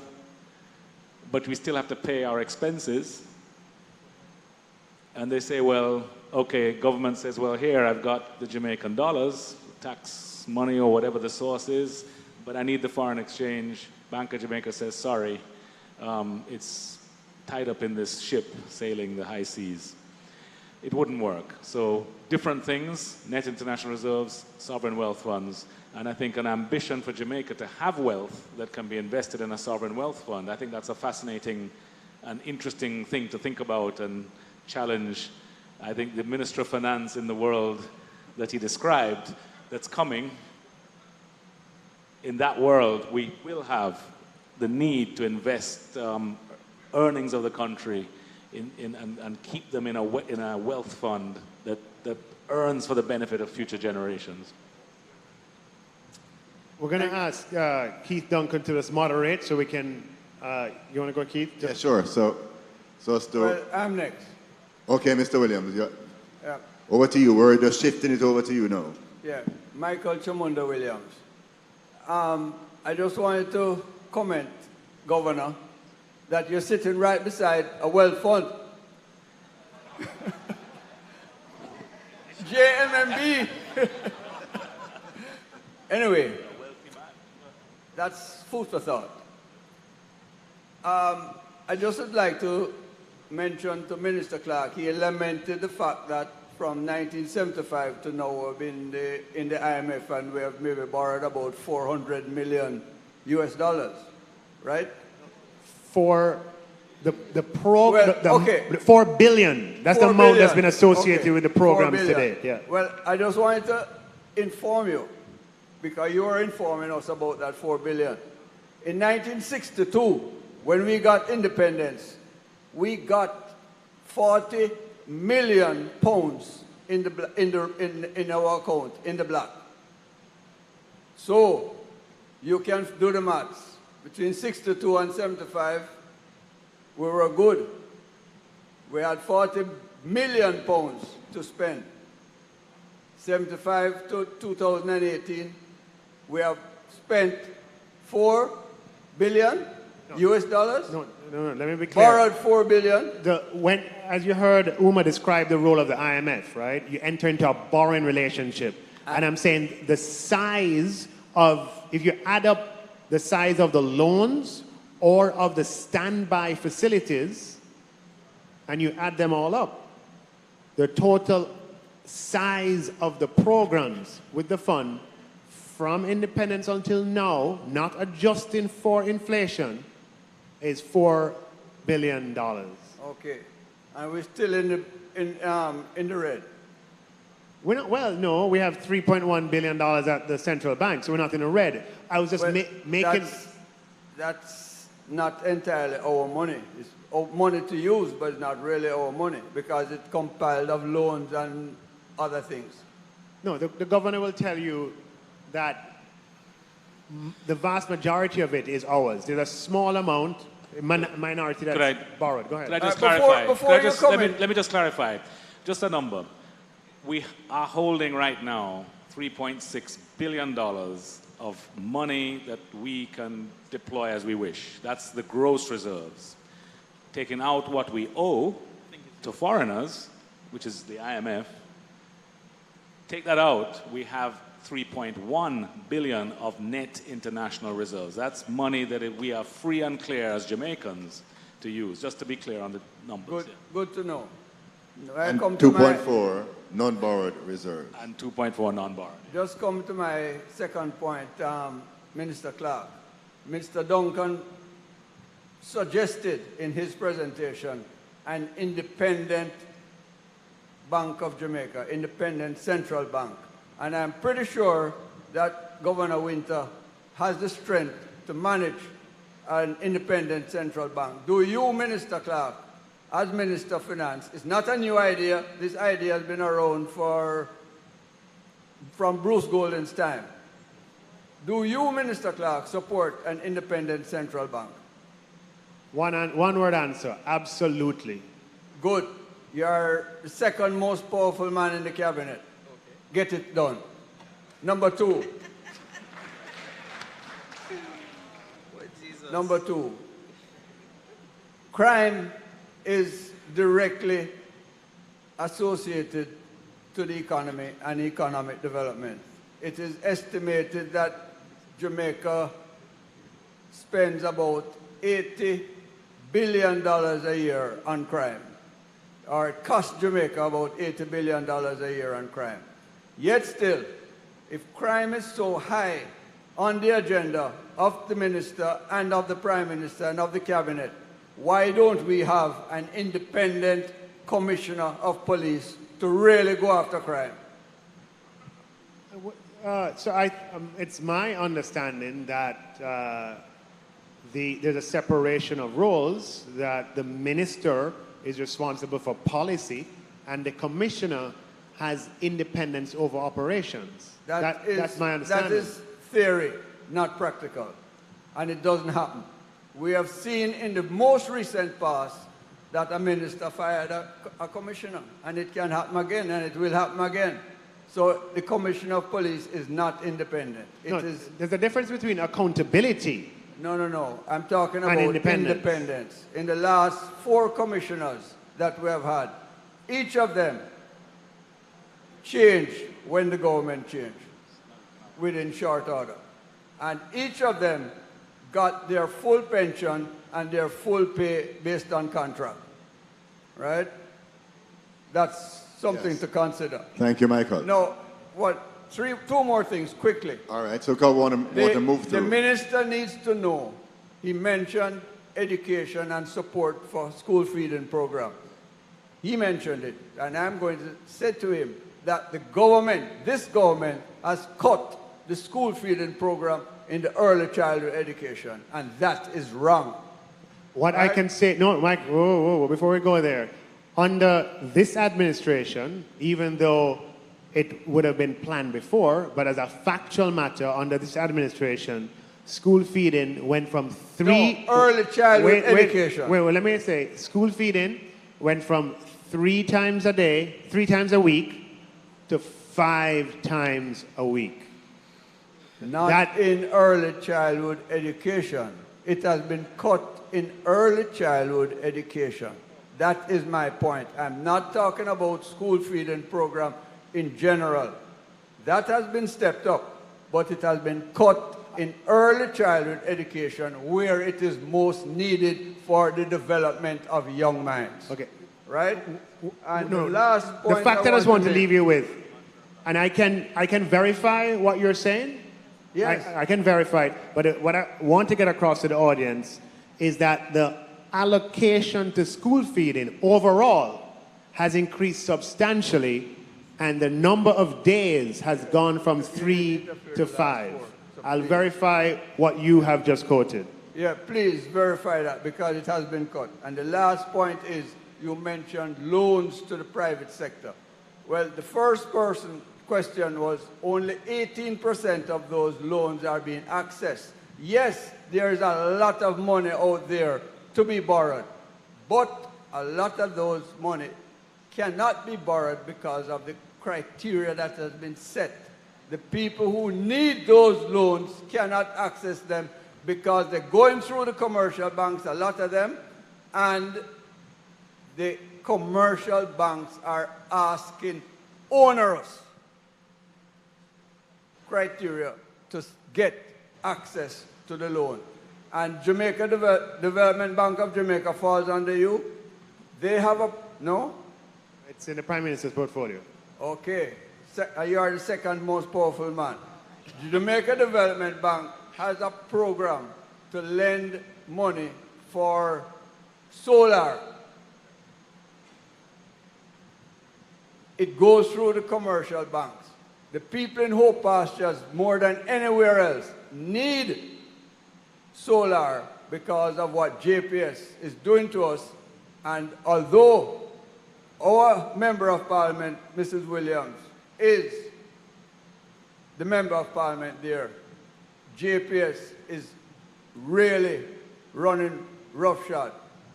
but we still have to pay our expenses. And they say, well, okay, government says, well, here, I've got the Jamaican dollars, tax money or whatever the source is, but I need the foreign exchange. Bank of Jamaica says, sorry, it's tied up in this ship sailing the high seas. It wouldn't work. So different things, net international reserves, sovereign wealth funds, and I think an ambition for Jamaica to have wealth that can be invested in a sovereign wealth fund. I think that's a fascinating and interesting thing to think about and challenge. I think the Minister of Finance in the world that he described that's coming, in that world, we will have the need to invest earnings of the country and keep them in a wealth fund that earns for the benefit of future generations. We're going to ask Keith Duncan to just moderate so we can, you want to go, Keith? Yeah, sure. So well, I'm next. Okay, Mr. Williams. Yeah. Over to you. We're just shifting it over to you now. Yeah, Michael Chamunda Williams. I just wanted to comment, Governor, that you're sitting right beside a wealth fund. JMMB. Anyway, that's food for thought. I just would like to mention to Minister Clarke, he lamented the fact that from 1975 to now we've been in the IMF and we have maybe borrowed about $400 million US, right? For the okay. 4 billion. That's the amount that's been associated with the programs 4 billion. today. Yeah. Well, I just wanted to inform you, because you are informing us about that 4 billion. In 1962, when we got independence, we got 40 million pounds in our account, in the black. So, you can do the maths. Between 62 and 75, we were good. We had 40 million pounds to spend. 75 to 2018, we have spent 4 billion US dollars. No, let me be clear. Borrowed 4 billion. As you heard Uma describe the role of the IMF, right? You enter into a borrowing relationship. And I'm saying the size of, if you add up the size of the loans or of the standby facilities, and you add them all up, the total size of the programs with the fund from independence until now, not adjusting for inflation, is $4 billion. Okay, and we're still in the red. We're not, well, no, we have $3.1 billion at the central bank, so we're not in the red. I was just making... That's not entirely our money. It's our money to use, but it's not really our money, because it's compiled of loans and other things. No, the governor will tell you that the vast majority of it is ours. There's a small amount, minority that's borrowed. Go ahead. Could I just clarify? Let me just clarify. Just a number. We are holding right now $3.6 billion of money that we can deploy as we wish. That's the gross reserves. Taking out what we owe to foreigners, which is the IMF, take that out, we have $3.1 billion of net international reserves. That's money that we are free and clear as Jamaicans to use, just to be clear on the numbers. Good to know. And 2.4 non-borrowed reserves. And 2.4 non-borrowed. Just come to my second point, Minister Clarke. Mr. Duncan suggested in his presentation an independent Bank of Jamaica, independent central bank. And I'm pretty sure that Governor Winter has the strength to manage an independent central bank. Do you, Minister Clarke, as Minister of Finance, it's not a new idea. This idea has been around from Bruce Golden's time. Do you, Minister Clarke, support an independent central bank? One word answer, absolutely. Good. You're the second most powerful man in the cabinet. Okay. Get it done. Number two. Number two. Crime is directly associated to the economy and economic development. It is estimated that Jamaica spends about $80 billion a year on crime, or it costs Jamaica about $80 billion a year on crime. Yet still, if crime is so high on the agenda of the minister and of the prime minister and of the cabinet, why don't we have an independent commissioner of police to really go after crime? It's my understanding that there's a separation of roles, that the minister is responsible for policy and the commissioner has independence over operations. That's my understanding. That is theory, not practical. And it doesn't happen. We have seen in the most recent past that a minister fired a commissioner, and it can happen again, and it will happen again. So the commissioner of police is not independent. There's a difference between accountability. No. I'm talking about independence. In the last 4 commissioners that we have had, each of them changed when the government changed, within short order. And each of them got their full pension and their full pay based on contract. Right? That's something to consider. Thank you, Michael. No, two more things quickly. All right, so go on and move through. The minister needs to know, he mentioned education and support for school feeding program. He mentioned it, and I'm going to say to him that this government has cut the school feeding program in the early childhood education, and that is wrong. What I can say, no, Mike, whoa, before we go there, under this administration, even though it would have been planned before, but as a factual matter, under this administration, school feeding went from early childhood education. Wait, let me say, school feeding went from 3 times a week, to 5 times a week. Not in early childhood education. It has been cut in early childhood education. That is my point. I'm not talking about school feeding program in general. That has been stepped up, but it has been cut in early childhood education where it is most needed for the development of young minds. Okay. Right? And the last point the fact that I just want to leave you with, and I can verify what you're saying. Yes. I can verify it, but what I want to get across to the audience is that the allocation to school feeding overall has increased substantially, and the number of days has gone from 3 to 5. I'll verify what you have just quoted. Yeah, please verify that, because it has been cut. And the last point is, you mentioned loans to the private sector. Well, the first question was only 18% of those loans are being accessed. Yes, there is a lot of money out there to be borrowed, but a lot of those money cannot be borrowed because of the criteria that has been set. The people who need those loans cannot access them because they're going through the commercial banks, a lot of them, and the commercial banks are asking onerous criteria to get access to the loan. And Jamaica Development Bank of Jamaica falls under you. They have no? It's in the Prime Minister's portfolio. Okay. You are the second most powerful man. The Jamaica Development Bank has a program to lend money for solar. It goes through the commercial banks. The people in Hope Pastures, more than anywhere else, need solar because of what JPS is doing to us. And although our Member of Parliament, Mrs. Williams, is the Member of Parliament there, JPS is really running roughshod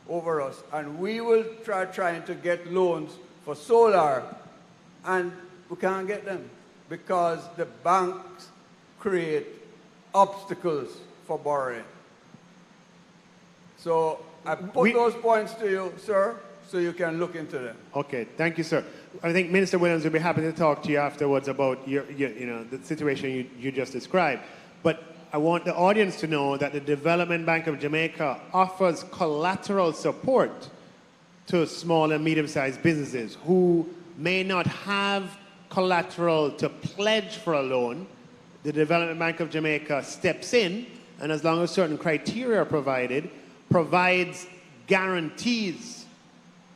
over us. And we will trying to get loans for solar, and we can't get them because the banks create obstacles for borrowing. So I put those points to you, sir, so you can look into them. Okay, thank you, sir. I think Minister Williams will be happy to talk to you afterwards about the situation you just described. But I want the audience to know that the Development Bank of Jamaica offers collateral support to small and medium-sized businesses who may not have collateral to pledge for a loan. The Development Bank of Jamaica steps in, and as long as certain criteria are provided, provides guarantees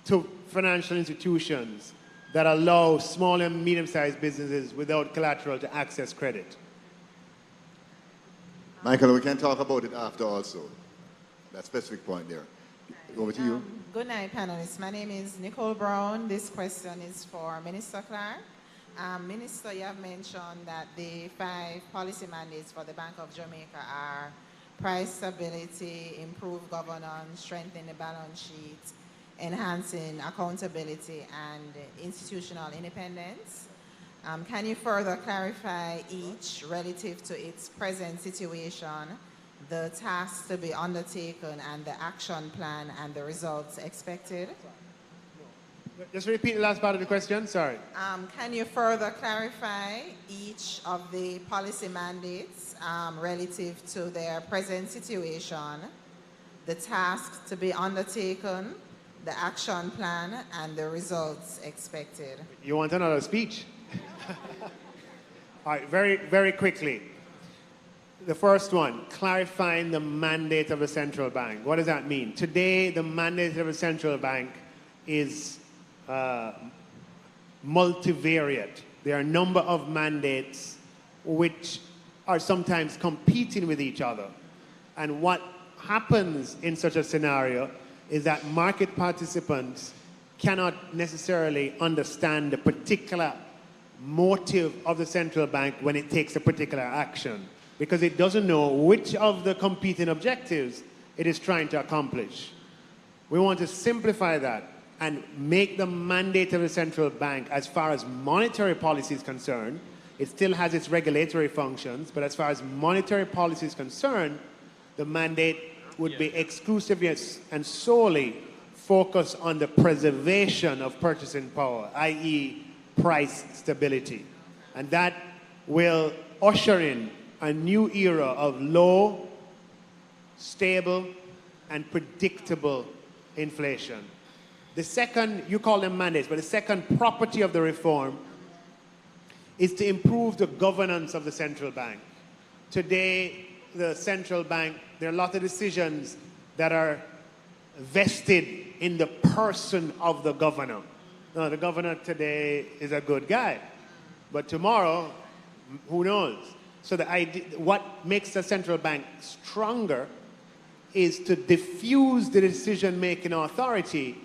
to financial institutions that allow small and medium-sized businesses without collateral to access credit. Michael, we can talk about it after also. That specific point there. Over to you. Good night, panelists. My name is Nicole Brown. This question is for Minister Clarke. Minister, you have mentioned that the 5 policy mandates for the Bank of Jamaica are price stability, improve governance, strengthen the balance sheet, enhancing accountability, and institutional independence. Can you further clarify each relative to its present situation, the tasks to be undertaken, and the action plan and the results expected? Just repeat the last part of the question, sorry. Can you further clarify each of the policy mandates relative to their present situation, the tasks to be undertaken, the action plan, and the results expected? You want another speech? All right, very, very quickly. The first one, clarifying the mandate of the central bank. What does that mean? Today, the mandate of the central bank is multivariate. There are a number of mandates which are sometimes competing with each other. And what happens in such a scenario is that market participants cannot necessarily understand the particular motive of the central bank when it takes a particular action, because it doesn't know which of the competing objectives it is trying to accomplish. We want to simplify that and make the mandate of the central bank, as far as monetary policy is concerned, it still has its regulatory functions, but as far as monetary policy is concerned, the mandate would be exclusively and solely focused on the preservation of purchasing power, i.e. price stability. And that will usher in a new era of low, stable, and predictable inflation. The second, you call them mandates, but the second property of the reform is to improve the governance of the central bank. Today, the central bank, there are a lot of decisions that are vested in the person of the governor. Now, the governor today is a good guy, but tomorrow, who knows? So the idea, what makes the central bank stronger is to diffuse the decision-making authority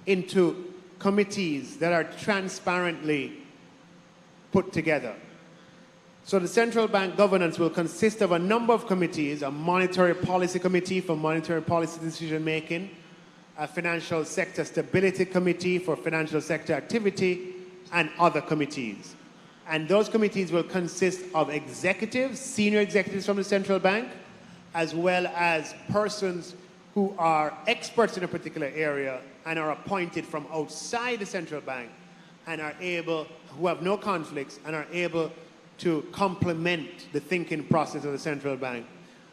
into committees that are transparently put together. So the central bank governance will consist of a number of committees: a monetary policy committee for monetary policy decision-making, a financial sector stability committee for financial sector activity, and other committees. And those committees will consist of executives, senior executives from the central bank, as well as persons who are experts in a particular area and are appointed from outside the central bank and are able, who have no conflicts and are able to complement the thinking process of the central bank.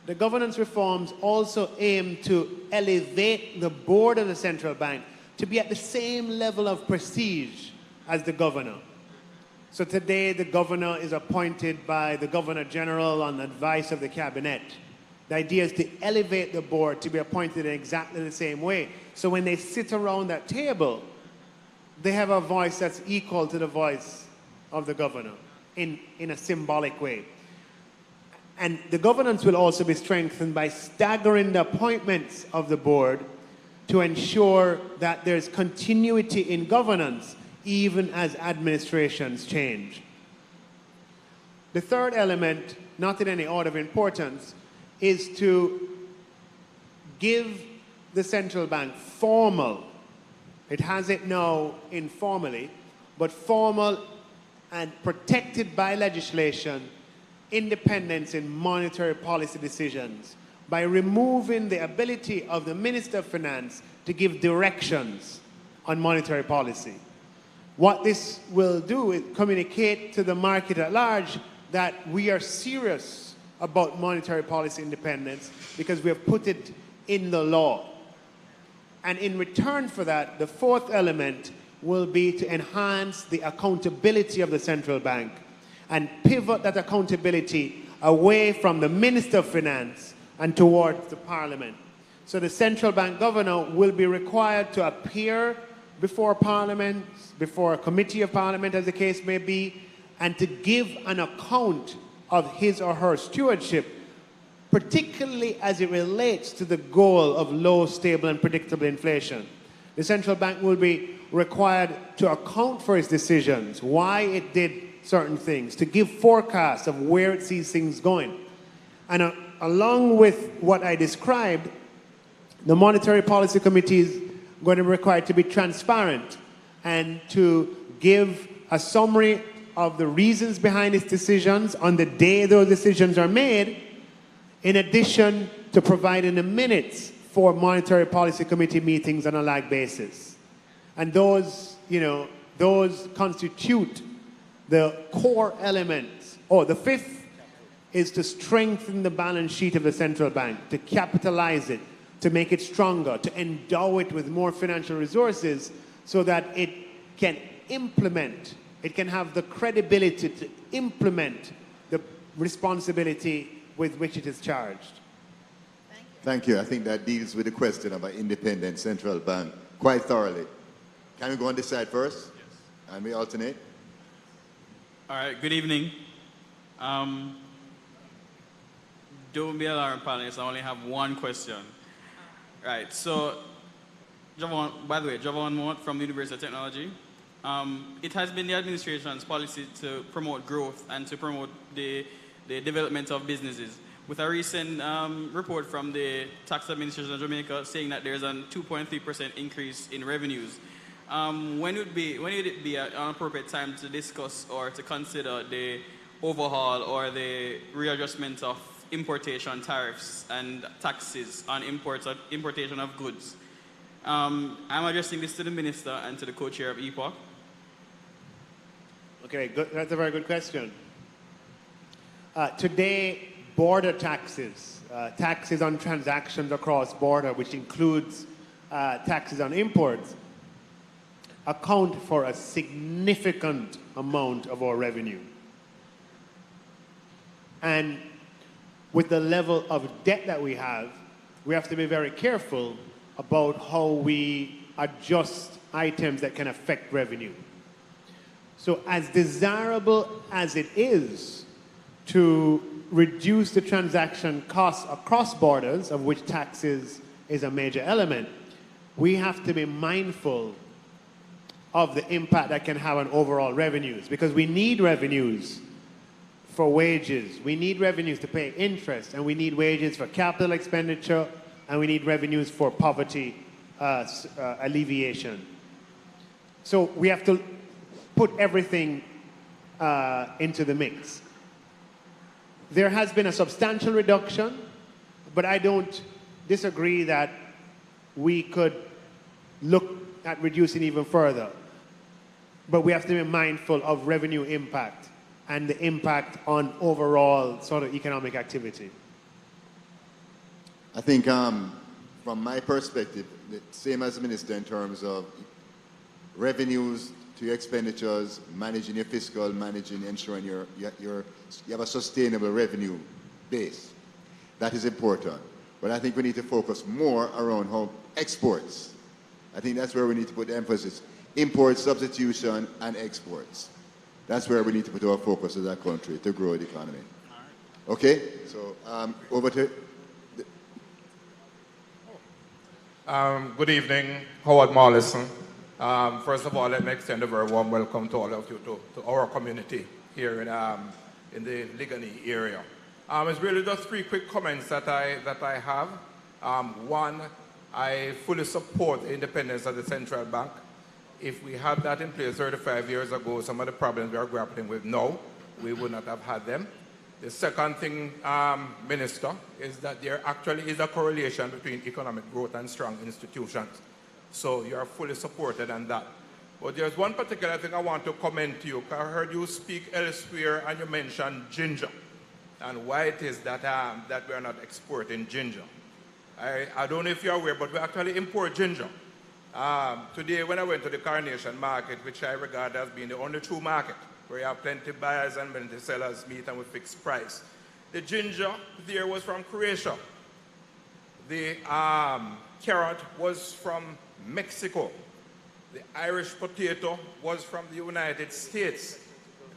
The governance reforms also aim to elevate the board of the central bank to be at the same level of prestige as the governor. So today the governor is appointed by the Governor General on advice of the cabinet. The idea is to elevate the board to be appointed in exactly the same way. So when they sit around that table, they have a voice that's equal to the voice of the governor in a symbolic way. And the governance will also be strengthened by staggering the appointments of the board to ensure that there's continuity in governance even as administrations change. The third element, not in any order of importance, is to give the central bank formal, it has it now informally, but formal and protected by legislation, independence in monetary policy decisions by removing the ability of the Minister of Finance to give directions on monetary policy. What this will do is communicate to the market at large that we are serious about monetary policy independence because we have put it in the law. And in return for that, the fourth element will be to enhance the accountability of the central bank and pivot that accountability away from the Minister of Finance and towards the Parliament. So the central bank governor will be required to appear before Parliament, before a committee of Parliament, as the case may be, and to give an account of his or her stewardship, particularly as it relates to the goal of low, stable, and predictable inflation. The central bank will be required to account for its decisions, why it did certain things, to give forecasts of where it sees things going. And along with what I described, the Monetary Policy Committee is going to be required to be transparent and to give a summary of the reasons behind its decisions on the day those decisions are made, in addition to providing the minutes for Monetary Policy Committee meetings on a lag basis. And those, those constitute the core elements. Oh, the fifth is to strengthen the balance sheet of the central bank, to capitalize it, to make it stronger, to endow it with more financial resources so that it can implement, it can have the credibility to implement the responsibility with which it is charged. Thank you. I think that deals with the question of an independent central bank quite thoroughly. Can we go on this side first? Yes. And we alternate? All right, good evening. Don't be alarmed, panelists. I only have one question. Right, so, Javon, by the way, Javon Mott from the University of Technology. It has been the administration's policy to promote growth and to promote the development of businesses. With a recent report from the Tax Administration of Jamaica saying that there's a 2.3% increase in revenues, when would it be an appropriate time to discuss or to consider the overhaul or the readjustment of importation tariffs and taxes on importation of goods? I'm addressing this to the Minister and to the co-chair of EPOCH. Okay, good. That's a very good question. Today, border taxes, taxes on transactions across border, which includes taxes on imports, account for a significant amount of our revenue. And with the level of debt that we have to be very careful about how we adjust items that can affect revenue. So as desirable as it is to reduce the transaction costs across borders, of which taxes is a major element, we have to be mindful of the impact that can have on overall revenues, because we need revenues for wages, we need revenues to pay interest, and we need wages for capital expenditure, and we need revenues for poverty alleviation. So we have to put everything into the mix. There has been a substantial reduction, but I don't disagree that we could look at reducing even further. But we have to be mindful of revenue impact and the impact on overall sort of economic activity. I think from my perspective, the same as the Minister in terms of revenues to your expenditures, managing your fiscal, ensuring you have a sustainable revenue base. That is important. But I think we need to focus more around how exports. I think that's where we need to put the emphasis. Imports, substitution, and exports. That's where we need to put our focus as a country to grow the economy. Okay, so over to... Good evening, Howard Marlison. First of all, let me extend a very warm welcome to all of you to our community here in the Ligani area. It's really just three quick comments that I have. One, I fully support the independence of the central bank. If we had that in place 35 years ago, some of the problems we are grappling with now, we would not have had them. The second thing, Minister, is that there actually is a correlation between economic growth and strong institutions. So you are fully supported on that. But there's one particular thing I want to comment to you. I heard you speak elsewhere and you mentioned ginger and why it is that, that we are not exporting ginger. I don't know if you're aware, but we actually import ginger. Today, when I went to the Carnation market, which I regard as being the only true market, where you have plenty buyers and plenty sellers meet and with fixed price, the ginger there was from Croatia. The carrot was from Mexico. The Irish potato was from the United States.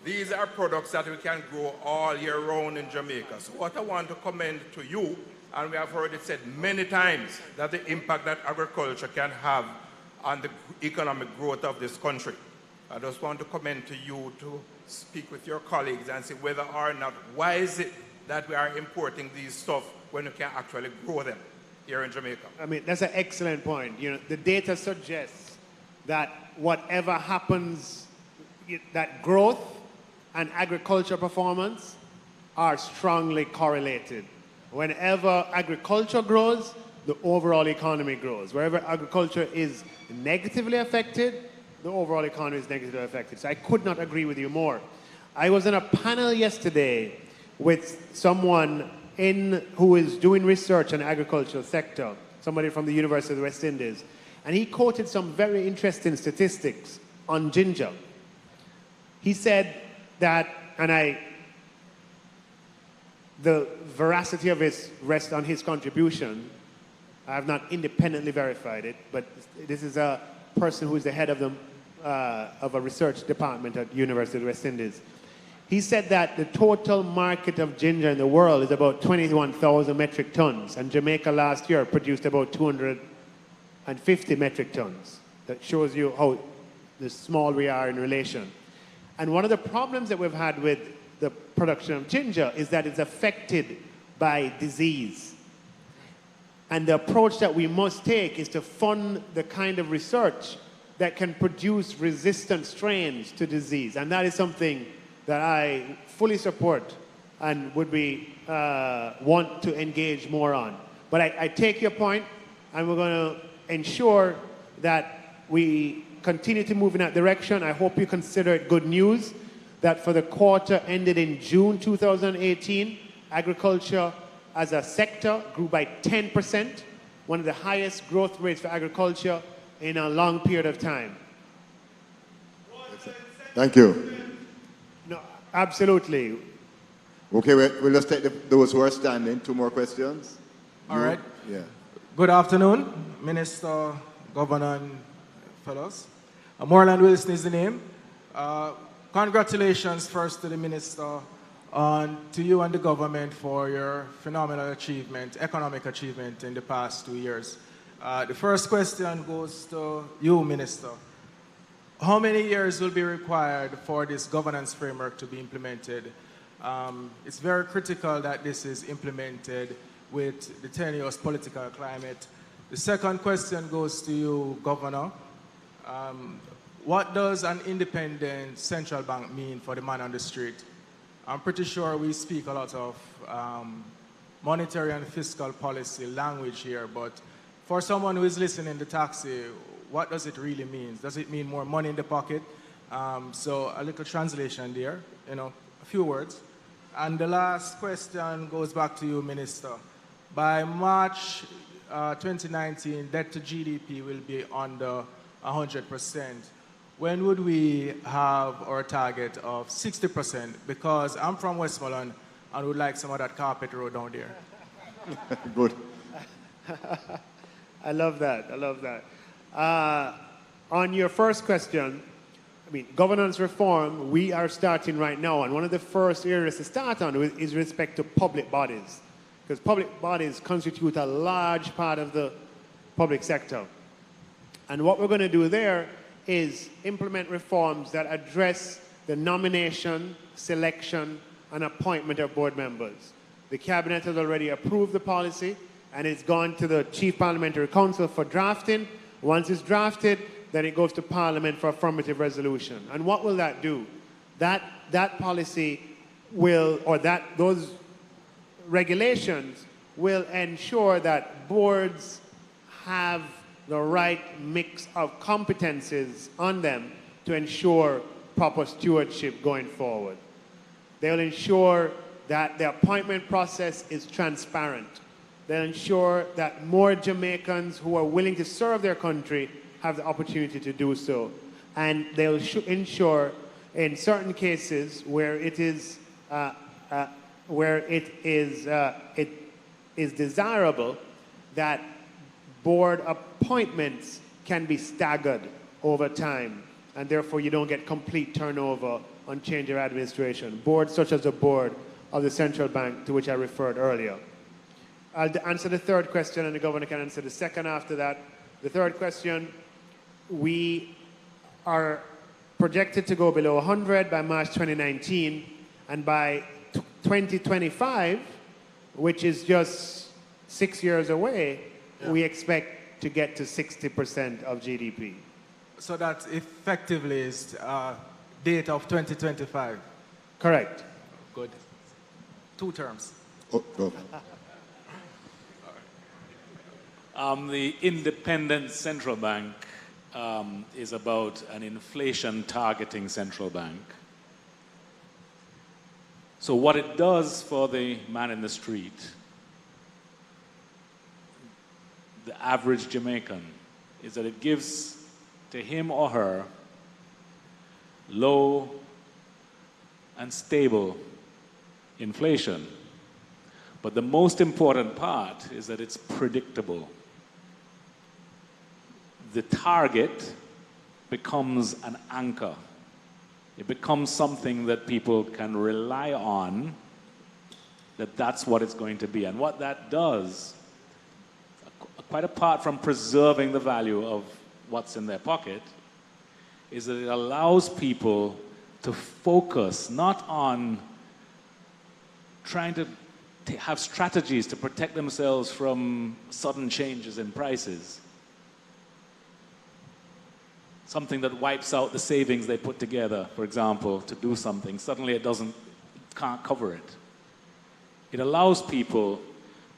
These are products that we can grow all year round in Jamaica. So what I want to commend to you, and we have heard it said many times, that the impact that agriculture can have on the economic growth of this country. I just want to commend to you to speak with your colleagues and say whether or not, why is it that we are importing these stuff when we can actually grow them here in Jamaica? I mean, that's an excellent point. You know, the data suggests that whatever happens, that growth and agriculture performance are strongly correlated. Whenever agriculture grows, the overall economy grows. Wherever agriculture is negatively affected, the overall economy is negatively affected. So I could not agree with you more. I was in a panel yesterday with someone who is doing research on the agricultural sector, somebody from the University of the West Indies, and he quoted some very interesting statistics on ginger. He said that, and the veracity of it rests on his contribution. I have not independently verified it, but this is a person who is the head of a research department at the University of the West Indies. He said that the total market of ginger in the world is about 21,000 metric tons, and Jamaica last year produced about 250 metric tons. That shows you how small we are in relation. And one of the problems that we've had with the production of ginger is that it's affected by disease. And the approach that we must take is to fund the kind of research that can produce resistant strains to disease. And that is something that I fully support and would want to engage more on. But I take your point, and we're going to ensure that we continue to move in that direction. I hope you consider it good news that for the quarter ended in June 2018, agriculture as a sector grew by 10%, one of the highest growth rates for agriculture in a long period of time. Thank you. No, absolutely. Okay, we'll just take those who are standing. Two more questions. All right. Yeah. Good afternoon, Minister, Governor, and fellows. Moreland Wilson is the name. Congratulations first to the Minister, to you and the government for your phenomenal achievement, economic achievement in the past 2 years. The first question goes to you, Minister. How many years will be required for this governance framework to be implemented? It's very critical that this is implemented with the tenuous political climate. The second question goes to you, Governor. What does an independent central bank mean for the man on the street? I'm pretty sure we speak a lot of monetary and fiscal policy language here, but for someone who is listening in the taxi, what does it really mean? Does it mean more money in the pocket? So a little translation there, a few words. And the last question goes back to you, Minister. By March 2019, debt to GDP will be under 100%. When would we have our target of 60%? Because I'm from Westmoreland and would like some of that carpet road down there. Good. I love that. I love that. On your first question, I mean, governance reform, we are starting right now, and one of the first areas to start on is respect to public bodies, because public bodies constitute a large part of the public sector. And what we're going to do there is implement reforms that address the nomination, selection, and appointment of board members. The Cabinet has already approved the policy, and it's gone to the Chief Parliamentary Council for drafting. Once it's drafted, then it goes to Parliament for affirmative resolution. And what will that do? That policy will, or those regulations will ensure that boards have the right mix of competencies on them to ensure proper stewardship going forward. They'll ensure that the appointment process is transparent. They'll ensure that more Jamaicans who are willing to serve their country have the opportunity to do so. And they'll ensure in certain cases where it is desirable that board appointments can be staggered over time, and therefore you don't get complete turnover on change of administration. Boards such as the board of the central bank, to which I referred earlier. I'll answer the third question, and the governor can answer the second after that. The third question, we are projected to go below 100 by March 2019, and by 2025, which is just 6 years away, we expect to get to 60% of GDP. So that effectively is date of 2025? Correct. Good. 2 terms. Oh, go. The independent central bank is about an inflation targeting central bank. So what it does for the man in the street, the average Jamaican, is that it gives to him or her low and stable inflation. But the most important part is that it's predictable. The target becomes an anchor. It becomes something that people can rely on, that that's what it's going to be. And what that does, quite apart from preserving the value of what's in their pocket, is that it allows people to focus not on trying to have strategies to protect themselves from sudden changes in prices. Something that wipes out the savings they put together, for example, to do something. Suddenly it can't cover it. It allows people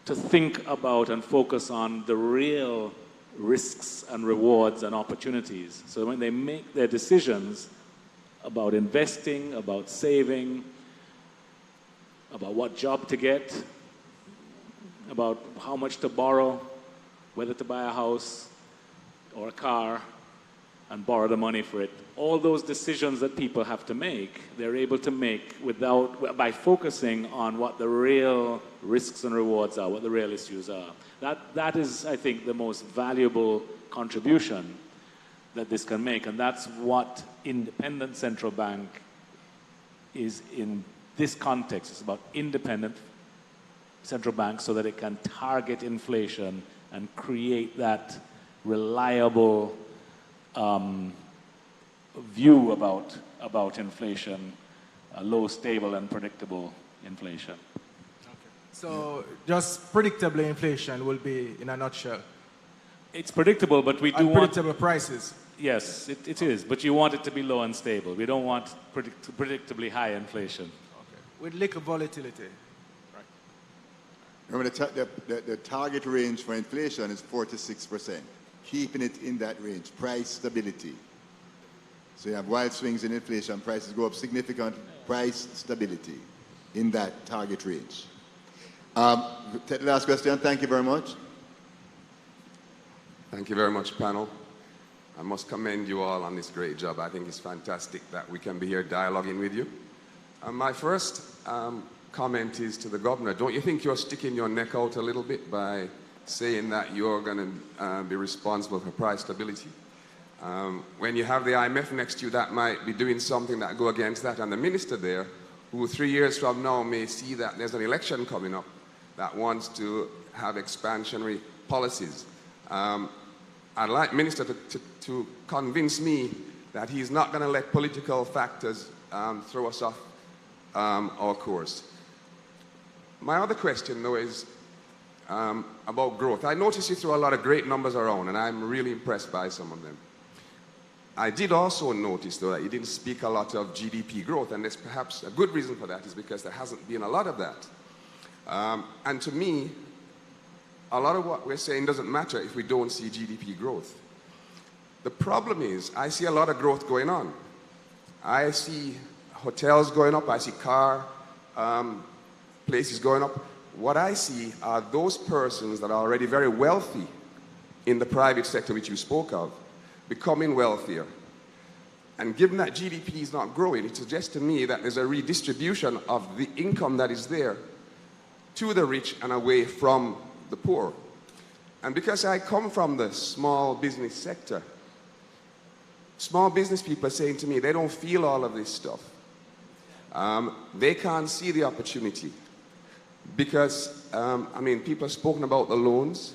to think about and focus on the real risks and rewards and opportunities. So when they make their decisions about investing, about saving, about what job to get, about how much to borrow, whether to buy a house or a car, and borrow the money for it. All those decisions that people have to make, they're able to make by focusing on what the real risks and rewards are, what the real issues are. That is, I think, the most valuable contribution that this can make, and that's what independent central bank is in this context. It's about independent central bank so that it can target inflation and create that reliable view about inflation, low, stable, and predictable inflation. So just predictable inflation will be, in a nutshell. It's predictable, but we do want... Predictable prices. Yes, it is, but you want it to be low and stable. We don't want predictably high inflation. Okay. With little volatility. Right. Remember, the target range for inflation is 4 to 6%. Keeping it in that range, price stability. So you have wild swings in inflation, prices go up significantly, price stability in that target range. Take the last question. Thank you very much. Thank you very much, panel. I must commend you all on this great job. I think it's fantastic that we can be here dialoguing with you. My first comment is to the governor. Don't you think you're sticking your neck out a little bit by saying that you're going to be responsible for price stability? When you have the IMF next to you, that might be doing something that go against that. And the minister there, who 3 years from now may see that there's an election coming up that wants to have expansionary policies. I'd like minister to convince me that he's not going to let political factors throw us off our course. My other question, though, is about growth. I noticed you throw a lot of great numbers around, and I'm really impressed by some of them. I did also notice, though, that you didn't speak a lot of GDP growth, and there's perhaps a good reason for that is because there hasn't been a lot of that. And to me, a lot of what we're saying doesn't matter if we don't see GDP growth. The problem is, I see a lot of growth going on. I see hotels going up, I see car places going up. What I see are those persons that are already very wealthy in the private sector, which you spoke of, becoming wealthier. And given that GDP is not growing, it suggests to me that there's a redistribution of the income that is there to the rich and away from the poor. And because I come from the small business sector, small business people are saying to me they don't feel all of this stuff. They can't see the opportunity because, I mean, people have spoken about the loans,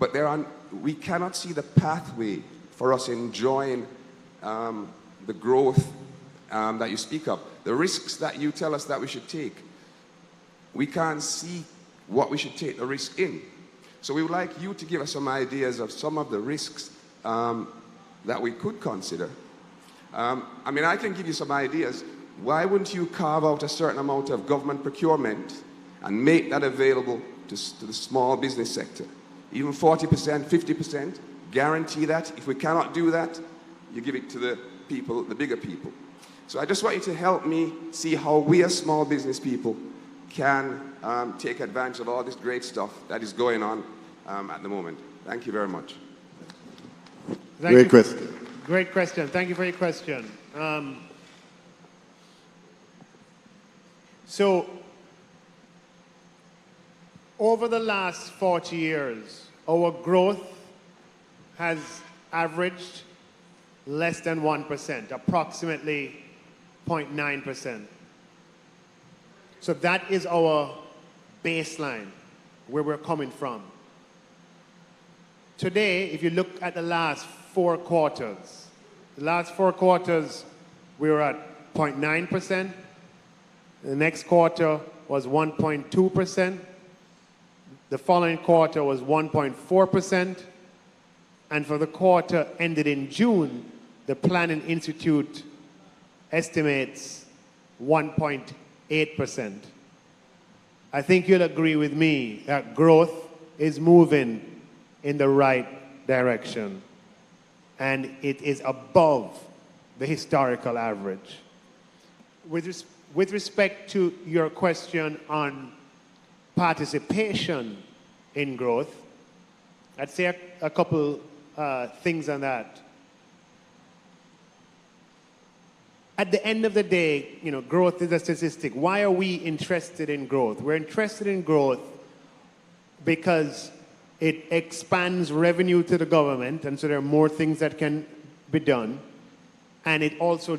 but we cannot see the pathway for us enjoying the growth that you speak of, the risks that you tell us that we should take. We can't see what we should take the risk in. So we would like you to give us some ideas of some of the risks that we could consider. I mean, I can give you some ideas. Why wouldn't you carve out a certain amount of government procurement and make that available to the small business sector? Even 40%, 50%, guarantee that. If we cannot do that, you give it to the people, the bigger people. So I just want you to help me see how we as small business people can take advantage of all this great stuff that is going on at the moment. Thank you very much. Great question. Great question. Thank you for your question. So, over the last 40 years, our growth has averaged less than 1%, approximately 0.9%. So that is our baseline, where we're coming from. Today, if you look at the last 4 quarters, we were at 0.9%. The next quarter was 1.2%. The following quarter was 1.4%. And for the quarter ended in June, the Planning Institute estimates 1.8%. I think you'll agree with me that growth is moving in the right direction, and it is above the historical average. With respect to your question on participation in growth, I'd say a couple things on that. At the end of the day, you know, growth is a statistic. Why are we interested in growth? We're interested in growth because it expands revenue to the government, and so there are more things that can be done. And it also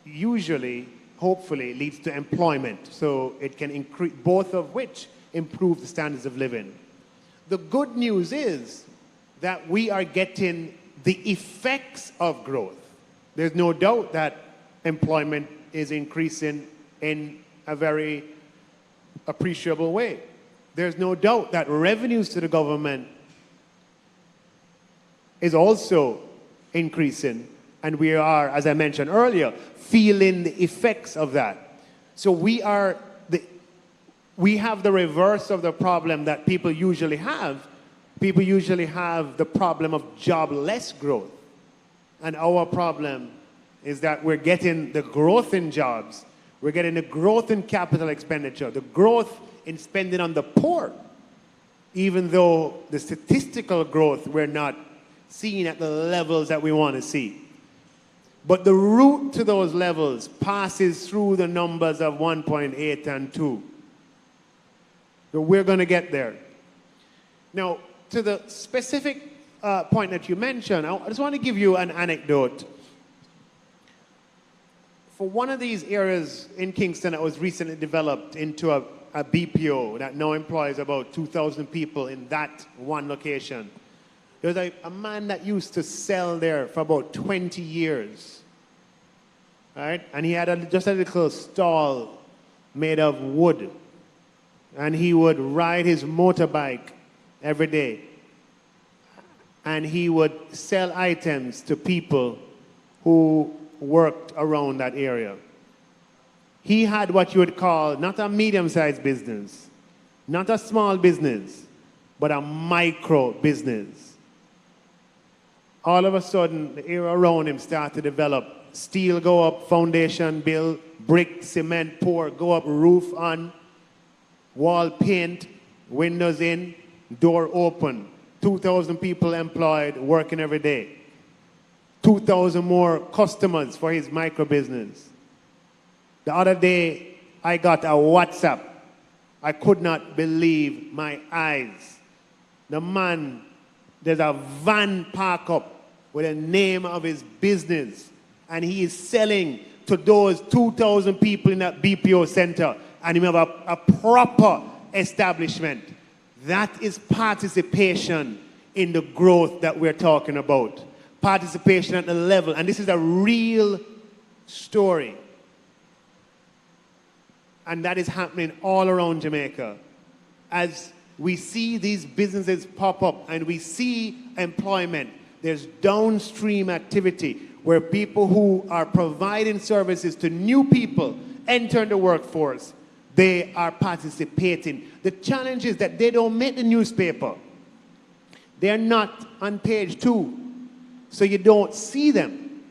usually, hopefully, leads to employment. So it can increase, both of which improve the standards of living. The good news is that we are getting the effects of growth. There's no doubt that employment is increasing in a very appreciable way. There's no doubt that revenues to the government is also increasing, and we are, as I mentioned earlier, feeling the effects of that. So we have the reverse of the problem that people usually have. People usually have the problem of jobless growth. And our problem is that we're getting the growth in jobs, we're getting the growth in capital expenditure, the growth in spending on the poor, even though the statistical growth we're not seeing at the levels that we want to see. But the route to those levels passes through the numbers of 1.8 and 2. So we're going to get there. Now, to the specific point that you mentioned, I just want to give you an anecdote. For one of these areas in Kingston that was recently developed into a BPO that now employs about 2,000 people in that one location, there was a man that used to sell there for about 20 years. Right? And he had just a little stall made of wood. And he would ride his motorbike every day. And he would sell items to people who worked around that area. He had what you would call not a medium-sized business, not a small business, but a micro business. All of a sudden, the area around him started to develop. Steel go up, foundation build, brick, cement pour, go up, roof on, wall paint, windows in, door open. 2,000 people employed, working every day. 2,000 more customers for his micro business. The other day, I got a WhatsApp. I could not believe my eyes. The man, there's a van park up with the name of his business, and he is selling to those 2,000 people in that BPO center, and he have a proper establishment. That is participation in the growth that we're talking about. Participation at the level, and this is a real story. And that is happening all around Jamaica. As we see these businesses pop up and we see employment, there's downstream activity where people who are providing services to new people enter the workforce. They are participating. The challenge is that they don't make the newspaper. They're not on page 2, so you don't see them.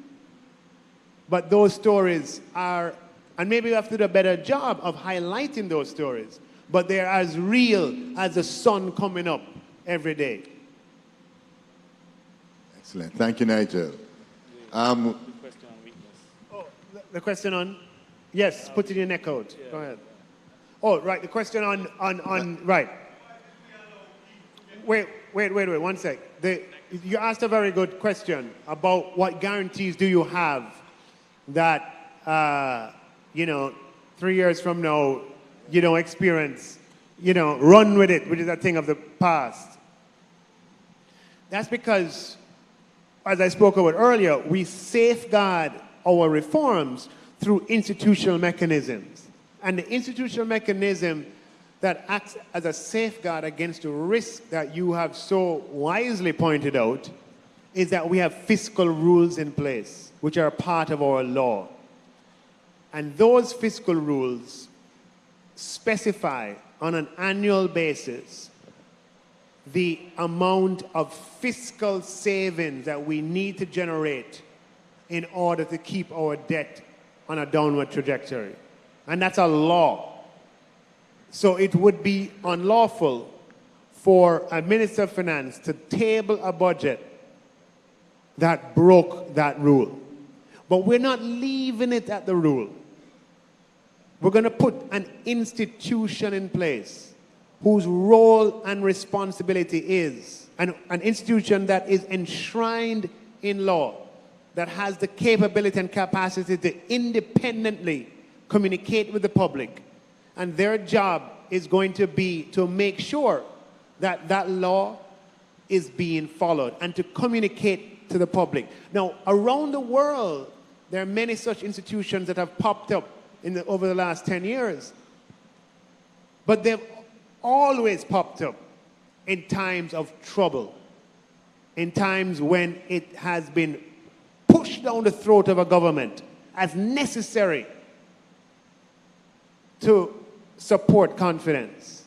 But those stories are, and maybe we have to do a better job of highlighting those stories, but they're as real as the sun coming up every day. Excellent. Thank you, Nigel. The question on, yes, put it in your neck out. Yeah. Go ahead. Oh, right, the question on right. Wait, 1 sec. You asked a very good question about what guarantees do you have that, 3 years from now, you don't experience, run with it, which is a thing of the past. That's because, as I spoke about earlier, we safeguard our reforms through institutional mechanisms. And the institutional mechanism that acts as a safeguard against the risk that you have so wisely pointed out is that we have fiscal rules in place, which are part of our law. And those fiscal rules specify on an annual basis the amount of fiscal savings that we need to generate in order to keep our debt on a downward trajectory. And that's a law. So it would be unlawful for a Minister of Finance to table a budget that broke that rule. But we're not leaving it at the rule. We're going to put an institution in place whose role and responsibility is an institution that is enshrined in law, that has the capability and capacity to independently communicate with the public. And their job is going to be to make sure that that law is being followed and to communicate to the public. Now, around the world, there are many such institutions that have popped up over the last 10 years. But they've always popped up in times of trouble, in times when it has been pushed down the throat of a government as necessary to support confidence.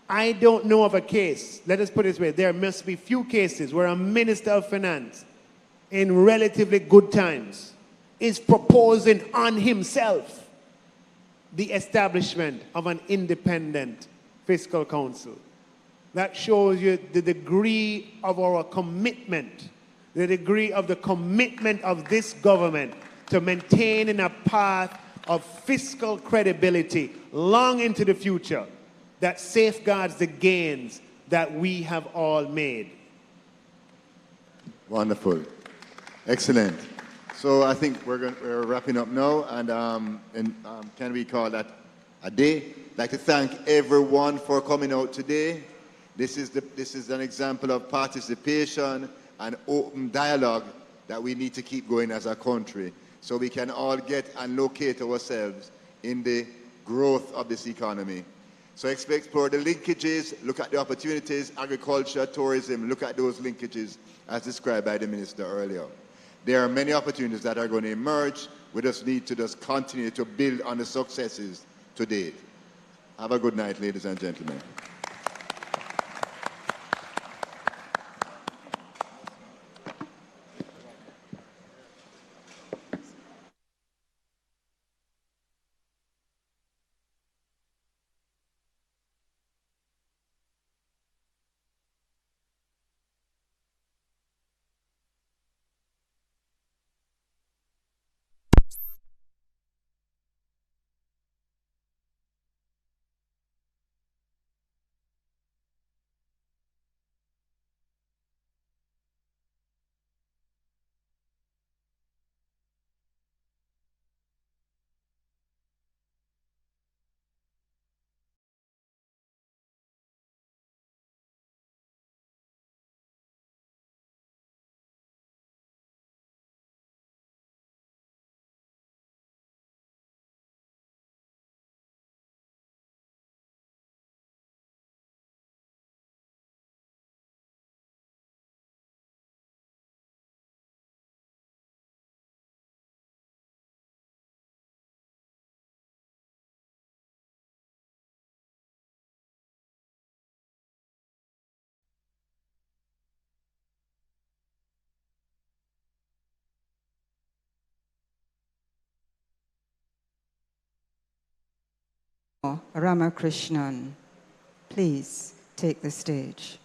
I don't know of a case, let us put it this way, there must be few cases where a Minister of Finance in relatively good times is proposing on himself the establishment of an independent fiscal council. That shows you the degree of our commitment, the degree of the commitment of this government to maintaining a path of fiscal credibility long into the future that safeguards the gains that we have all made. Wonderful. Excellent. So I think we're wrapping up now, and can we call that a day? I'd like to thank everyone for coming out today. This is an example of participation and open dialogue that we need to keep going as a country, so we can all get and locate ourselves in the growth of this economy. So explore the linkages, look at the opportunities, agriculture, tourism, look at those linkages as described by the minister earlier. There are many opportunities that are going to emerge. We just need to just continue to build on the successes to date. Have a good night, ladies and gentlemen. Ramakrishnan, please take the stage.